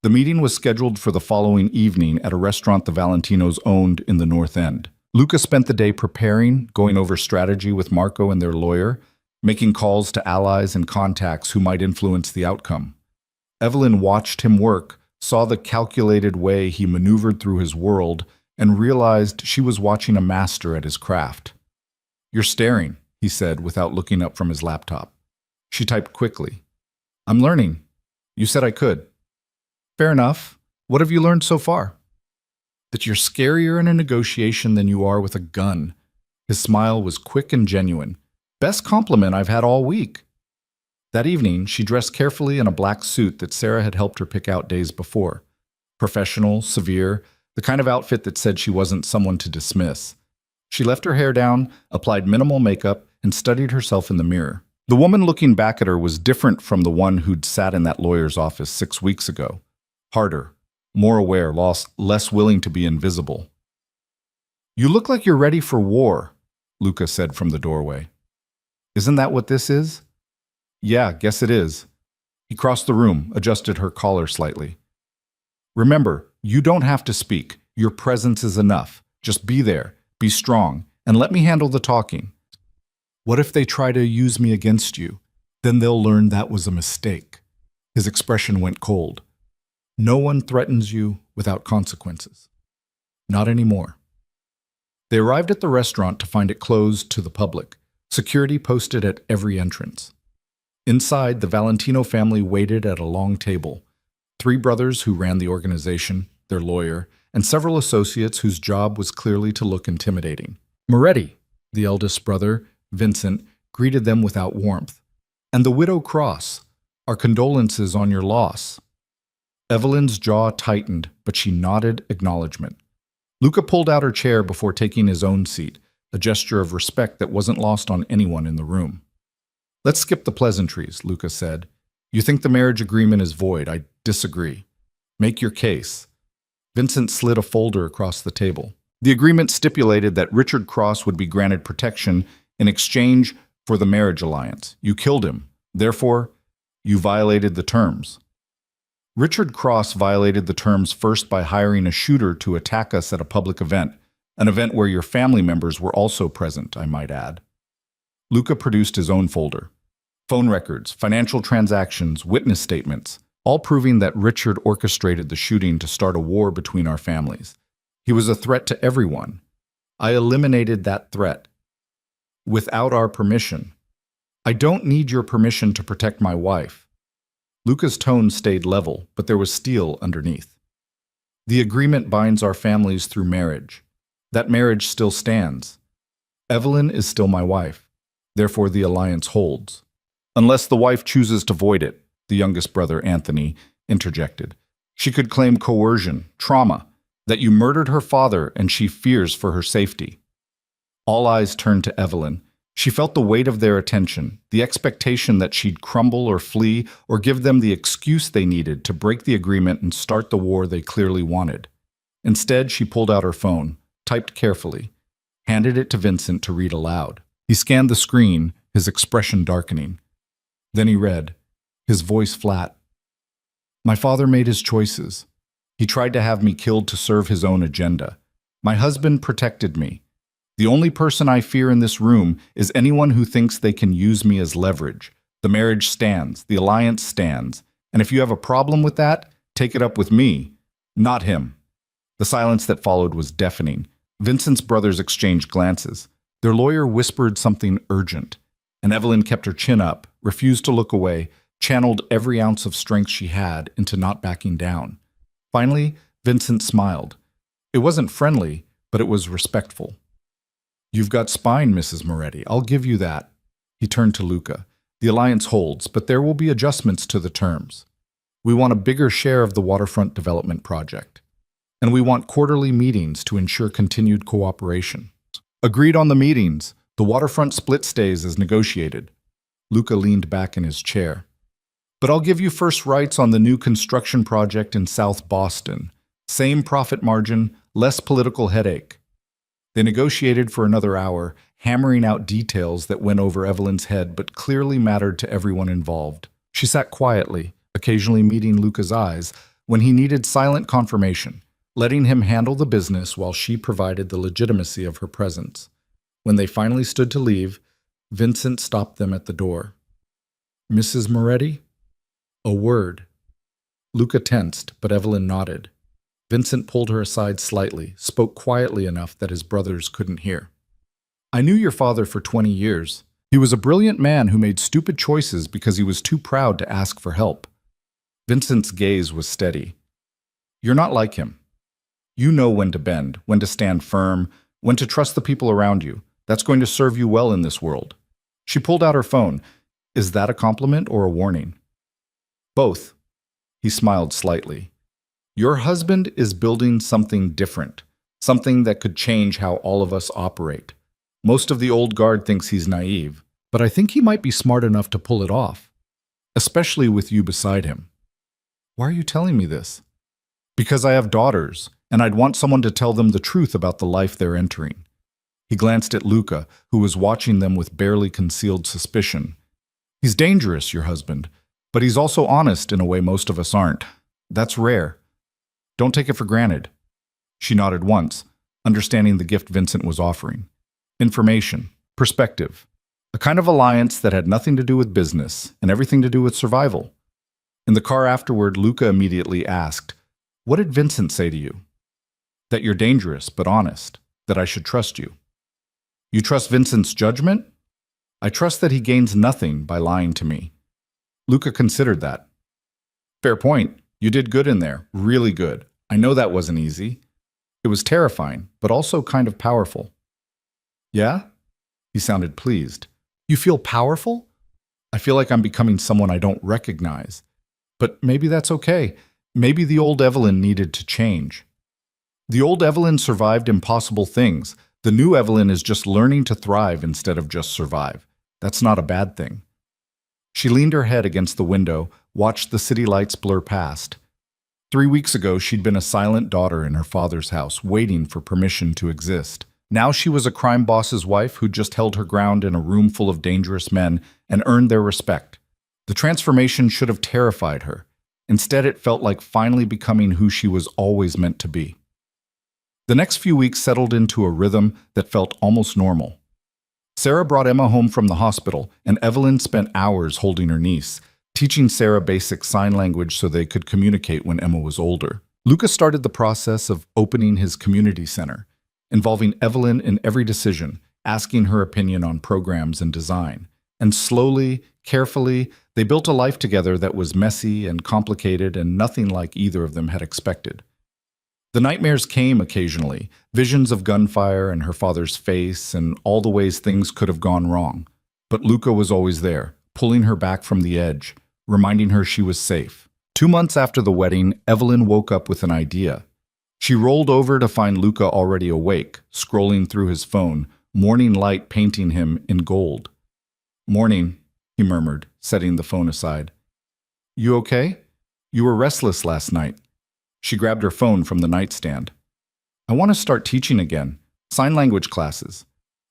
Speaker 1: The meeting was scheduled for the following evening at a restaurant the Valentinos owned in the North End. Luca spent the day preparing, going over strategy with Marco and their lawyer, making calls to allies and contacts who might influence the outcome. Evelyn watched him work, saw the calculated way he maneuvered through his world, and realized she was watching a master at his craft. "You're staring," he said without looking up from his laptop. She typed quickly. "I'm learning. You said I could." "Fair enough. What have you learned so far?" "That you're scarier in a negotiation than you are with a gun." His smile was quick and genuine. "Best compliment I've had all week." That evening, she dressed carefully in a black suit that Sarah had helped her pick out days before. Professional, severe, the kind of outfit that said she wasn't someone to dismiss. She left her hair down, applied minimal makeup, and studied herself in the mirror. The woman looking back at her was different from the one who'd sat in that lawyer's office 6 weeks ago. Harder, more aware, less willing to be invisible. "You look like you're ready for war," Luca said from the doorway. "Isn't that what this is?" "Yeah, guess it is." He crossed the room, adjusted her collar slightly. "Remember, you don't have to speak. Your presence is enough. Just be there, be strong, and let me handle the talking. What if they try to use me against you? Then they'll learn that was a mistake." His expression went cold. "No one threatens you without consequences. Not anymore." They arrived at the restaurant to find it closed to the public, security posted at every entrance. Inside, the Valentino family waited at a long table. 3 brothers who ran the organization, their lawyer, and several associates whose job was clearly to look intimidating. Moretti, the eldest brother, Vincent, greeted them without warmth. "And the widow Cross, our condolences on your loss." Evelyn's jaw tightened, but she nodded acknowledgement. Luca pulled out her chair before taking his own seat, a gesture of respect that wasn't lost on anyone in the room. "Let's skip the pleasantries," Luca said. "You think the marriage agreement is void. I disagree. Make your case." Vincent slid a folder across the table. The agreement stipulated that Richard Cross would be granted protection in exchange for the marriage alliance. You killed him. Therefore, you violated the terms. Richard Cross violated the terms first by hiring a shooter to attack us at a public event, an event where your family members were also present, I might add. Luca produced his own folder. Phone records, financial transactions, witness statements, all proving that Richard orchestrated the shooting to start a war between our families. He was a threat to everyone. I eliminated that threat. Without our permission. I don't need your permission to protect my wife. Luca's tone stayed level, but there was steel underneath. The agreement binds our families through marriage. That marriage still stands. Evelyn is still my wife. Therefore, the alliance holds. Unless the wife chooses to void it, the youngest brother, Anthony, interjected. She could claim coercion, trauma, that you murdered her father and she fears for her safety. All eyes turned to Evelyn. She felt the weight of their attention, the expectation that she'd crumble or flee or give them the excuse they needed to break the agreement and start the war they clearly wanted. Instead, she pulled out her phone, typed carefully, handed it to Vincent to read aloud. He scanned the screen, his expression darkening. Then he read, his voice flat. My father made his choices. He tried to have me killed to serve his own agenda. My husband protected me. The only person I fear in this room is anyone who thinks they can use me as leverage. The marriage stands, the alliance stands, and if you have a problem with that, take it up with me, not him. The silence that followed was deafening. Vincent's brothers exchanged glances. Their lawyer whispered something urgent, and Evelyn kept her chin up, refused to look away, channeled every ounce of strength she had into not backing down. Finally, Vincent smiled. It wasn't friendly, but it was respectful. You've got spine, Mrs. Moretti. I'll give you that. He turned to Luca. The alliance holds, but there will be adjustments to the terms. We want a bigger share of the waterfront development project. And we want quarterly meetings to ensure continued cooperation. Agreed on the meetings. The waterfront split stays as negotiated. Luca leaned back in his chair. But I'll give you first rights on the new construction project in South Boston. Same profit margin, less political headache. They negotiated for another hour, hammering out details that went over Evelyn's head but clearly mattered to everyone involved. She sat quietly, occasionally meeting Luca's eyes when he needed silent confirmation, letting him handle the business while she provided the legitimacy of her presence. When they finally stood to leave, Vincent stopped them at the door. Mrs. Moretti? A word. Luca tensed, but Evelyn nodded. Vincent pulled her aside slightly, spoke quietly enough that his brothers couldn't hear. I knew your father for 20 years. He was a brilliant man who made stupid choices because he was too proud to ask for help. Vincent's gaze was steady. You're not like him. You know when to bend, when to stand firm, when to trust the people around you. That's going to serve you well in this world. She pulled out her phone. Is that a compliment or a warning? Both. He smiled slightly. Your husband is building something different, something that could change how all of us operate. Most of the old guard thinks he's naive, but I think he might be smart enough to pull it off, especially with you beside him. Why are you telling me this? Because I have daughters, and I'd want someone to tell them the truth about the life they're entering. He glanced at Luca, who was watching them with barely concealed suspicion. He's dangerous, your husband, but he's also honest in a way most of us aren't. That's rare. Don't take it for granted. She nodded once, understanding the gift Vincent was offering. Information, perspective, a kind of alliance that had nothing to do with business and everything to do with survival. In the car afterward, Luca immediately asked, What did Vincent say to you? That you're dangerous, but honest, that I should trust you. You trust Vincent's judgment? I trust that he gains nothing by lying to me. Luca considered that. Fair point. You did good in there, really good. I know that wasn't easy. It was terrifying, but also kind of powerful. Yeah? He sounded pleased. You feel powerful? I feel like I'm becoming someone I don't recognize. But maybe that's okay. Maybe the old Evelyn needed to change. The old Evelyn survived impossible things. The new Evelyn is just learning to thrive instead of just survive. That's not a bad thing. She leaned her head against the window, watched the city lights blur past. 3 weeks ago, she'd been a silent daughter in her father's house, waiting for permission to exist. Now she was a crime boss's wife who just held her ground in a room full of dangerous men and earned their respect. The transformation should have terrified her. Instead, it felt like finally becoming who she was always meant to be. The next few weeks settled into a rhythm that felt almost normal. Sarah brought Emma home from the hospital, and Evelyn spent hours holding her niece, teaching Sarah basic sign language so they could communicate when Emma was older. Luca started the process of opening his community center, involving Evelyn in every decision, asking her opinion on programs and design. And slowly, carefully, they built a life together that was messy and complicated and nothing like either of them had expected. The nightmares came occasionally, visions of gunfire and her father's face and all the ways things could have gone wrong. But Luca was always there, pulling her back from the edge, reminding her she was safe. 2 months after the wedding, Evelyn woke up with an idea. She rolled over to find Luca already awake, scrolling through his phone, morning light painting him in gold. Morning, he murmured, setting the phone aside. You okay? You were restless last night. She grabbed her phone from the nightstand. I want to start teaching again, sign language classes.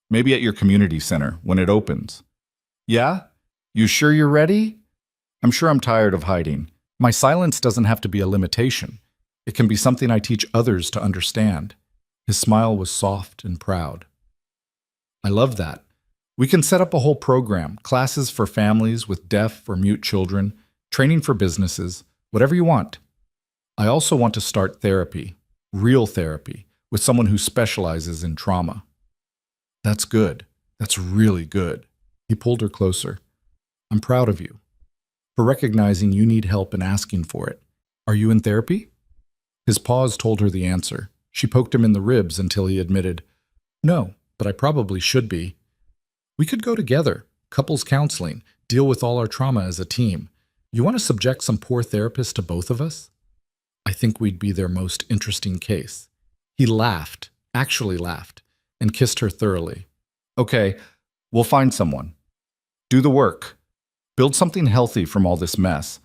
Speaker 1: Maybe at your community center, when it opens. Yeah? You sure you're ready? I'm sure I'm tired of hiding. My silence doesn't have to be a limitation. It can be something I teach others to understand. His smile was soft and proud. I love that. We can set up a whole program, classes for families with deaf or mute children, training for businesses, whatever you want. I also want to start therapy, real therapy, with someone who specializes in trauma. That's good. That's really good. He pulled her closer. I'm proud of you for recognizing you need help and asking for it. Are you in therapy? His pause told her the answer. She poked him in the ribs until he admitted, No, but I probably should be. We could go together, couples counseling, deal with all our trauma as a team. You want to subject some poor therapist to both of us? I think we'd be their most interesting case. He laughed, actually laughed, and kissed her thoroughly. Okay, we'll find someone. Do the work. Build something healthy from all this mess.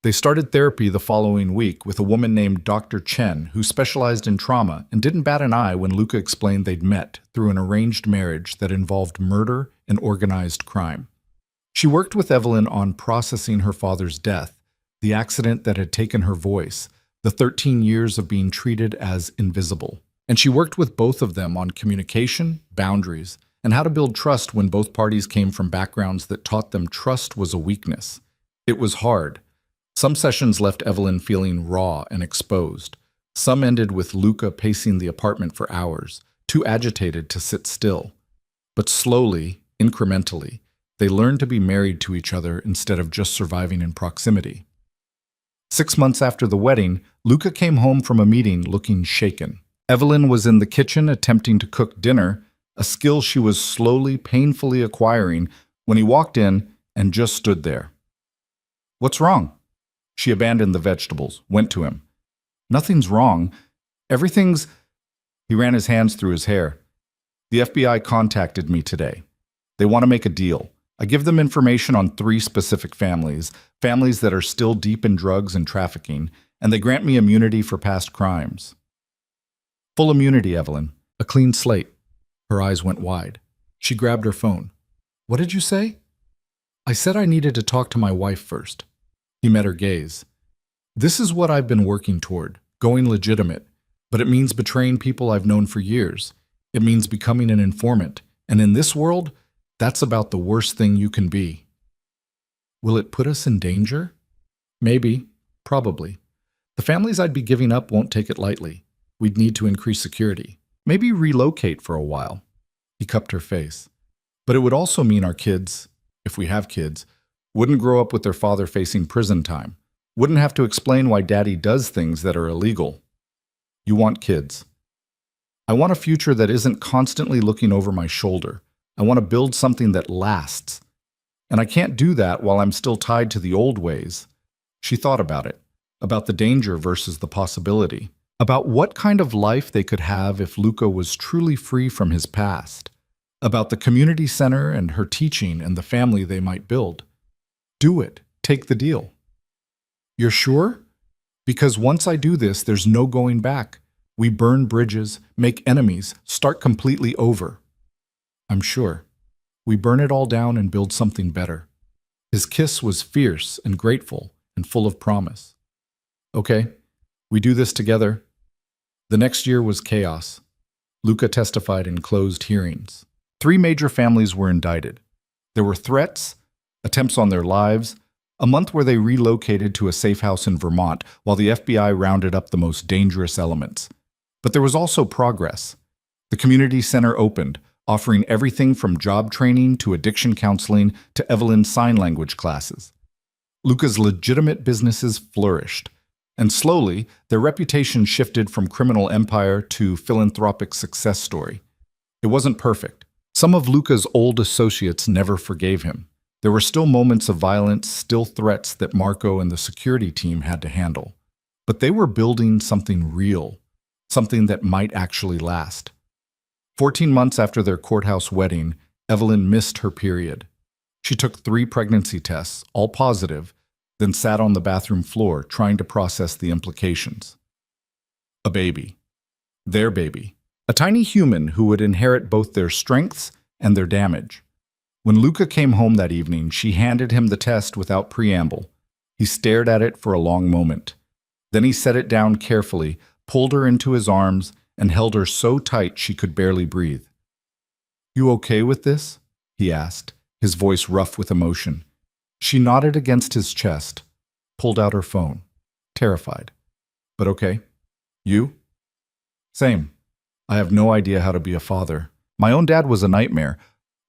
Speaker 1: They started therapy the following week with a woman named Dr. Chen who specialized in trauma and didn't bat an eye when Luca explained they'd met through an arranged marriage that involved murder and organized crime. She worked with Evelyn on processing her father's death, the accident that had taken her voice, the 13 years of being treated as invisible. And she worked with both of them on communication, boundaries, and how to build trust when both parties came from backgrounds that taught them trust was a weakness. It was hard. Some sessions left Evelyn feeling raw and exposed. Some ended with Luca pacing the apartment for hours, too agitated to sit still. But slowly, incrementally, they learned to be married to each other instead of just surviving in proximity. 6 months after the wedding, Luca came home from a meeting looking shaken. Evelyn was in the kitchen attempting to cook dinner, a skill she was slowly, painfully acquiring, when he walked in and just stood there. What's wrong? She abandoned the vegetables, went to him. Nothing's wrong. Everything's... He ran his hands through his hair. The FBI contacted me today. They want to make a deal. I give them information on 3 specific families that are still deep in drugs and trafficking, and they grant me immunity for past crimes. Full immunity, Evelyn. A clean slate. Her eyes went wide. She grabbed her phone. What did you say? I said I needed to talk to my wife first. He met her gaze. This is what I've been working toward, going legitimate, but it means betraying people I've known for years. It means becoming an informant, and in this world, that's about the worst thing you can be. Will it put us in danger? Maybe, probably. The families I'd be giving up won't take it lightly. We'd need to increase security. Maybe relocate for a while. He cupped her face. But it would also mean our kids, if we have kids, wouldn't grow up with their father facing prison time. Wouldn't have to explain why daddy does things that are illegal. You want kids. I want a future that isn't constantly looking over my shoulder. I want to build something that lasts. And I can't do that while I'm still tied to the old ways. She thought about it, about the danger versus the possibility, about what kind of life they could have if Luca was truly free from his past, about the community center and her teaching and the family they might build. Do it. Take the deal. You're sure? Because once I do this, there's no going back. We burn bridges, make enemies, start completely over. I'm sure. We burn it all down and build something better. His kiss was fierce and grateful and full of promise. Okay, we do this together. The next year was chaos. Luca testified in closed hearings. 3 major families were indicted. There were threats, attempts on their lives, a month where they relocated to a safe house in Vermont while the FBI rounded up the most dangerous elements. But there was also progress. The community center opened, offering everything from job training to addiction counseling to Evelyn's sign language classes. Luca's legitimate businesses flourished, and slowly their reputation shifted from criminal empire to philanthropic success story. It wasn't perfect. Some of Luca's old associates never forgave him. There were still moments of violence, still threats that Marco and the security team had to handle. But they were building something real, something that might actually last. 14 months after their courthouse wedding, Evelyn missed her period. She took 3 pregnancy tests, all positive, then sat on the bathroom floor trying to process the implications. A baby. Their baby. A tiny human who would inherit both their strengths and their damage. When Luca came home that evening, she handed him the test without preamble. He stared at it for a long moment. Then he set it down carefully, pulled her into his arms, and held her so tight she could barely breathe. "You okay with this?" he asked, his voice rough with emotion. She nodded against his chest, pulled out her phone, terrified. "But okay. You?" "Same. I have no idea how to be a father. My own dad was a nightmare.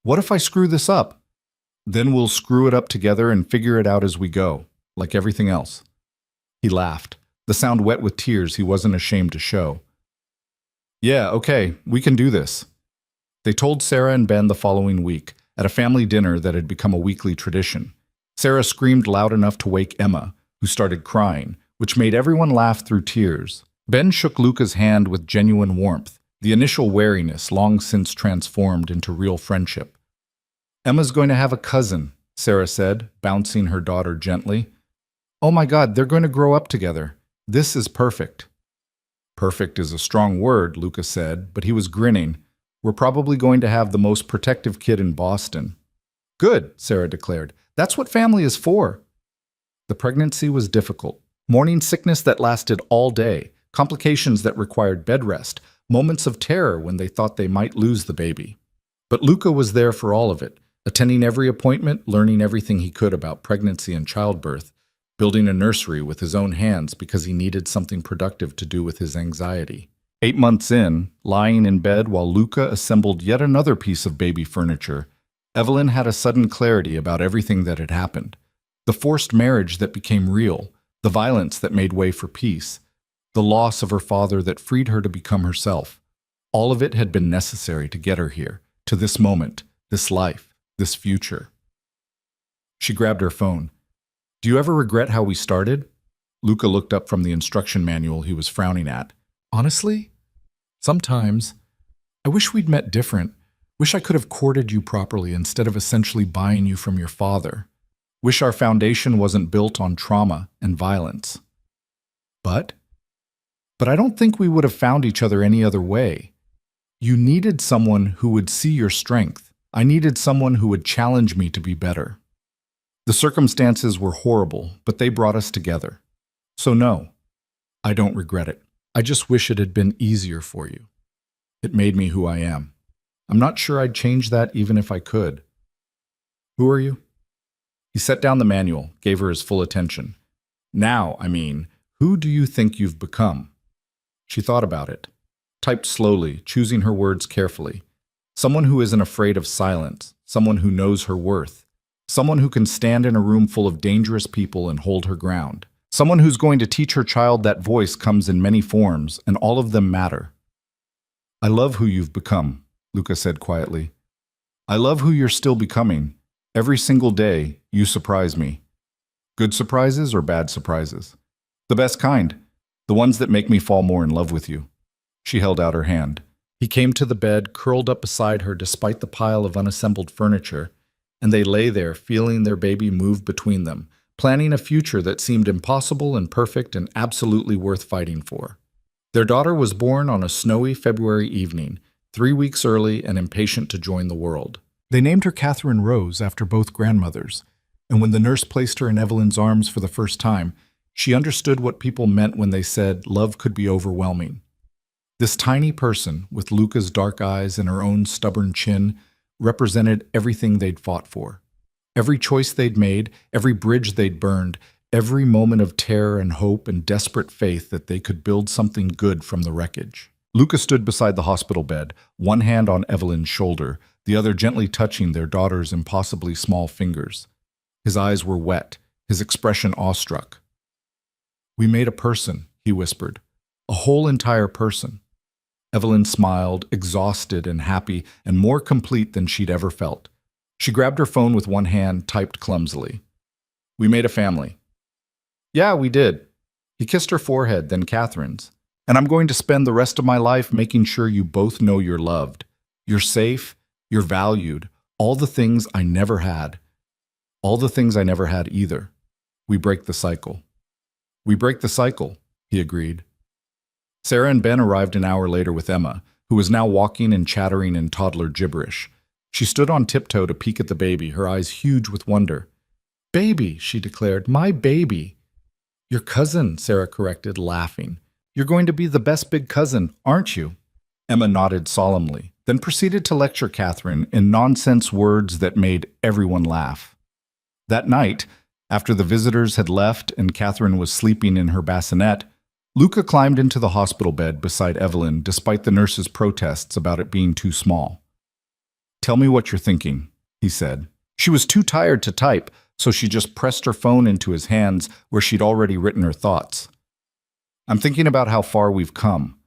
Speaker 1: What if I screw this up? Then we'll screw it up together and figure it out as we go, like everything else." He laughed, the sound wet with tears he wasn't ashamed to show. "Yeah, okay, we can do this." They told Sarah and Ben the following week, at a family dinner that had become a weekly tradition. Sarah screamed loud enough to wake Emma, who started crying, which made everyone laugh through tears. Ben shook Luca's hand with genuine warmth, the initial wariness long since transformed into real friendship. "Emma's going to have a cousin," Sarah said, bouncing her daughter gently. "Oh my God, they're going to grow up together. This is perfect." "Perfect is a strong word," Luca said, but he was grinning. "We're probably going to have the most protective kid in Boston." "Good," Sarah declared. "That's what family is for." The pregnancy was difficult. Morning sickness that lasted all day, complications that required bed rest, moments of terror when they thought they might lose the baby. But Luca was there for all of it, attending every appointment, learning everything he could about pregnancy and childbirth, building a nursery with his own hands because he needed something productive to do with his anxiety. 8 months in, lying in bed while Luca assembled yet another piece of baby furniture, Evelyn had a sudden clarity about everything that had happened. The forced marriage that became real, the violence that made way for peace, the loss of her father that freed her to become herself. All of it had been necessary to get her here, to this moment, this life, this future. She grabbed her phone. "Do you ever regret how we started?" Luca looked up from the instruction manual he was frowning at. "Honestly? Sometimes. I wish we'd met different. Wish I could have courted you properly instead of essentially buying you from your father. Wish our foundation wasn't built on trauma and violence. But I don't think we would have found each other any other way. You needed someone who would see your strength. I needed someone who would challenge me to be better. The circumstances were horrible, but they brought us together. So no, I don't regret it. I just wish it had been easier for you. It made me who I am. I'm not sure I'd change that even if I could. Who are you?" He set down the manual, gave her his full attention. "Now, who do you think you've become?" She thought about it, typed slowly, choosing her words carefully. Someone who isn't afraid of silence, someone who knows her worth, someone who can stand in a room full of dangerous people and hold her ground, someone who's going to teach her child that voice comes in many forms and all of them matter. "I love who you've become," Luca said quietly. "I love who you're still becoming. Every single day, you surprise me. Good surprises or bad surprises? The best kind. The ones that make me fall more in love with you." She held out her hand. He came to the bed, curled up beside her despite the pile of unassembled furniture, and they lay there feeling their baby move between them, planning a future that seemed impossible and perfect and absolutely worth fighting for. Their daughter was born on a snowy February evening, 3 weeks early and impatient to join the world. They named her Catherine Rose after both grandmothers, and when the nurse placed her in Evelyn's arms for the first time, she understood what people meant when they said love could be overwhelming. This tiny person, with Luca's dark eyes and her own stubborn chin, represented everything they'd fought for. Every choice they'd made, every bridge they'd burned, every moment of terror and hope and desperate faith that they could build something good from the wreckage. Luca stood beside the hospital bed, one hand on Evelyn's shoulder, the other gently touching their daughter's impossibly small fingers. His eyes were wet, his expression awestruck. "We made a person," he whispered. "A whole entire person." Evelyn smiled, exhausted and happy, and more complete than she'd ever felt. She grabbed her phone with one hand, typed clumsily. "We made a family." "Yeah, we did." He kissed her forehead, then Catherine's. "And I'm going to spend the rest of my life making sure you both know you're loved. You're safe, you're valued, all the things I never had. All the things I never had either. We break the cycle." "We break the cycle," he agreed. Sarah and Ben arrived an hour later with Emma, who was now walking and chattering in toddler gibberish. She stood on tiptoe to peek at the baby, her eyes huge with wonder. "Baby," she declared, "my baby." "Your cousin," Sarah corrected, laughing. "You're going to be the best big cousin, aren't you?" Emma nodded solemnly, then proceeded to lecture Catherine in nonsense words that made everyone laugh. That night, after the visitors had left and Catherine was sleeping in her bassinet, Luca climbed into the hospital bed beside Evelyn despite the nurse's protests about it being too small. "Tell me what you're thinking," he said. She was too tired to type, so she just pressed her phone into his hands where she'd already written her thoughts. "I'm thinking about how far we've come.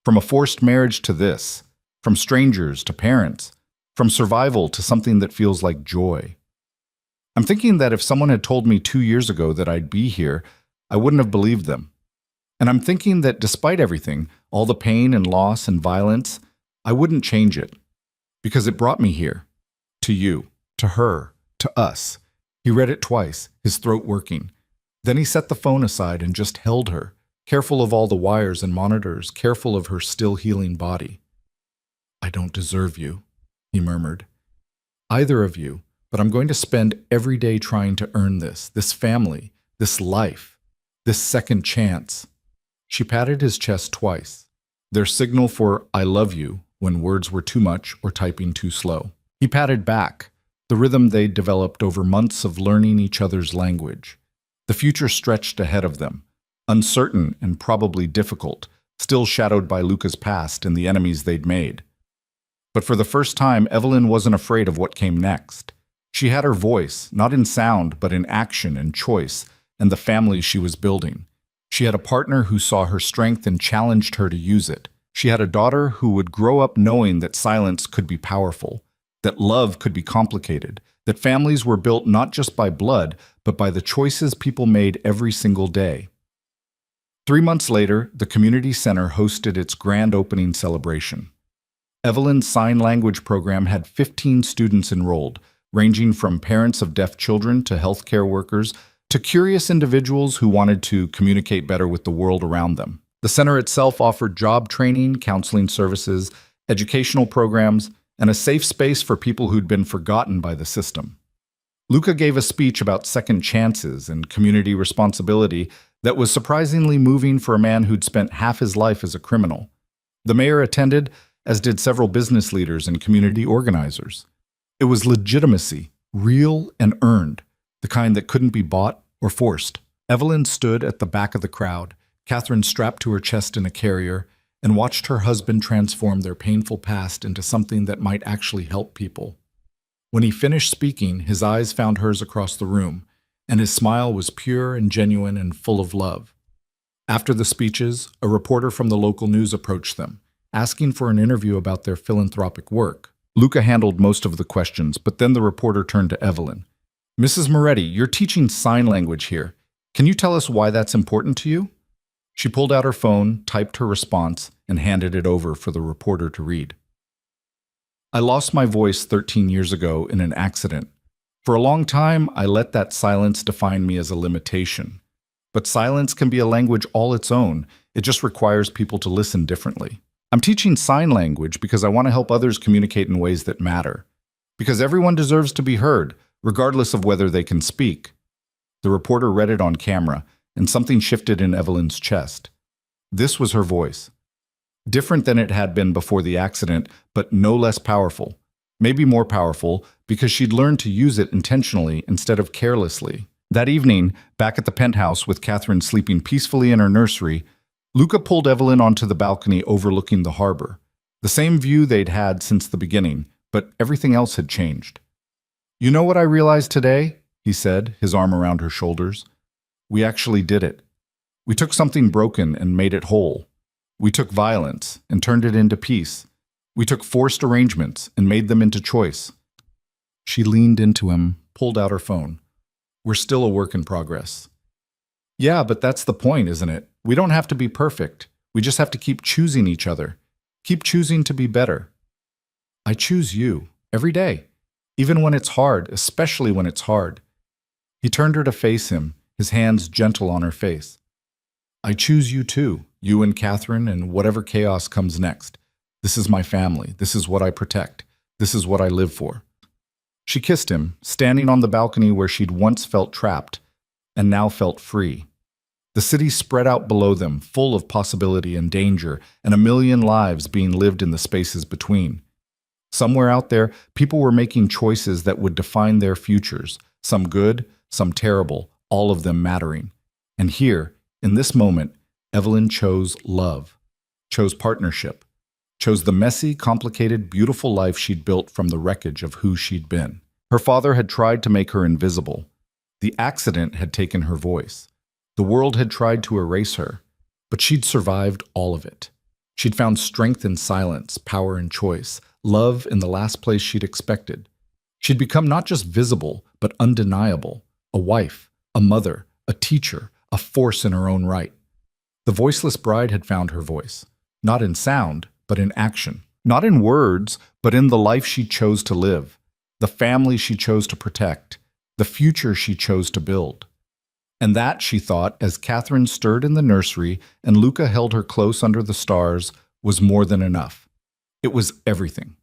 Speaker 1: From a forced marriage to this, from strangers to parents, from survival to something that feels like joy. I'm thinking that if someone had told me 2 years ago that I'd be here, I wouldn't have believed them. And I'm thinking that despite everything, all the pain and loss and violence, I wouldn't change it. Because it brought me here. To you, to her, to us." He read it twice, his throat working. Then he set the phone aside and just held her, careful of all the wires and monitors, careful of her still healing body. "I don't deserve you," he murmured. "Either of you, but I'm going to spend every day trying to earn this family, this life, this second chance." She patted his chest twice, their signal for "I love you" when words were too much or typing too slow. He patted back, the rhythm they'd developed over months of learning each other's language. The future stretched ahead of them, uncertain and probably difficult, still shadowed by Luca's past and the enemies they'd made. But for the first time, Evelyn wasn't afraid of what came next. She had her voice, not in sound, but in action and choice, and the family she was building. She had a partner who saw her strength and challenged her to use it. She had a daughter who would grow up knowing that silence could be powerful, that love could be complicated, that families were built not just by blood, but by the choices people made every single day. 3 months later, the community center hosted its grand opening celebration. Evelyn's sign language program had 15 students enrolled, ranging from parents of deaf children to healthcare workers to curious individuals who wanted to communicate better with the world around them. The center itself offered job training, counseling services, educational programs, and a safe space for people who'd been forgotten by the system. Luca gave a speech about second chances and community responsibility that was surprisingly moving for a man who'd spent half his life as a criminal. The mayor attended, as did several business leaders and community organizers. It was legitimacy, real and earned, the kind that couldn't be bought or forced. Evelyn stood at the back of the crowd, Catherine strapped to her chest in a carrier, and watched her husband transform their painful past into something that might actually help people. When he finished speaking, his eyes found hers across the room, and his smile was pure and genuine and full of love. After the speeches, a reporter from the local news approached them, asking for an interview about their philanthropic work. Luca handled most of the questions, but then the reporter turned to Evelyn. "Mrs. Moretti, you're teaching sign language here. Can you tell us why that's important to you?" She pulled out her phone, typed her response, and handed it over for the reporter to read. "I lost my voice 13 years ago in an accident. For a long time, I let that silence define me as a limitation. But silence can be a language all its own. It just requires people to listen differently. I'm teaching sign language because I want to help others communicate in ways that matter. Because everyone deserves to be heard, regardless of whether they can speak." The reporter read it on camera, and something shifted in Evelyn's chest. This was her voice. Different than it had been before the accident, but no less powerful. Maybe more powerful, because she'd learned to use it intentionally instead of carelessly. That evening, back at the penthouse with Catherine sleeping peacefully in her nursery, Luca pulled Evelyn onto the balcony overlooking the harbor. The same view they'd had since the beginning, but everything else had changed. "You know what I realized today?" he said, his arm around her shoulders. "We actually did it. We took something broken and made it whole. We took violence and turned it into peace. We took forced arrangements and made them into choice." She leaned into him, pulled out her phone. "We're still a work in progress." "Yeah, but that's the point, isn't it? We don't have to be perfect. We just have to keep choosing each other. Keep choosing to be better." "I choose you, every day. Even when it's hard, especially when it's hard." He turned her to face him, his hands gentle on her face. "I choose you too, you and Catherine and whatever chaos comes next. This is my family. This is what I protect. This is what I live for. She kissed him, standing on the balcony where she'd once felt trapped and now felt free. The city spread out below them, full of possibility and danger, and a million lives being lived in the spaces between. Somewhere out there, people were making choices that would define their futures, some good, some terrible, all of them mattering. And here, in this moment, Evelyn chose love, chose partnership, chose the messy, complicated, beautiful life she'd built from the wreckage of who she'd been. Her father had tried to make her invisible. The accident had taken her voice. The world had tried to erase her, but she'd survived all of it. She'd found strength in silence, power in choice, love in the last place she'd expected. She'd become not just visible, but undeniable, a wife, a mother, a teacher, a force in her own right. The voiceless bride had found her voice, not in sound, but in action. Not in words, but in the life she chose to live, the family she chose to protect, the future she chose to build. And that, she thought, as Catherine stirred in the nursery and Luca held her close under the stars, was more than enough. It was everything.